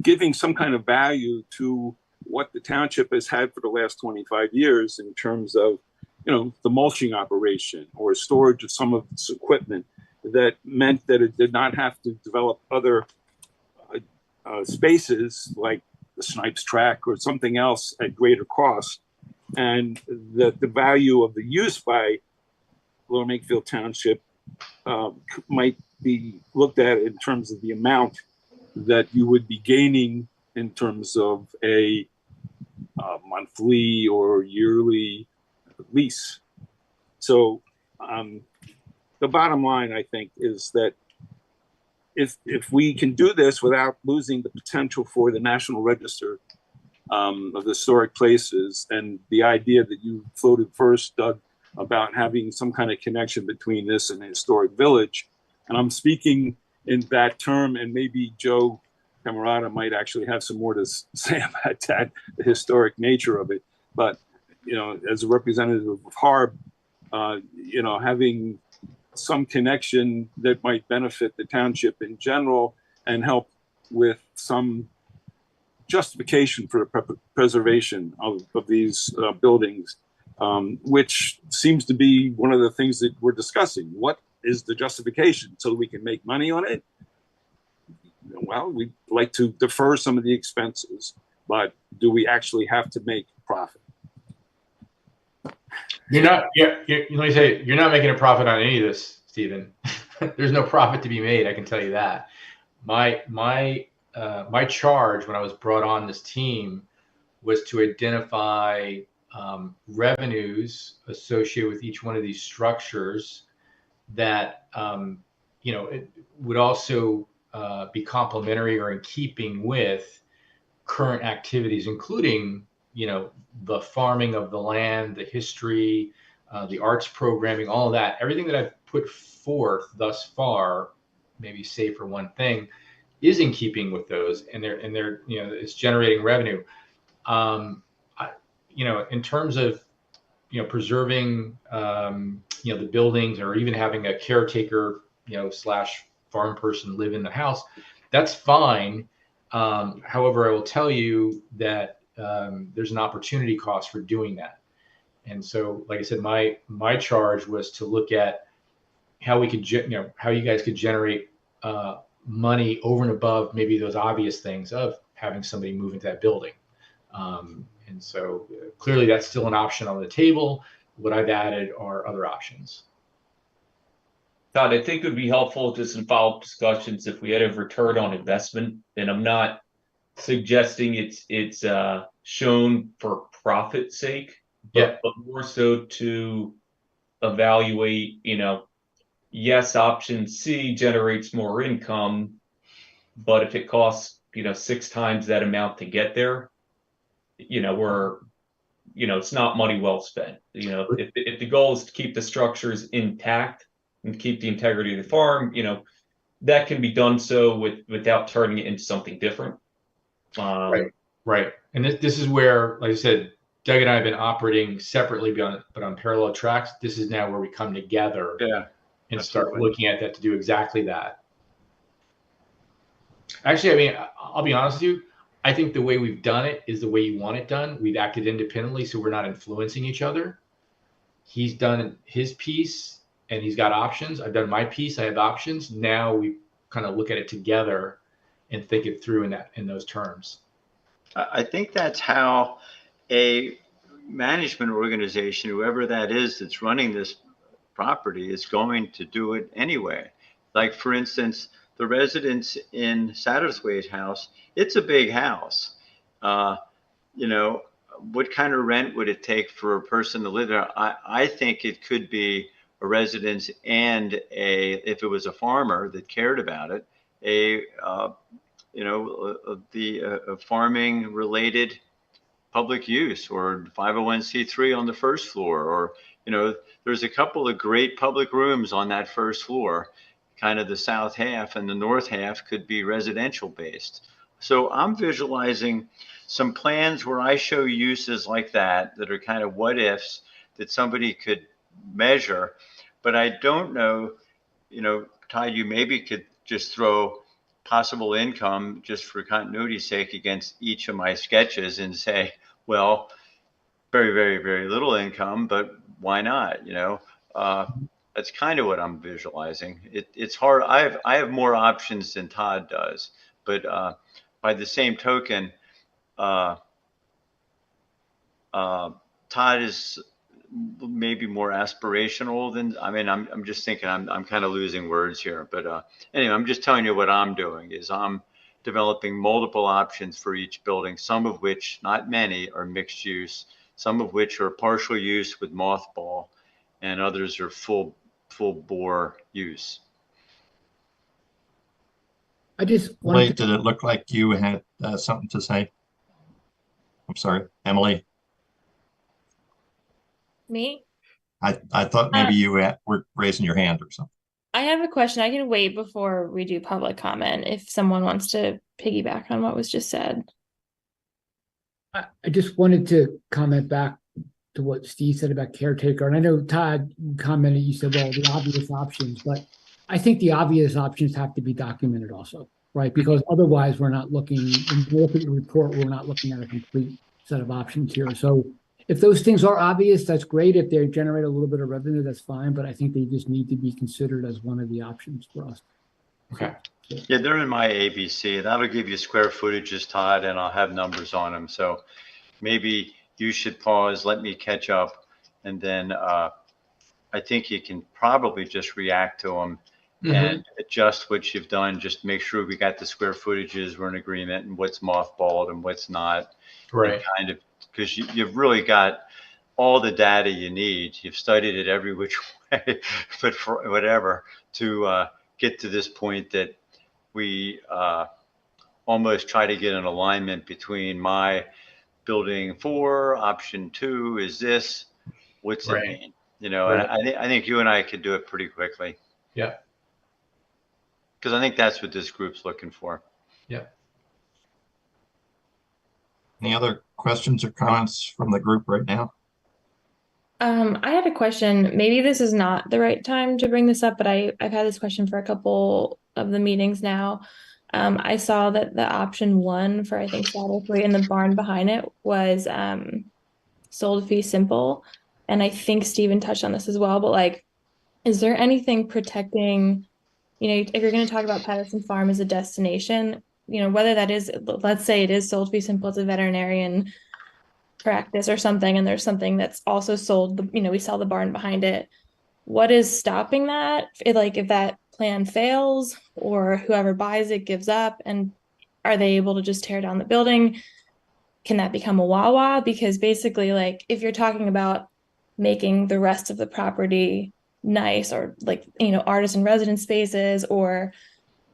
giving some kind of value to what the township has had for the last 25 years in terms of, the mulching operation or storage of some of its equipment that meant that it did not have to develop other spaces like the Snipes track or something else at greater cost, and that the value of the use by Lower Makefield Township might be looked at in terms of the amount that you would be gaining in terms of a monthly or yearly lease. So the bottom line, I think, is that if we can do this without losing the potential for the National Register of Historic Places, and the idea that you floated first, Doug, about having some kind of connection between this and a historic village, and I'm speaking in that term, and maybe Joe Camarada might actually have some more to say about that, the historic nature of it. But, as a representative of HARB, having some connection that might benefit the township in general and help with some justification for the preservation of these buildings, which seems to be one of the things that we're discussing. What is the justification? So we can make money on it? Well, we'd like to defer some of the expenses, but do we actually have to make profit? You're not. Let me say, you're not making a profit on any of this, Stephen. There's no profit to be made. I can tell you that. My charge when I was brought on this team was to identify revenues associated with each one of these structures that it would also be complementary or in keeping with current activities, including the farming of the land, the history, the arts programming, all of that. Everything that I've put forth thus far, maybe save for one thing, is in keeping with those, and they're it's generating revenue. In terms of preserving the buildings, or even having a caretaker slash farm person live in the house, that's fine. However, I will tell you that there's an opportunity cost for doing that. And so, like I said, my charge was to look at how we could, how you guys could generate money over and above maybe those obvious things of having somebody move into that building. And so clearly that's still an option on the table. What I've added are other options. Todd, I think it would be helpful just in follow-up discussions if we had a return on investment, and I'm not suggesting it's shown for profit's sake, but more so to evaluate, yes, option C generates more income, but if it costs, 6 times that amount to get there, it's not money well spent. If the goal is to keep the structures intact and keep the integrity of the farm, that can be done so without turning it into something different. Right. And this is where, like I said, Doug and I have been operating separately, but on parallel tracks. This is now where we come together and start looking at that to do exactly that. Actually, I'll be honest with you. I think the way we've done it is the way you want it done. We've acted independently, so we're not influencing each other. He's done his piece and he's got options. I've done my piece. I have options. Now we kind of look at it together and think it through in those terms. I think that's how a management organization, whoever that is that's running this property, is going to do it anyway. Like, for instance, the residence in Satterthwaite House, it's a big house. You know, what kind of rent would it take for a person to live there? I think it could be a residence and if it was a farmer that cared about it, a farming related public use, or 501c3 on the first floor, or, there's a couple of great public rooms on that first floor. Kind of the south half, and the north half could be residential based. So I'm visualizing some plans where I show uses like that are kind of what ifs that somebody could measure. But I don't know, Todd, you maybe could just throw possible income just for continuity's sake against each of my sketches and say, well, very, very, very little income, but why not? That's kind of what I'm visualizing. It's hard. I have more options than Todd does, but by the same token, Todd is maybe more aspirational than, I'm just thinking, I'm kind of losing words here, but anyway, I'm just telling you what I'm doing is I'm developing multiple options for each building, some of which, not many, are mixed use, some of which are partial use with mothball, and others are full bore use. I just Emily, wanted to, did it look like you had something to say? I'm sorry, Emily. Me? I thought maybe you were raising your hand or something. I have a question. I can wait before we do public comment if someone wants to piggyback on what was just said. I just wanted to comment back to what Steve said about caretaker. And I know Todd commented, you said, well, the obvious options, but I think the obvious options have to be documented also, right? Because otherwise we're not looking, when we look at the report, we're not looking at a complete set of options here. So if those things are obvious, that's great. If they generate a little bit of revenue, that's fine. But I think they just need to be considered as one of the options for us. Okay. Yeah, they're in my ABC. That'll give you square footages, Todd, and I'll have numbers on them. So maybe you should pause, let me catch up, and then I think you can probably just react to them and adjust what you've done. Just make sure we got the square footages, we're in agreement, and what's mothballed and what's not. Right. Kind of, because you've really got all the data you need. You've studied it every which way, but for whatever, to get to this point that we almost try to get an alignment between my building 4, option 2 is this, what's it mean? Right. And I think you and I could do it pretty quickly. Yeah. Because I think that's what this group's looking for. Yeah. Any other questions or comments from the group right now? I had a question. Maybe this is not the right time to bring this up, but I've had this question for a couple of the meetings now. I saw that the option 1 for, I think, Satterthwaite and the barn behind it was sold fee simple. And I think Stephen touched on this as well, but like, is there anything protecting, if you're going to talk about Patterson Farm as a destination, whether that is, let's say it is sold fee simple as a veterinarian practice or something, and there's something that's also sold, we sell the barn behind it. What is stopping that? If that plan fails or whoever buys it gives up, and are they able to just tear down the building? Can that become a Wawa? Because basically, if you're talking about making the rest of the property nice, or artisan residence spaces or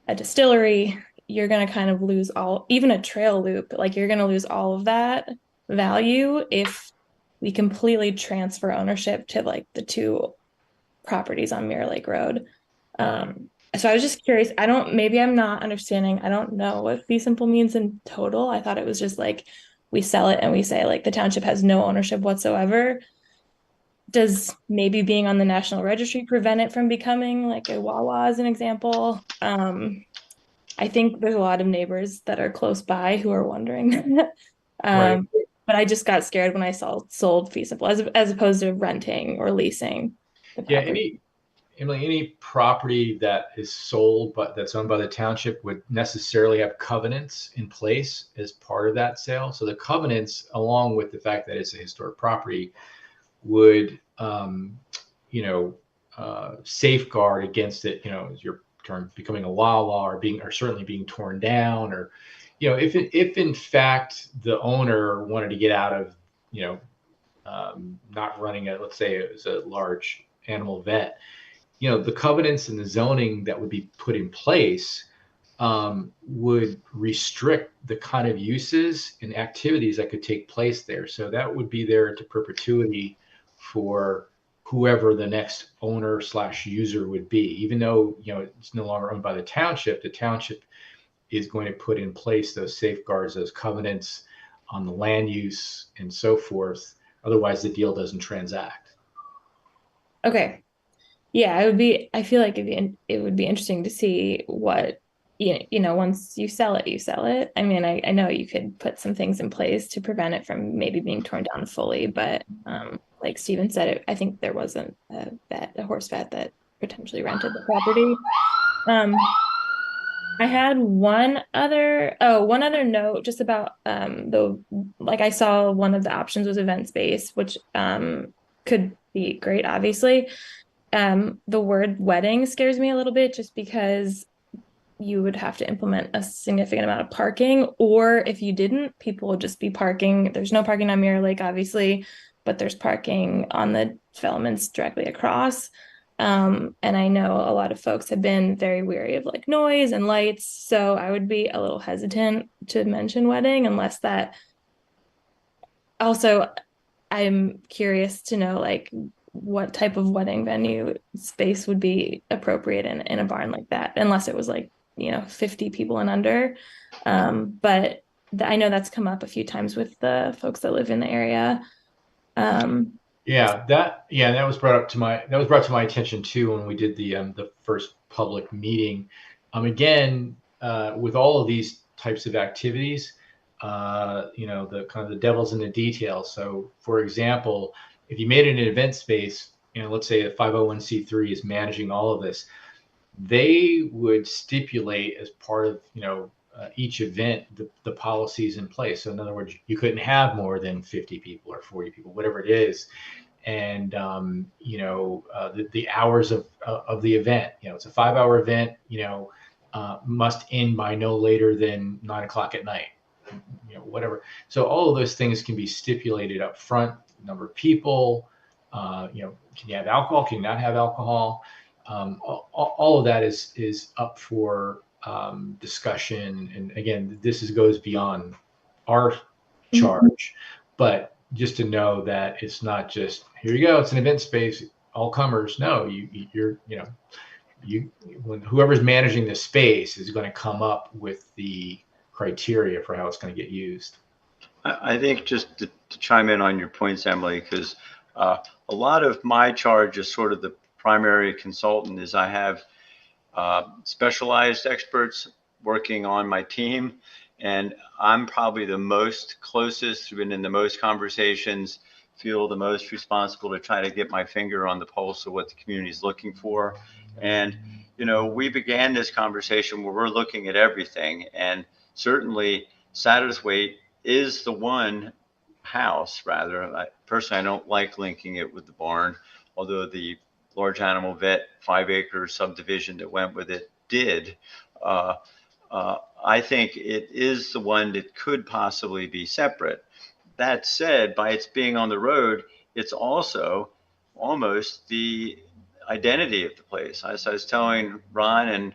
a distillery, you're going to kind of lose even a trail loop, you're going to lose all of that value if we completely transfer ownership to the 2 properties on Mirror Lake Road. So I was just curious. Maybe I'm not understanding. I don't know what fee simple means in total. I thought it was just we sell it and we say the township has no ownership whatsoever. Does maybe being on the National Registry prevent it from becoming a Wawa, as an example? I think there's a lot of neighbors that are close by who are wondering. Right. But I just got scared when I saw sold fee simple as opposed to renting or leasing. Yeah. Any property that is sold but that's owned by the township would necessarily have covenants in place as part of that sale. So the covenants, along with the fact that it's a historic property, would safeguard against it. You're becoming a Wawa or certainly being torn down, or, you know, if in fact the owner wanted to get out of, you know, not running a, let's say it was a large animal vet, you know, the covenants and the zoning that would be put in place would restrict the kind of uses and activities that could take place there. So that would be there to perpetuity for whoever the next owner / user would be. Even though, you know, it's no longer owned by the township is going to put in place those safeguards, those covenants on the land use and so forth. Otherwise, the deal doesn't transact. Okay. Yeah, I feel like it would be interesting to see what, you know, once you sell it, you sell it. I mean, I know you could put some things in place to prevent it from maybe being torn down fully, but like Steven said, I think there wasn't a horse vet that potentially rented the property. I had one other note just about like I saw one of the options was event space, which could be great, obviously. The word wedding scares me a little bit just because you would have to implement a significant amount of parking, or if you didn't, people would just be parking. There's no parking on Mirror Lake, obviously, but there's parking on the developments directly across. And I know a lot of folks have been very wary of like noise and lights, so I would be a little hesitant to mention wedding unless that. Also, I'm curious to know like what type of wedding venue space would be appropriate in a barn like that, unless it was like, you know, 50 people and under. But I know that's come up a few times with the folks that live in the area. That was brought to my attention too when we did the first public meeting. Again, with all of these types of activities, you know, the kind of the devil's in the details. So, for example, if you made it an event space, you know, let's say a 501c3 is managing all of this, they would stipulate as part of, you know, each event the policies in place. So in other words, you couldn't have more than 50 people or 40 people, whatever it is. And you know, the hours of the event, you know, it's a 5-hour event, you know, must end by no later than 9 o'clock at night, you know, whatever. So all of those things can be stipulated up front. Number of people, you know, can you have alcohol? Can you not have alcohol? All of that is up for discussion. And again, this goes beyond our charge, but just to know that it's not just here you go, it's an event space, all comers. No, when whoever's managing the space is going to come up with the criteria for how it's going to get used. I think just to chime in on your points, Emily, because a lot of my charge as sort of the primary consultant is I have specialized experts working on my team, and I'm probably the most closest, been in the most conversations, feel the most responsible to try to get my finger on the pulse of what the community is looking for. And, you know, we began this conversation where we're looking at everything, and certainly Satterthwaite is the one house, rather. Personally, I don't like linking it with the barn, although the large animal vet 5-acre subdivision that went with it did. I think it is the one that could possibly be separate. That said, by its being on the road, it's also almost the identity of the place. As I was telling Ron and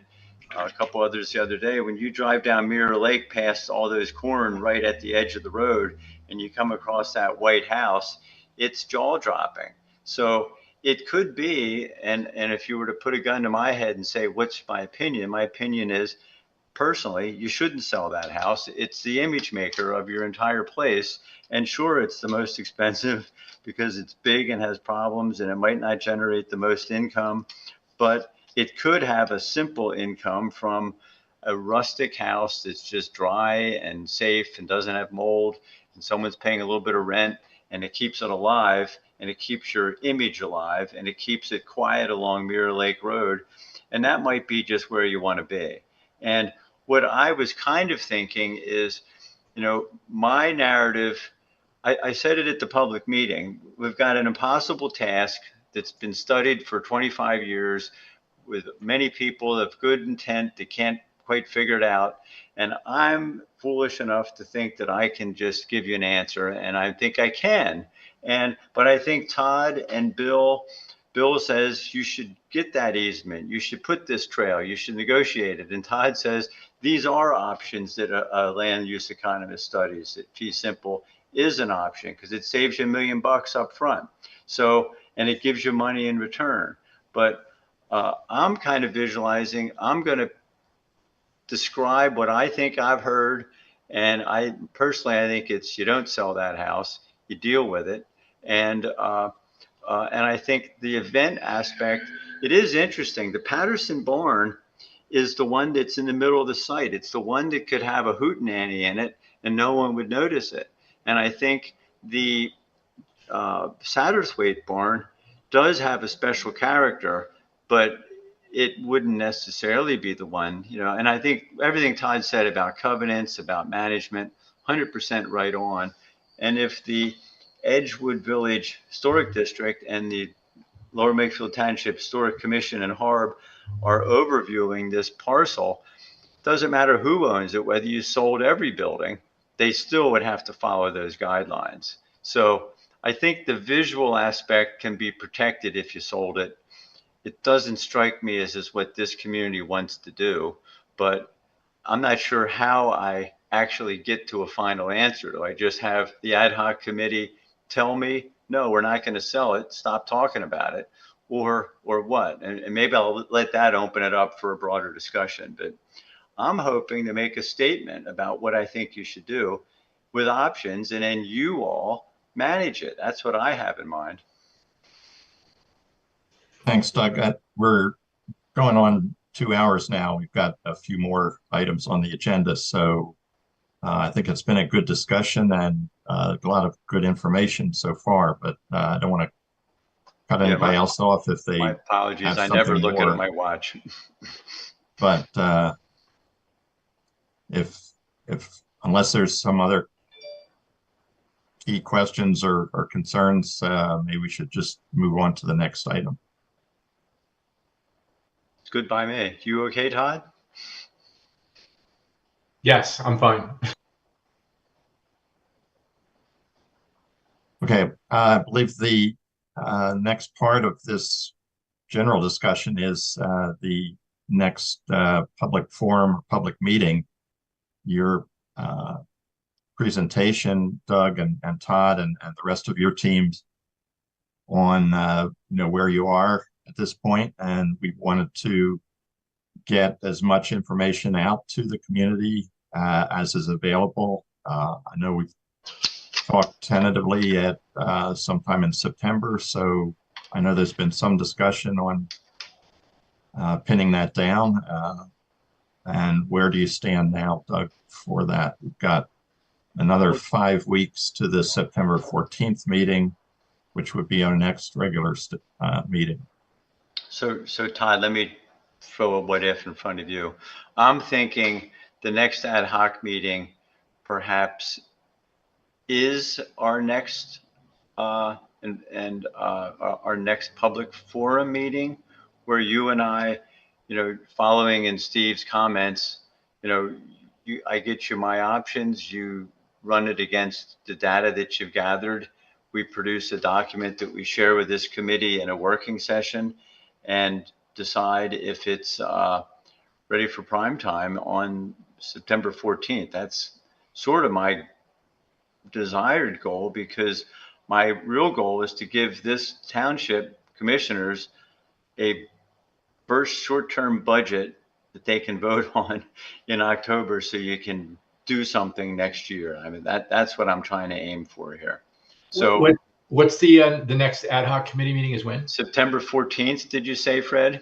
a couple others the other day, when you drive down Mirror Lake past all those corn right at the edge of the road and you come across that white house, it's jaw-dropping. So it could be, and if you were to put a gun to my head and say, what's my opinion is, personally, you shouldn't sell that house. It's the image maker of your entire place. And sure, it's the most expensive because it's big and has problems and it might not generate the most income, but it could have a simple income from a rustic house that's just dry and safe and doesn't have mold, and someone's paying a little bit of rent, and it keeps it alive, and it keeps your image alive, and it keeps it quiet along Mirror Lake Road. And that might be just where you want to be. And what I was kind of thinking is, you know, my narrative, I said it at the public meeting, we've got an impossible task that's been studied for 25 years. with many people of good intent that can't quite figure it out. And I'm foolish enough to think that I can just give you an answer, and I think I can. But I think Todd and Bill says you should get that easement. You should put this trail. You should negotiate it. And Todd says these are options that a land use economist studies. That fee simple is an option because it saves you $1 million up front. So, and it gives you money in return. But I'm kind of visualizing, I'm going to describe what I think I've heard. And I think it's, you don't sell that house, you deal with it. And I think the event aspect, it is interesting. The Patterson barn is the one that's in the middle of the site. It's the one that could have a hootenanny in it and no one would notice it. And I think the Satterthwaite barn does have a special character, but it wouldn't necessarily be the one, you know. And I think everything Todd said about covenants, about management, 100% right on. And if the Edgewood Village Historic District and the Lower Makefield Township Historic Commission and HARB are overviewing this parcel, doesn't matter who owns it, whether you sold every building, they still would have to follow those guidelines. So I think the visual aspect can be protected if you sold it. It doesn't strike me as is what this community wants to do, but I'm not sure how I actually get to a final answer. Do I just have the ad hoc committee tell me, no, we're not going to sell it, stop talking about it, or what? And maybe I'll let that open it up for a broader discussion. But I'm hoping to make a statement about what I think you should do with options, and then you all manage it. That's what I have in mind. Thanks, Doug. We're going on 2 hours now. We've got a few more items on the agenda. So I think it's been a good discussion and a lot of good information so far, but I don't want to cut anybody else off if they My apologies. have I never something look more. at my watch. But if unless there's some other key questions or concerns, maybe we should just move on to the next item. It's good by me. You okay, Todd? Yes, I'm fine. Okay, I believe the next part of this general discussion is the next public forum, public meeting. Your presentation, Doug and Todd and the rest of your teams on where you are at this point, and we wanted to get as much information out to the community as is available. I know we've talked tentatively at sometime in September, so I know there's been some discussion on pinning that down. And where do you stand now, Doug, for that? We've got another 5 weeks to the September 14th meeting, which would be our next regular meeting. So Todd, let me throw a what if in front of you. I'm thinking the next ad hoc meeting perhaps is our next our next public forum meeting, where you and I, following in Steve's comments, I get you my options, you run it against the data that you've gathered. We produce a document that we share with this committee in a working session and decide if it's ready for prime time on September 14th. That's sort of my desired goal, because my real goal is to give this township commissioners a first short-term budget that they can vote on in October, so you can do something next year. I mean, that's what I'm trying to aim for here. So what's the next ad hoc committee meeting is when? September 14th, did you say, Fred?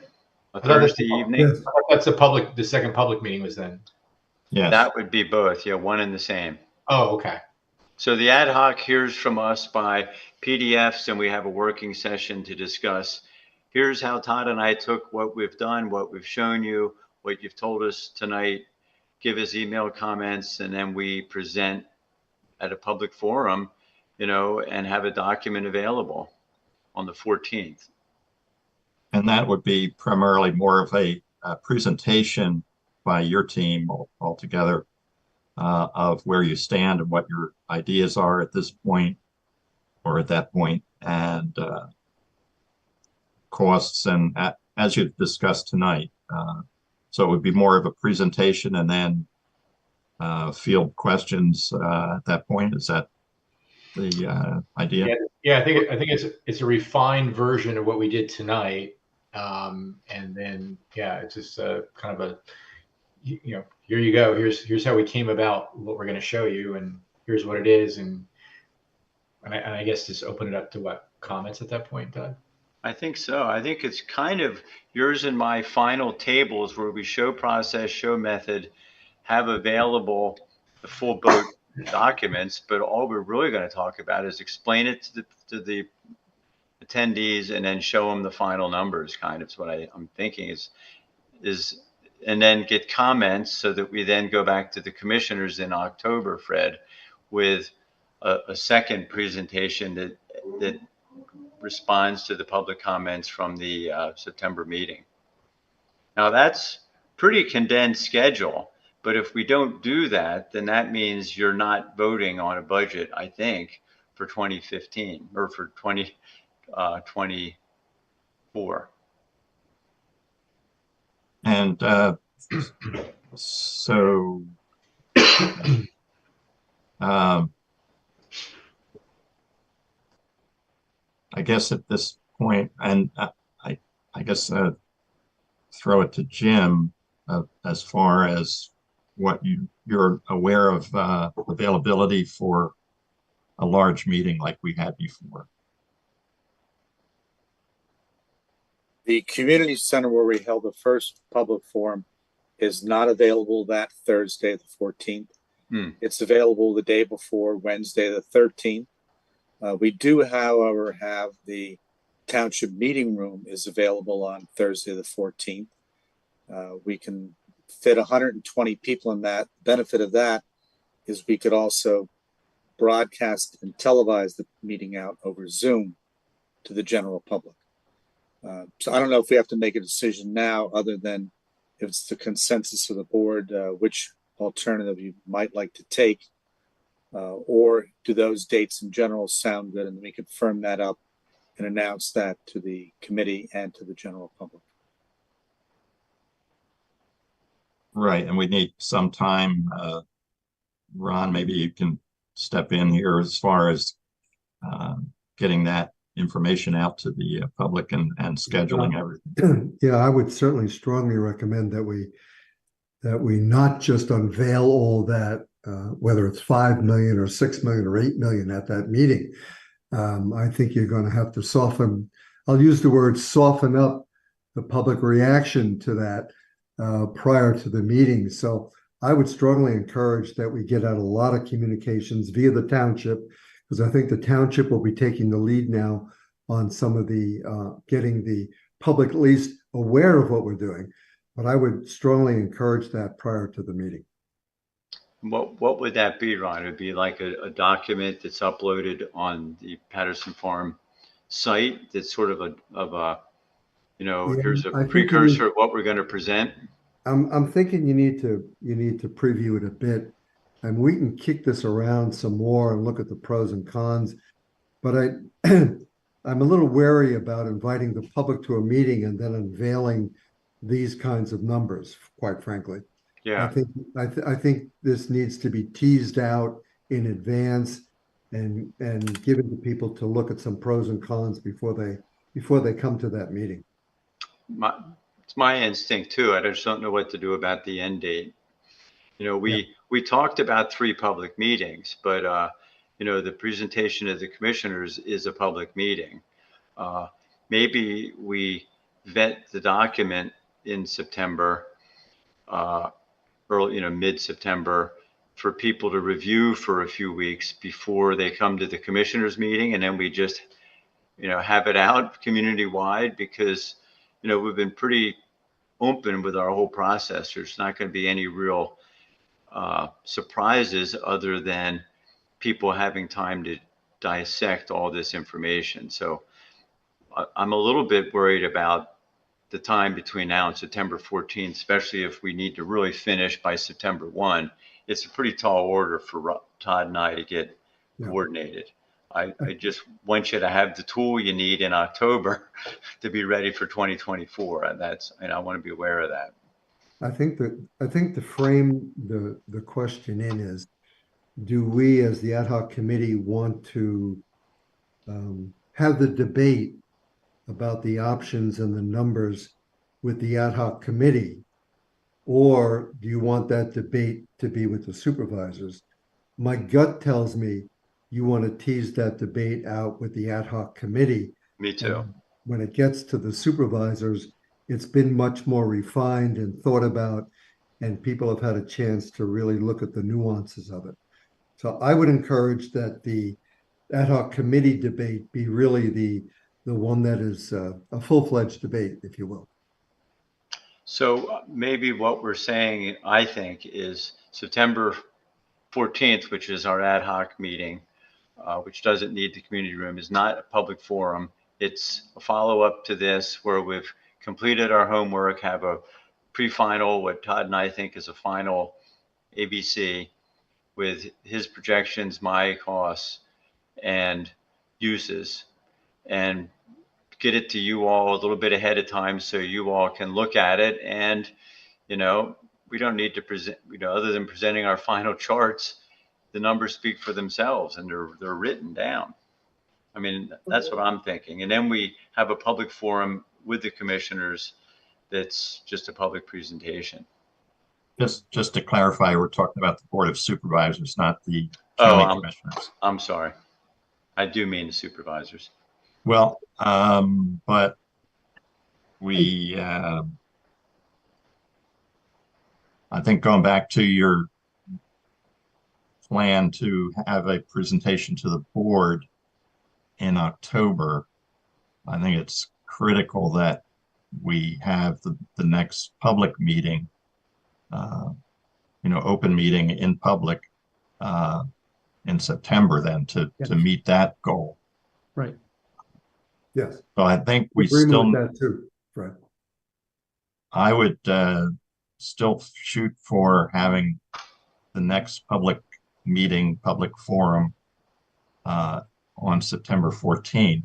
A Thursday evening? Yes. That's the second public meeting was then. Yes. That would be both. Yeah, one and the same. Oh, okay. So the ad hoc hears from us by PDFs, and we have a working session to discuss. Here's how Todd and I took what we've done, what we've shown you, what you've told us tonight. Give us email comments, and then we present at a public forum, and have a document available on the 14th. And that would be primarily more of a presentation by your team altogether of where you stand and what your ideas are at this point or at that point, and costs and as you've discussed tonight. So it would be more of a presentation and then field questions at that point. Is that the idea? Yeah, I think it's a refined version of what we did tonight. And then it's just kind of a, here you go. Here's how we came about what we're going to show you, and here's what it is, and I guess just open it up to what comments at that point, Doug. I think so. I think it's kind of yours and my final tables where we show process, show method, have available the full boat documents, but all we're really going to talk about is explain it to the attendees and then show them the final numbers. Kind of is what I'm thinking is, and then get comments so that we then go back to the commissioners in October, Fred, with a second presentation that responds to the public comments from the September meeting. Now that's pretty condensed schedule, but if we don't do that, then that means you're not voting on a budget, I think, for 2015 or for 2024. And so I guess at this point, and I guess throw it to Jim as far as what you're aware of availability for a large meeting like we had before. The community center where we held the first public forum is not available that Thursday, the 14th. It's available the day before, Wednesday, the 13th. We do, however, have the township meeting room is available on Thursday, the 14th. We can fit 120 people in that. Benefit of that is we could also broadcast and televise the meeting out over Zoom to the general public. So I don't know if we have to make a decision now, other than if it's the consensus of the board, which alternative you might like to take, or do those dates in general sound good, and we can firm that up and announce that to the committee and to the general public. Right, and we need some time. Ron, maybe you can step in here as far as getting that information out to the public and scheduling everything. Yeah, I would certainly strongly recommend that we not just unveil all that, whether it's 5 million or 6 million or 8 million at that meeting. I think you're going to have to soften, I'll use the word soften up the public reaction to that prior to the meeting. So I would strongly encourage that we get out a lot of communications via the township, because I think the township will be taking the lead now on some of the getting the public at least aware of what we're doing. But I would strongly encourage that prior to the meeting. What would that be, Ron? It would be like a document that's uploaded on the Patterson Farm site that's sort of a here's a precursor of what we're going to present. I'm thinking you need to preview it a bit, and we can kick this around some more and look at the pros and cons. But I'm a little wary about inviting the public to a meeting and then unveiling these kinds of numbers, quite frankly. Yeah, I think this needs to be teased out in advance and given to people to look at some pros and cons before they come to that meeting. It's my instinct too. I just don't know what to do about the end date. We talked about 3 public meetings, but the presentation of the commissioners is a public meeting. Maybe we vet the document in September, early, mid-September, for people to review for a few weeks before they come to the commissioners meeting, and then we just, have it out community-wide, because we've been pretty open with our whole process. There's not going to be any real surprises other than people having time to dissect all this information. So I'm a little bit worried about the time between now and September 14th, especially if we need to really finish by September 1, it's a pretty tall order for Todd and I to get coordinated. I just want you to have the tool you need in October to be ready for 2024, and I want to be aware of that. I think to frame the question in is, do we as the ad hoc committee want to have the debate about the options and the numbers with the ad hoc committee, or do you want that debate to be with the supervisors? My gut tells me you want to tease that debate out with the ad hoc committee. Me too. And when it gets to the supervisors, it's been much more refined and thought about, and people have had a chance to really look at the nuances of it. So I would encourage that the ad hoc committee debate be really the one that is a full-fledged debate, if you will. So maybe what we're saying, I think, is September 14th, which is our ad hoc meeting, which doesn't need the community room, is not a public forum. It's a follow-up to this where we've completed our homework, have a pre-final, what Todd and I think is a final ABC with his projections, my costs, and uses, and get it to you all a little bit ahead of time so you all can look at it. And, we don't need to present, other than presenting our final charts, the numbers speak for themselves and they're written down. I mean, that's what I'm thinking. And then we have a public forum with the commissioners that's just a public presentation. Just to clarify, we're talking about the Board of Supervisors, not the county commissioners. I'm sorry. I do mean the supervisors. Well, but we, I think going back to your plan to have a presentation to the board in October, I think it's critical that we have the next public meeting, open meeting in public in September then to meet that goal. Right. Yes. So I think we Agreement still, with that too, right? I would still shoot for having the next public meeting, public forum on September 14th.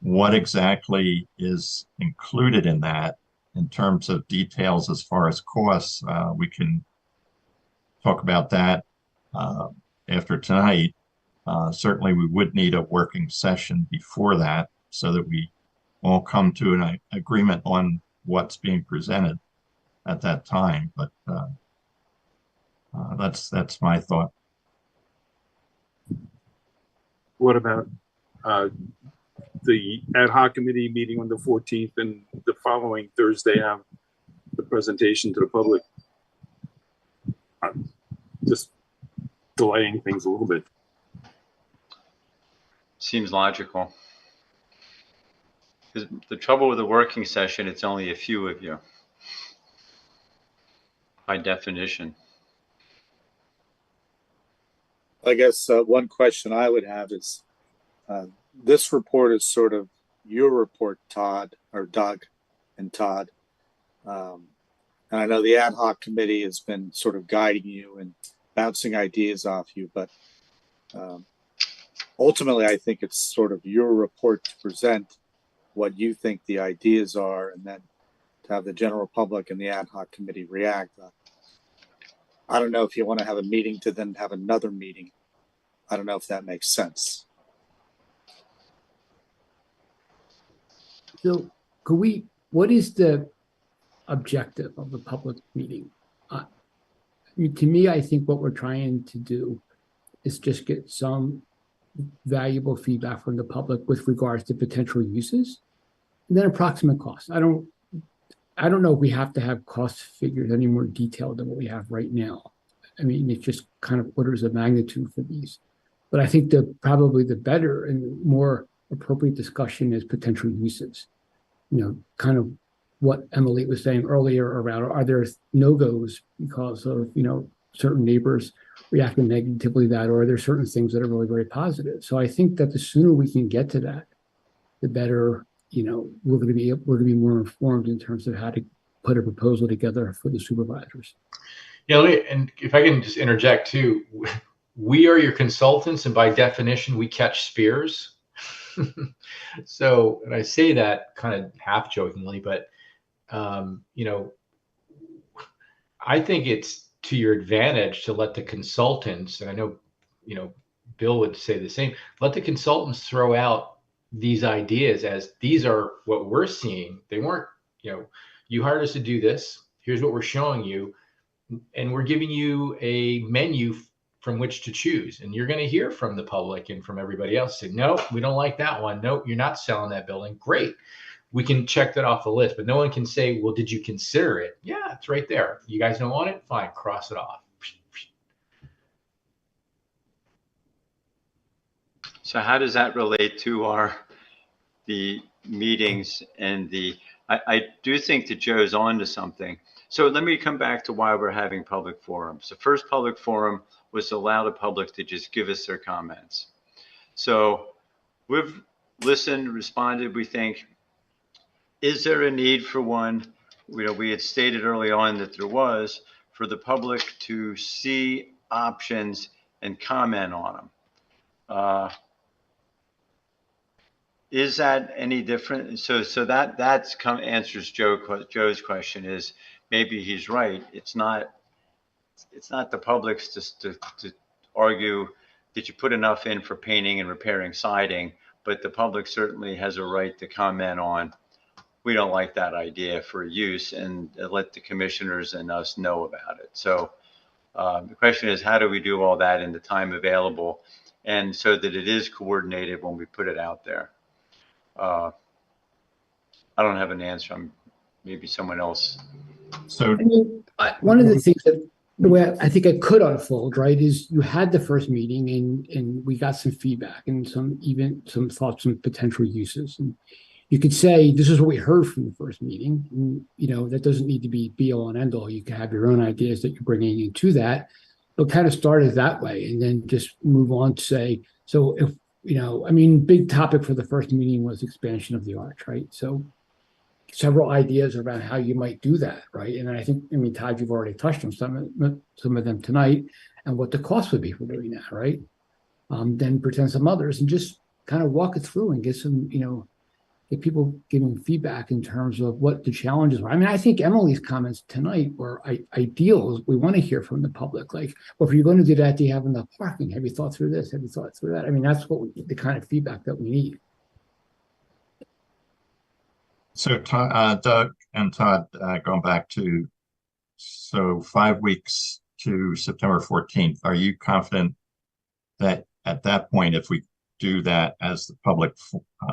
What exactly is included in that in terms of details as far as costs? We can talk about that after tonight. Certainly we would need a working session before that so that we all come to an agreement on what's being presented at that time. But that's my thought. What about the ad hoc committee meeting on the 14th and the following Thursday have the presentation to the public? Just delaying things a little bit. Seems logical. Because the trouble with the working session, it's only a few of you by definition. I guess one question I would have is, this report is sort of your report, Todd, or Doug and Todd. And I know the ad hoc committee has been sort of guiding you and bouncing ideas off you, but ultimately I think it's sort of your report to present what you think the ideas are, and then to have the general public and the ad hoc committee react. I don't know if you want to have a meeting to then have another meeting. I don't know if that makes sense. So what is the objective of the public meeting? To me, I think what we're trying to do is just get some valuable feedback from the public with regards to potential uses, and then approximate costs. I don't know if we have to have cost figures any more detailed than what we have right now. I mean, it's just kind of orders of magnitude for these. But I think probably the better and more appropriate discussion is potential uses. Kind of what Emily was saying earlier around, are there no-goes because of, certain neighbors reacting negatively to that, or are there certain things that are really very positive? So I think that the sooner we can get to that, the better we're going to be more informed in terms of how to put a proposal together for the supervisors. Yeah, and if I can just interject too, we are your consultants, and by definition, we catch spears. So, and I say that kind of half jokingly, but I think it's to your advantage to let the consultants, and I know, Bill would say the same, let the consultants throw out these ideas as these are what we're seeing. They weren't, you hired us to do this. Here's what we're showing you. And we're giving you a menu from which to choose. And you're going to hear from the public and from everybody else say, no, we don't like that one. No, you're not selling that building. Great. We can check that off the list, but no one can say, well, did you consider it? Yeah, it's right there. You guys don't want it? Fine, cross it off. So how does that relate to the meetings and I do think that Joe's on to something. So let me come back to why we're having public forums. The first public forum was to allow the public to just give us their comments. So we've listened, responded, we think, is there a need for one? We had stated early on that there was, for the public to see options and comment on them. Is that any different? So that's answers Joe's question. Is maybe he's right. It's not the public's to argue that you put enough in for painting and repairing siding, but the public certainly has a right to comment on, we don't like that idea for use, and let the commissioners and us know about it. So the question is, how do we do all that in the time available, and so that it is coordinated when we put it out there? I don't have an answer. Maybe someone else. So one of the things that the way I think it could unfold, right, is you had the first meeting and we got some feedback and some thoughts on potential uses. And you could say, this is what we heard from the first meeting. And, that doesn't need to be all and end all. You can have your own ideas that you're bringing into that, but kind of start it that way and then just move on to say, so if, big topic for the first meeting was expansion of the arch, right? So several ideas around how you might do that, right? And I think, Todd, you've already touched on some of them tonight and what the cost would be for doing that, right? Then present some others and just kind of walk it through and get some, get people giving feedback in terms of what the challenges are. I think Emily's comments tonight were ideal. We want to hear from the public. Like, well, if you're going to do that, do you have enough parking? Have you thought through this? Have you thought through that? That's the kind of feedback that we need. So Doug and Todd, going back to, 5 weeks to September 14th, are you confident that at that point, if we do that as the public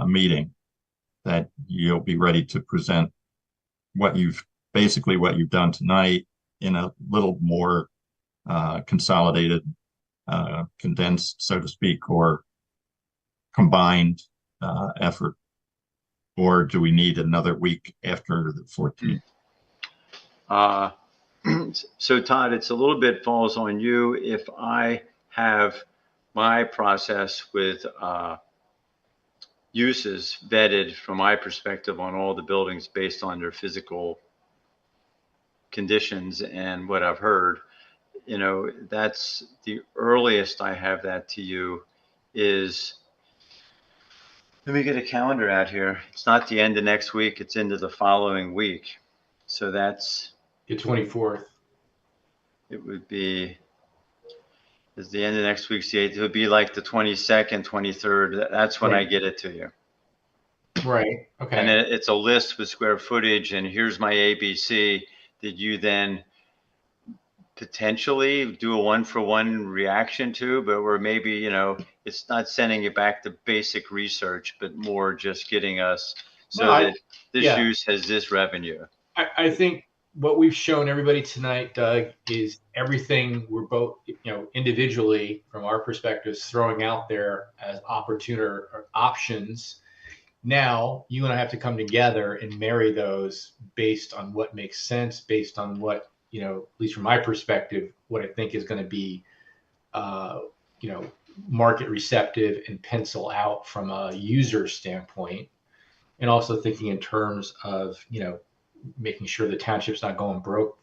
meeting, that you'll be ready to present what you've done tonight in a little more consolidated, condensed, so to speak, or combined effort? Or do we need another week after the 14th? So Todd, it's a little bit falls on you. If I have my process with uses vetted from my perspective on all the buildings based on their physical conditions and what I've heard, that's the earliest I have that to you is, let me get a calendar out here. It's not the end of next week, it's into the following week. So that's the 24th. It would be, is the end of next week's the 8th. It would be like the 22nd, 23rd. That's when I get it to you. Right. Okay. And it's a list with square footage, and here's my ABC that you then potentially do a one-for-one reaction to, but where maybe, it's not sending you back to basic research, but more just getting us that this use has this revenue. I think what we've shown everybody tonight, Doug, is everything we're both, individually from our perspectives throwing out there as options. Now you and I have to come together and marry those based on what makes sense, based on what, at least from my perspective, what I think is going to be, market receptive and pencil out from a user standpoint. and also thinking in terms of, making sure the township's not going broke,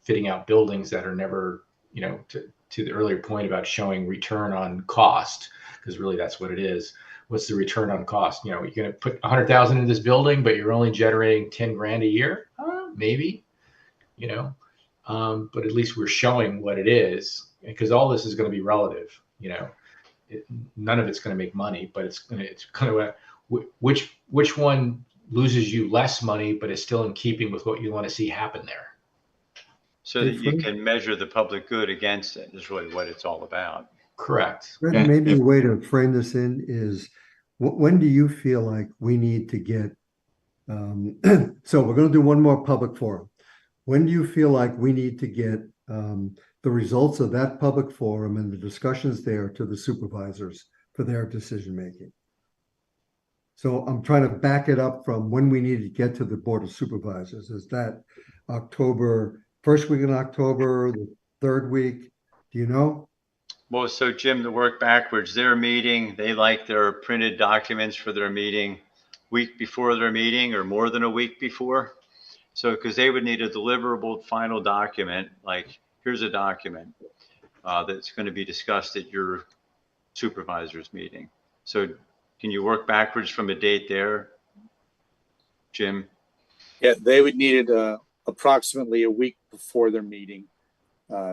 fitting out buildings that are never, to the earlier point about showing return on cost, because really that's what it is. What's the return on cost? You're going to put 100,000 in this building, but you're only generating 10 grand a year, maybe, but at least we're showing what it is, because all this is going to be relative. None of it's going to make money, but it's going to which one loses you less money, but is still in keeping with what you want to see happen there. So that you can measure the public good against it is really what it's all about. Correct. Maybe a way to frame this in is, when do you feel like we need to get, so we're going to do one more public forum. When do you feel like we need to get the results of that public forum and the discussions there to the supervisors for their decision making? So I'm trying to back it up from when we need to get to the Board of Supervisors. Is that October, first week in October, the third week? Do you know? Well, so Jim, to work backwards, their meeting, they like their printed documents for their meeting week before their meeting or more than a week before. So, because they would need a deliverable final document, like here's a document that's going to be discussed at your supervisor's meeting. So can you work backwards from a date there, Jim? Yeah, they would need it approximately a week before their meeting.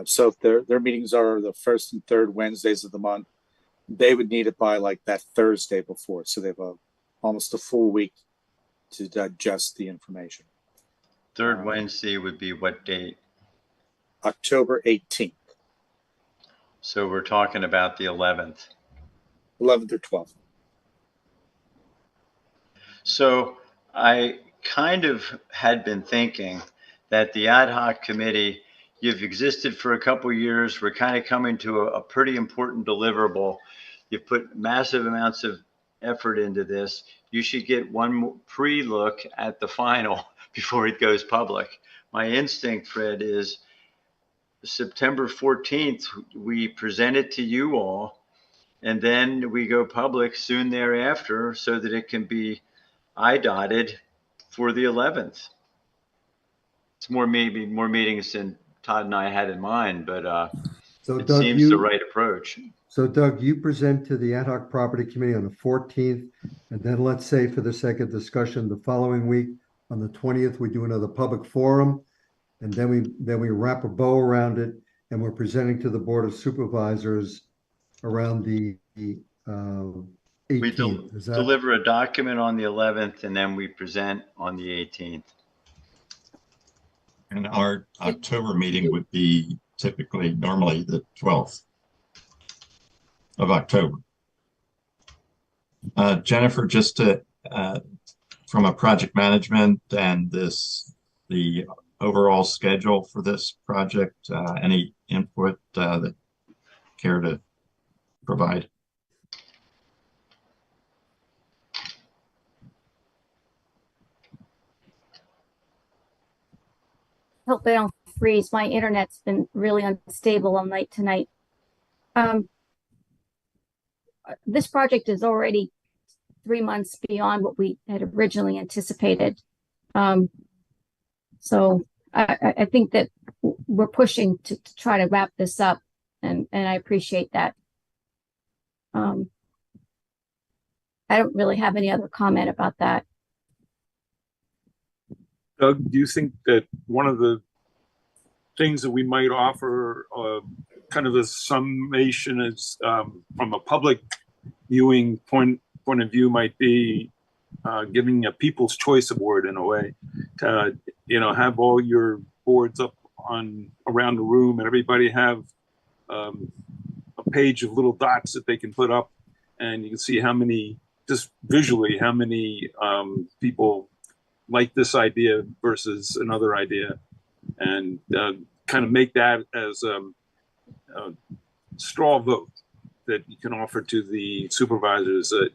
So if their meetings are the first and third Wednesdays of the month, they would need it by like that Thursday before. So they have almost a full week to digest the information. Third Wednesday would be what date? October 18th. So we're talking about the 11th. 11th or 12th. So I kind of had been thinking that the ad hoc committee, you've existed for a couple of years. We're kind of coming to a pretty important deliverable. You've put massive amounts of effort into this. You should get one pre-look at the final before it goes public. My instinct, Fred, is September 14th, we present it to you all, and then we go public soon thereafter so that it can be I-dotted for the 11th. It's maybe more meetings than Todd and I had in mind, but so it Doug, seems the right approach. So Doug, you present to the ad hoc property committee on the 14th, and then let's say for the sake of discussion, the following week on the 20th, we do another public forum, and then we wrap a bow around it, and we're presenting to the Board of Supervisors around the 18th. We deliver a document on the 11th, and then we present on the 18th. And our October meeting would be normally the 12th of October. Jennifer, just to, from a project management and the overall schedule for this project, any input that care to provide? Hope I don't freeze. My internet's been really unstable all night tonight. This project is already 3 months beyond what we had originally anticipated. So I think that we're pushing to try to wrap this up, and I appreciate that. I don't really have any other comment about that. Doug, do you think that one of the things that we might offer, kind of a summation is from a public viewing point of view, might be giving a People's Choice Award in a way, to have all your boards up around the room, and everybody have a page of little dots that they can put up, and you can see how many, just visually, how many people like this idea versus another idea, and kind of make that as a straw vote that you can offer to the supervisors that,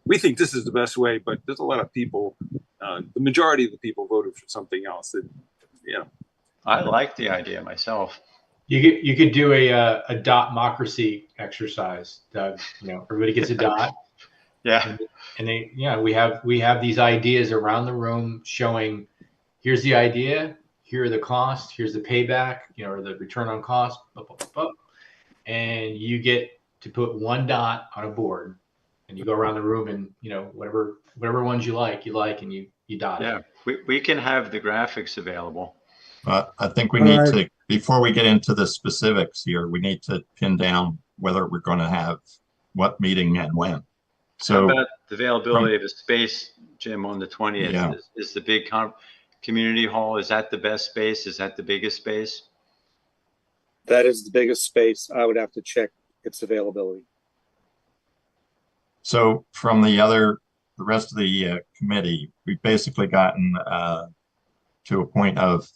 we think this is the best way, but there's a lot of people, the majority of the people voted for something else. That, I like the idea myself. You could do a dot-mocracy exercise, Doug. Everybody gets a dot. Yeah. And they, yeah, we have these ideas around the room showing, here's the idea, here are the costs, here's the payback, or the return on cost, blah, blah, blah, blah. And you get to put one dot on a board, and you go around the room and whatever ones you like, and you dot it. Yeah, we can have the graphics available. I think we All need right. to, before we get into the specifics here, we need to pin down whether we're going to have what meeting and when. How So about the availability of a space, Jim, on the 20th? Yeah. Is the big community hall, is that the best space? Is that the biggest space? That is the biggest space. I would have to check its availability. So from the rest of the committee, we've basically gotten to a point of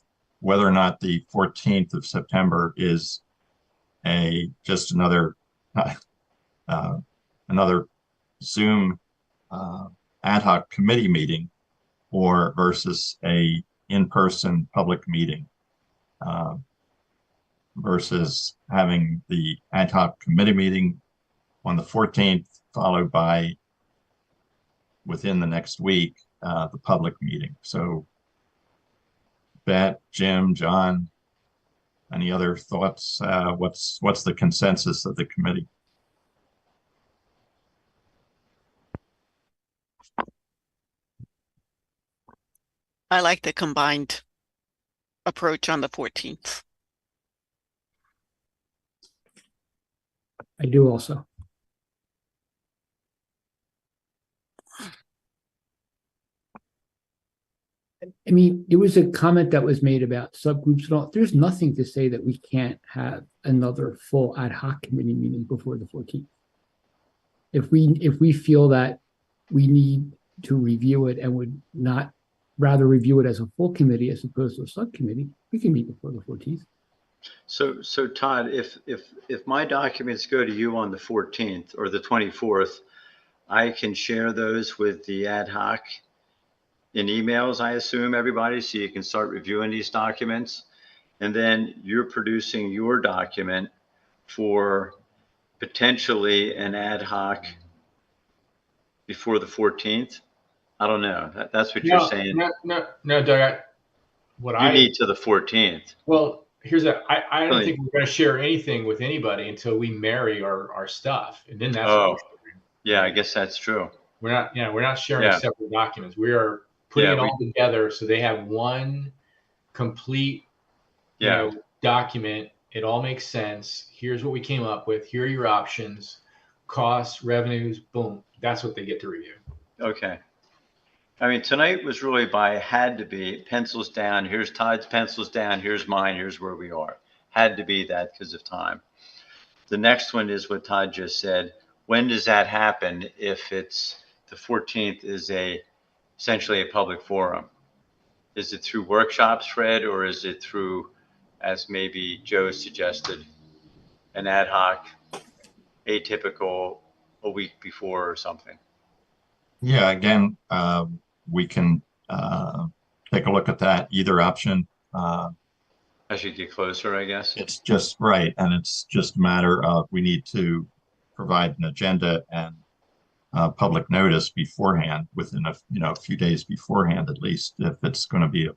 whether or not the 14th of September is just another another Zoom ad hoc committee meeting, or versus a in-person public meeting, versus having the ad hoc committee meeting on the 14th, followed by within the next week, the public meeting. So Bet, Jim, John, any other thoughts? What's the consensus of the committee? I like the combined approach on the 14th. I do also. I mean, there was a comment that was made about subgroups and all. There's nothing to say that we can't have another full ad hoc committee meeting before the 14th. If we feel that we need to review it and would not rather review it as a full committee as opposed to a subcommittee, we can meet before the 14th. So Todd, if my documents go to you on the 14th or the 24th, I can share those with the ad hoc in emails, I assume, everybody, so you can start reviewing these documents. And then you're producing your document for potentially an ad hoc before the 14th. I don't know. That's what you're saying. No, Doug. You need to the 14th. Well, I don't think we're going to share anything with anybody until we marry our stuff, and then that's what we're sharing. Yeah, I guess that's true. We're not sharing separate documents. We are putting it all together so they have one complete document. It all makes sense. Here's what we came up with. Here are your options, costs, revenues, boom. That's what they get to review. Okay. I mean, tonight was really had to be pencils down. Here's Todd's pencils down. Here's mine. Here's where we are. Had to be that because of time. The next one is what Todd just said. When does that happen if it's the 14th is essentially a public forum? Is it through workshops, Fred, or is it through, as maybe Joe suggested, an ad hoc, atypical, a week before or something? Yeah, again, we can take a look at that, either option. As you get closer, I guess. It's just right, and it's just a matter of we need to provide an agenda and public notice beforehand, within a few days beforehand, at least, if it's going to be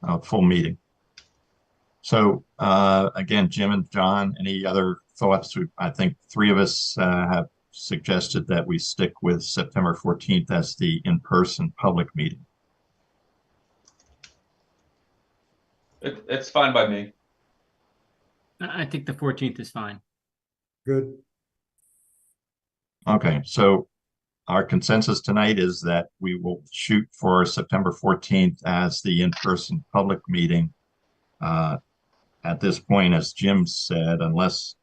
a full meeting. So again, Jim and John, any other thoughts? I think three of us have suggested that we stick with September 14th as the in-person public meeting. It's fine by me. I think the 14th is fine. Good. Okay, so our consensus tonight is that we will shoot for September 14th as the in-person public meeting. At this point, as Jim said, unless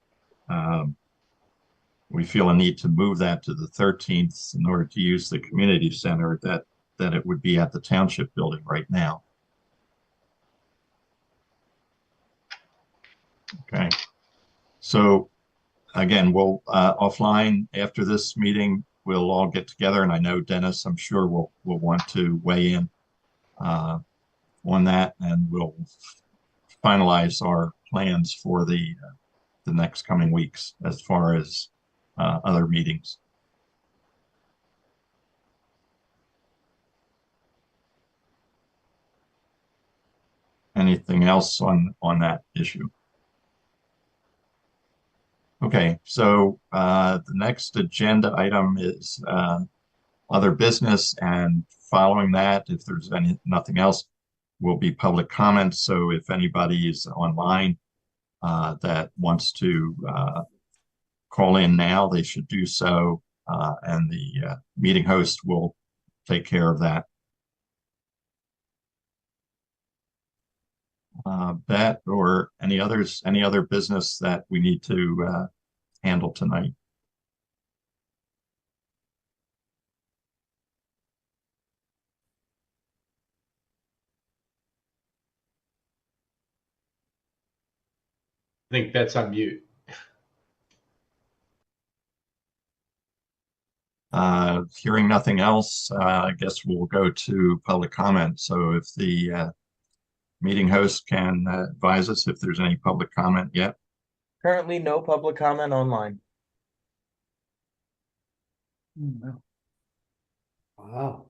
we feel a need to move that to the 13th in order to use the community center, that it would be at the township building right now. Okay, so again, we'll offline after this meeting, we'll all get together, and I know Dennis, I'm sure will want to weigh in on that, and we'll finalize our plans for the next coming weeks as far as other meetings. Anything else on that issue? Okay, so the next agenda item is other business, and following that, if there's nothing else, will be public comments. So if anybody is online that wants to call in now, they should do so, and the meeting host will take care of that. That or any other business that we need to handle tonight. I think that's on mute. Hearing nothing else, I guess we'll go to public comment. So if the meeting host can advise us if there's any public comment yet. Currently, no public comment online. Wow.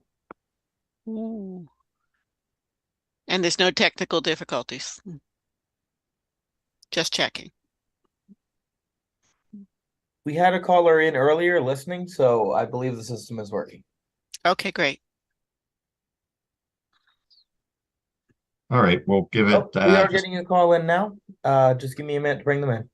Ooh. And there's no technical difficulties. Just checking. We had a caller in earlier listening, so I believe the system is working. Okay, great. All right, we'll give it. We are getting a call in now. Just give me a minute to bring them in.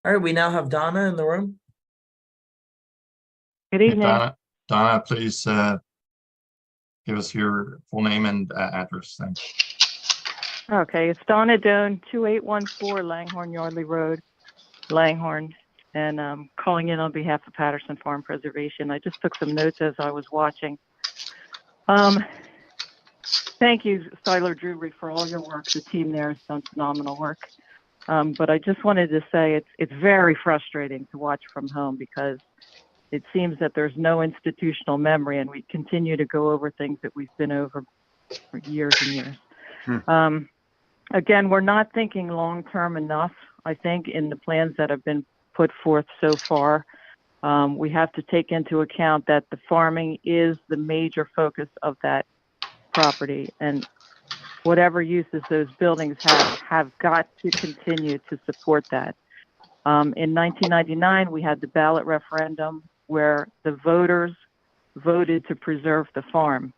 All right, we now have Donna in the room. Good evening. Donna, please give us your full name and address. Thanks. Okay, it's Donna Doan, 2814 Langhorne Yardley Road, Langhorne, and calling in on behalf of Patterson Farm Preservation. I just took some notes as I was watching. Thank you, Styler Drury, for all your work. The team there has done phenomenal work. But I just wanted to say it's very frustrating to watch from home because it seems that there's no institutional memory, and we continue to go over things that we've been over for years and years. Again, we're not thinking long-term enough, I think, in the plans that have been put forth so far. We have to take into account that the farming is the major focus of that property, and whatever uses those buildings have got to continue to support that. In 1999, we had the ballot referendum where the voters voted to preserve the farm.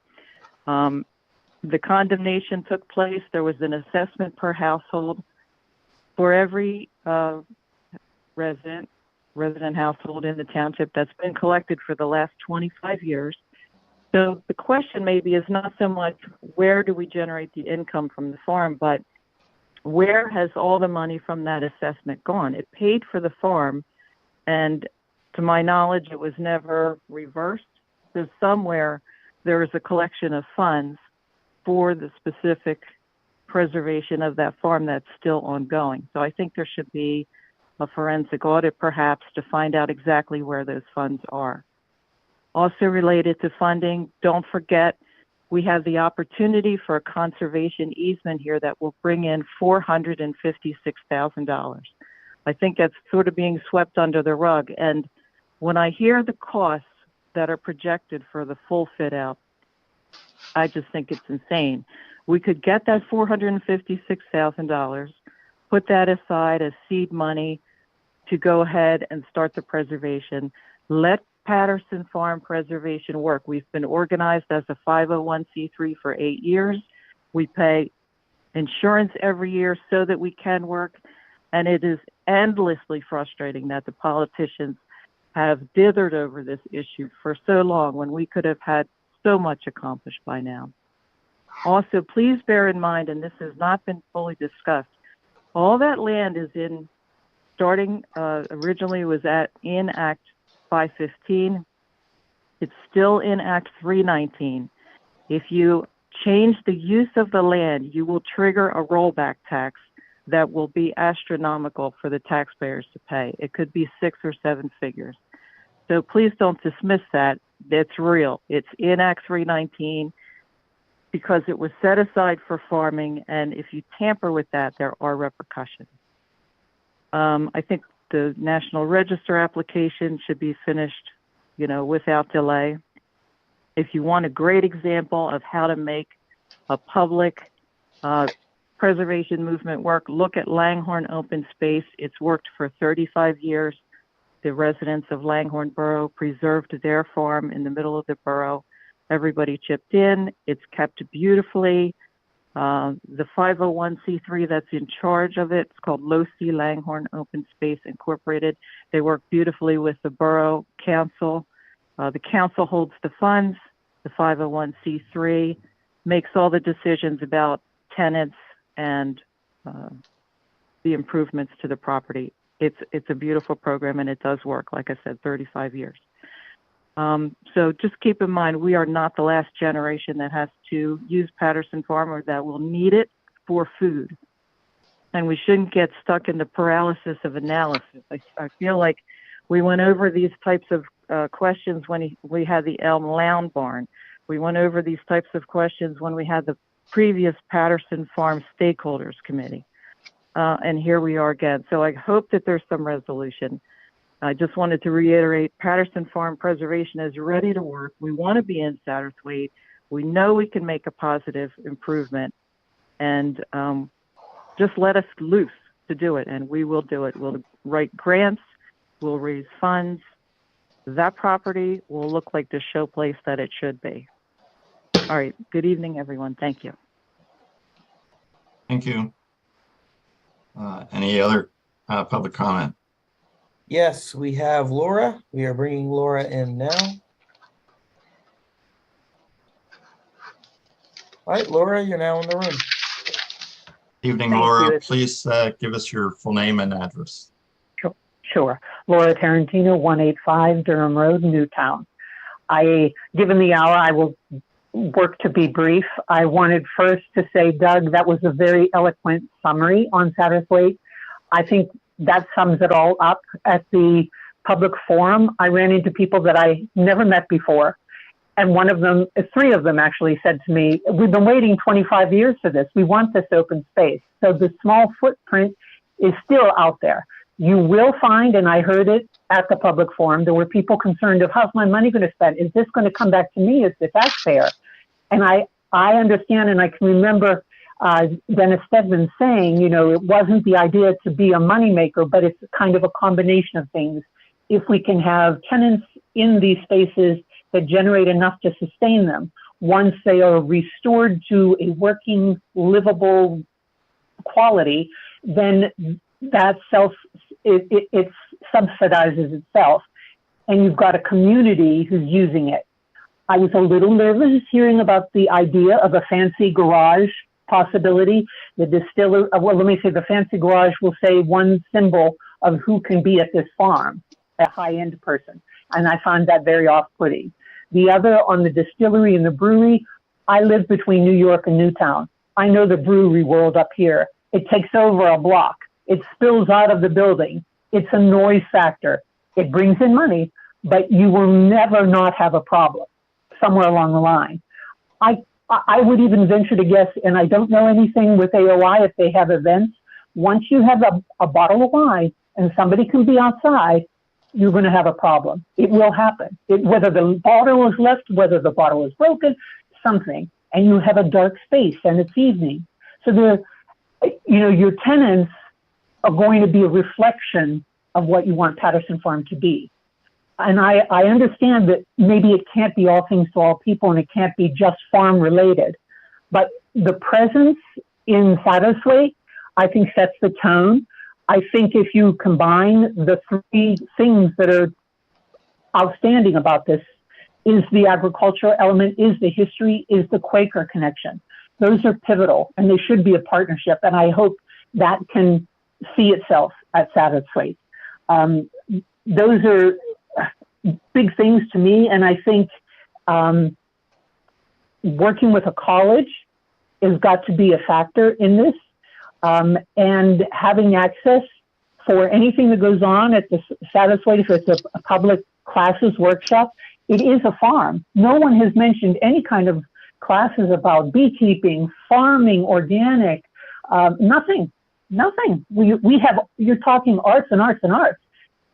The condemnation took place. There was an assessment per household for every resident household in the township that's been collected for the last 25 years. So the question maybe is not so much where do we generate the income from the farm, but where has all the money from that assessment gone? It paid for the farm, and to my knowledge, it was never reversed. So somewhere there is a collection of funds for the specific preservation of that farm that's still ongoing. So I think there should be a forensic audit perhaps to find out exactly where those funds are. Also related to funding, don't forget we have the opportunity for a conservation easement here that will bring in $456,000. I think that's sort of being swept under the rug. And when I hear the costs that are projected for the full fit out, I just think it's insane. We could get that $456,000, put that aside as seed money to go ahead and start the preservation. Let Patterson Farm Preservation work. We've been organized as a 501c3 for 8 years. We pay insurance every year so that we can work. And it is endlessly frustrating that the politicians have dithered over this issue for so long when we could have had so much accomplished by now. Also, please bear in mind, and this has not been fully discussed, all that land is in, starting originally was in Act 515. It's still in Act 319. If you change the use of the land, you will trigger a rollback tax that will be astronomical for the taxpayers to pay. It could be 6 or 7 figures. So please don't dismiss that. It's real. It's in Act 319 because it was set aside for farming, and if you tamper with that, there are repercussions. I think the National Register application should be finished, without delay. If you want a great example of how to make a public preservation movement work, look at Langhorne Open Space. It's worked for 35 years. The residents of Langhorne Borough preserved their farm in the middle of the borough. Everybody chipped in. It's kept beautifully. The 501c3 that's in charge of it, it's called Low-C Langhorne Open Space Incorporated. They work beautifully with the borough council. The council holds the funds. The 501c3 makes all the decisions about tenants and the improvements to the property. It's a beautiful program, and it does work, like I said, 35 years. So just keep in mind, we are not the last generation that has to use Patterson Farm or that will need it for food. And we shouldn't get stuck in the paralysis of analysis. I feel like we went over these types of questions when we had the Elm Lounge Barn. We went over these types of questions when we had the previous Patterson Farm Stakeholders Committee. And here we are again. So I hope that there's some resolution. I just wanted to reiterate, Patterson Farm Preservation is ready to work. We want to be in Satterthwaite. We know we can make a positive improvement. And just let us loose to do it, and we will do it. We'll write grants. We'll raise funds. That property will look like the showplace that it should be. All right. Good evening, everyone. Thank you. Thank you. Any other public comment? Yes, we have Laura. We are bringing Laura in now. All right, Laura, you're now in the room. Evening, Thank Laura. you. Please give us your full name and address. Sure. Laura Tarantino, 185 Durham Road, Newtown. Given the hour, I will work to be brief. I wanted first to say, Doug, that was a very eloquent summary on Satterthwaite. I think that sums it all up. At the public forum, I ran into people that I never met before. And one of them, three of them actually said to me, we've been waiting 25 years for this. We want this open space. So the small footprint is still out there. You will find, and I heard it at the public forum, there were people concerned of how's my money going to spend? Is this going to come back to me as the taxpayer? And I understand, and I can remember Dennis Stedman saying, it wasn't the idea to be a moneymaker, but it's kind of a combination of things. If we can have tenants in these spaces that generate enough to sustain them, once they are restored to a working, livable quality, then that it subsidizes itself. And you've got a community who's using it. I was a little nervous hearing about the idea of a fancy garage possibility. The distiller, well, let me say the fancy garage will say one symbol of who can be at this farm, a high-end person. And I found that very off-putting. The other, on the distillery and the brewery, I live between New York and Newtown. I know the brewery world up here. It takes over a block. It spills out of the building. It's a noise factor. It brings in money, but you will never not have a problem somewhere along the line. I would even venture to guess, and I don't know anything with AOI if they have events. Once you have a bottle of wine and somebody can be outside, you're going to have a problem. It will happen. Whether the bottle is left, whether the bottle is broken, something, and you have a dark space and it's evening. So your tenants are going to be a reflection of what you want Patterson Farm to be. And I understand that maybe it can't be all things to all people and it can't be just farm related, but the presence in Satterthwaite, I think, sets the tone. I think if you combine the three things that are outstanding about this, is the agricultural element, is the history, is the Quaker connection. Those are pivotal and they should be a partnership. And I hope that can see itself at Satterthwaite. Those are big things to me. And I think working with a college has got to be a factor in this. And having access for anything that goes on at the Satterthwaite, if it's a public classes, workshop. It is a farm. No one has mentioned any kind of classes about beekeeping, farming, organic, nothing. We have, you're talking arts and arts and arts.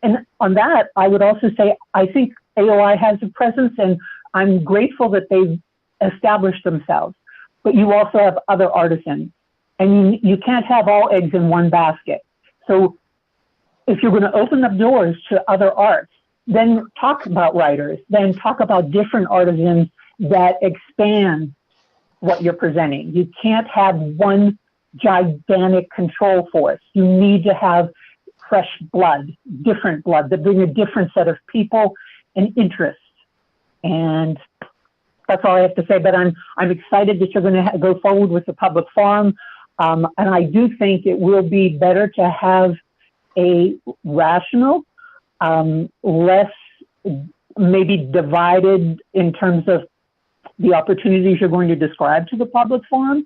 And on that, I would also say, I think AOI has a presence, and I'm grateful that they've established themselves. But you also have other artisans, and you can't have all eggs in one basket. So if you're going to open up doors to other arts, then talk about writers, then talk about different artisans that expand what you're presenting. You can't have one gigantic control force. You need to have fresh blood, different blood that bring a different set of people and interests. And that's all I have to say. But I'm excited that you're going to go forward with the public forum. And I do think it will be better to have a rational, less maybe divided in terms of the opportunities you're going to describe to the public forum.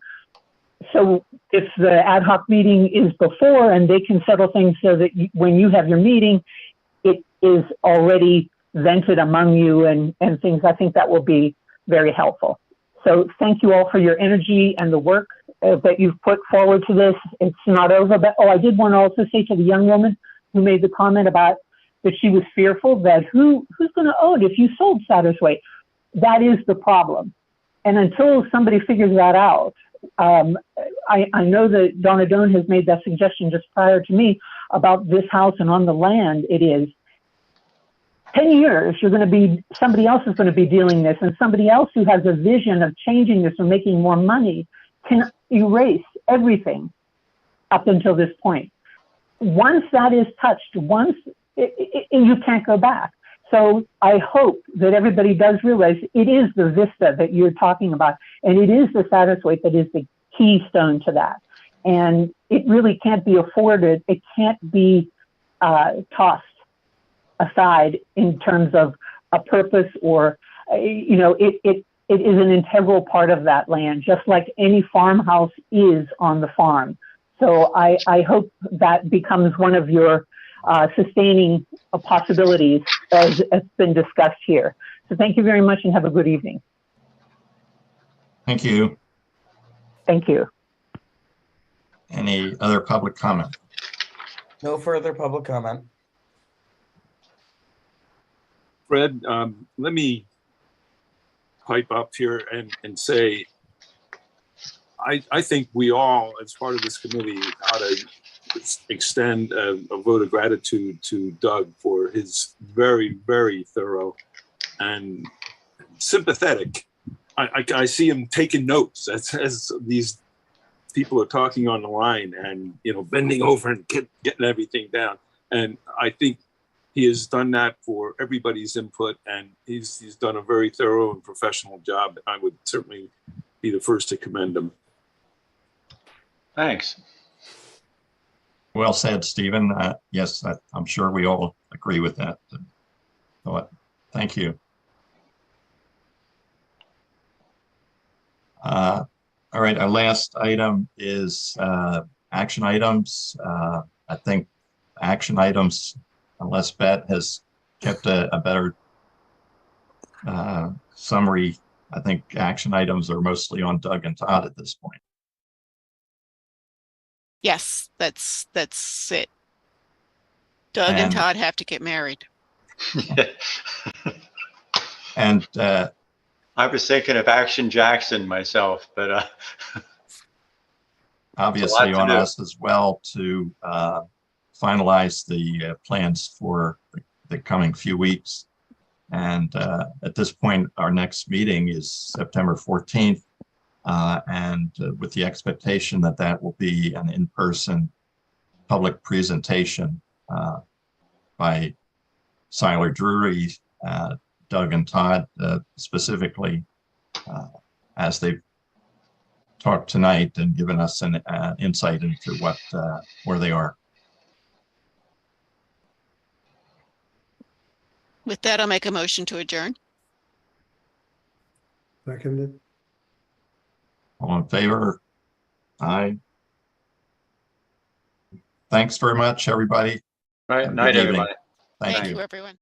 So if the ad hoc meeting is before and they can settle things so that when you have your meeting, it is already vented among you and things, I think that will be very helpful. So thank you all for your energy and the work that you've put forward to this. It's not over, but I did want to also say to the young woman who made the comment about that she was fearful that who's going to own it if you sold Sattersway? That is the problem. And until somebody figures that out, I know that Donna Doan has made that suggestion just prior to me about this house and on the land it is. 10 years, somebody else is going to be dealing this, and somebody else who has a vision of changing this or making more money can erase everything up until this point. Once that is touched, you can't go back. So I hope that everybody does realize it is the vista that you're talking about, and it is the Sattersway that is the keystone to that. And it really can't be afforded. It can't be tossed aside in terms of a purpose or, it is an integral part of that land, just like any farmhouse is on the farm. So I hope that becomes one of your sustaining possibilities as has been discussed here. So thank you very much and have a good evening. Thank you. Thank you. Any other public comment? No further public comment. Fred, let me pipe up here and say, I think we all, as part of this committee, ought to extend a vote of gratitude to Doug for his very, very thorough and sympathetic. I see him taking notes as these people are talking on the line and, bending over and getting everything down. And I think he has done that for everybody's input, and he's done a very thorough and professional job. I would certainly be the first to commend him. Thanks. Well said, Stephen. Yes, I'm sure we all agree with that. So, thank you. All right, our last item is action items. I think action items, unless Bet has kept a better summary, I think action items are mostly on Doug and Todd at this point. Yes, that's it. Doug and Todd have to get married. And I was thinking of Action Jackson myself, but obviously on us as well to finalize the plans for the coming few weeks. And at this point, our next meeting is September 14th. And with the expectation that that will be an in-person public presentation by Seiler Drury, Doug and Todd specifically, as they've talked tonight and given us an insight into where they are. With that, I'll make a motion to adjourn. Seconded. All in favor? Aye. Thanks very much, everybody. Right. Night, everybody. Thank you. Everyone.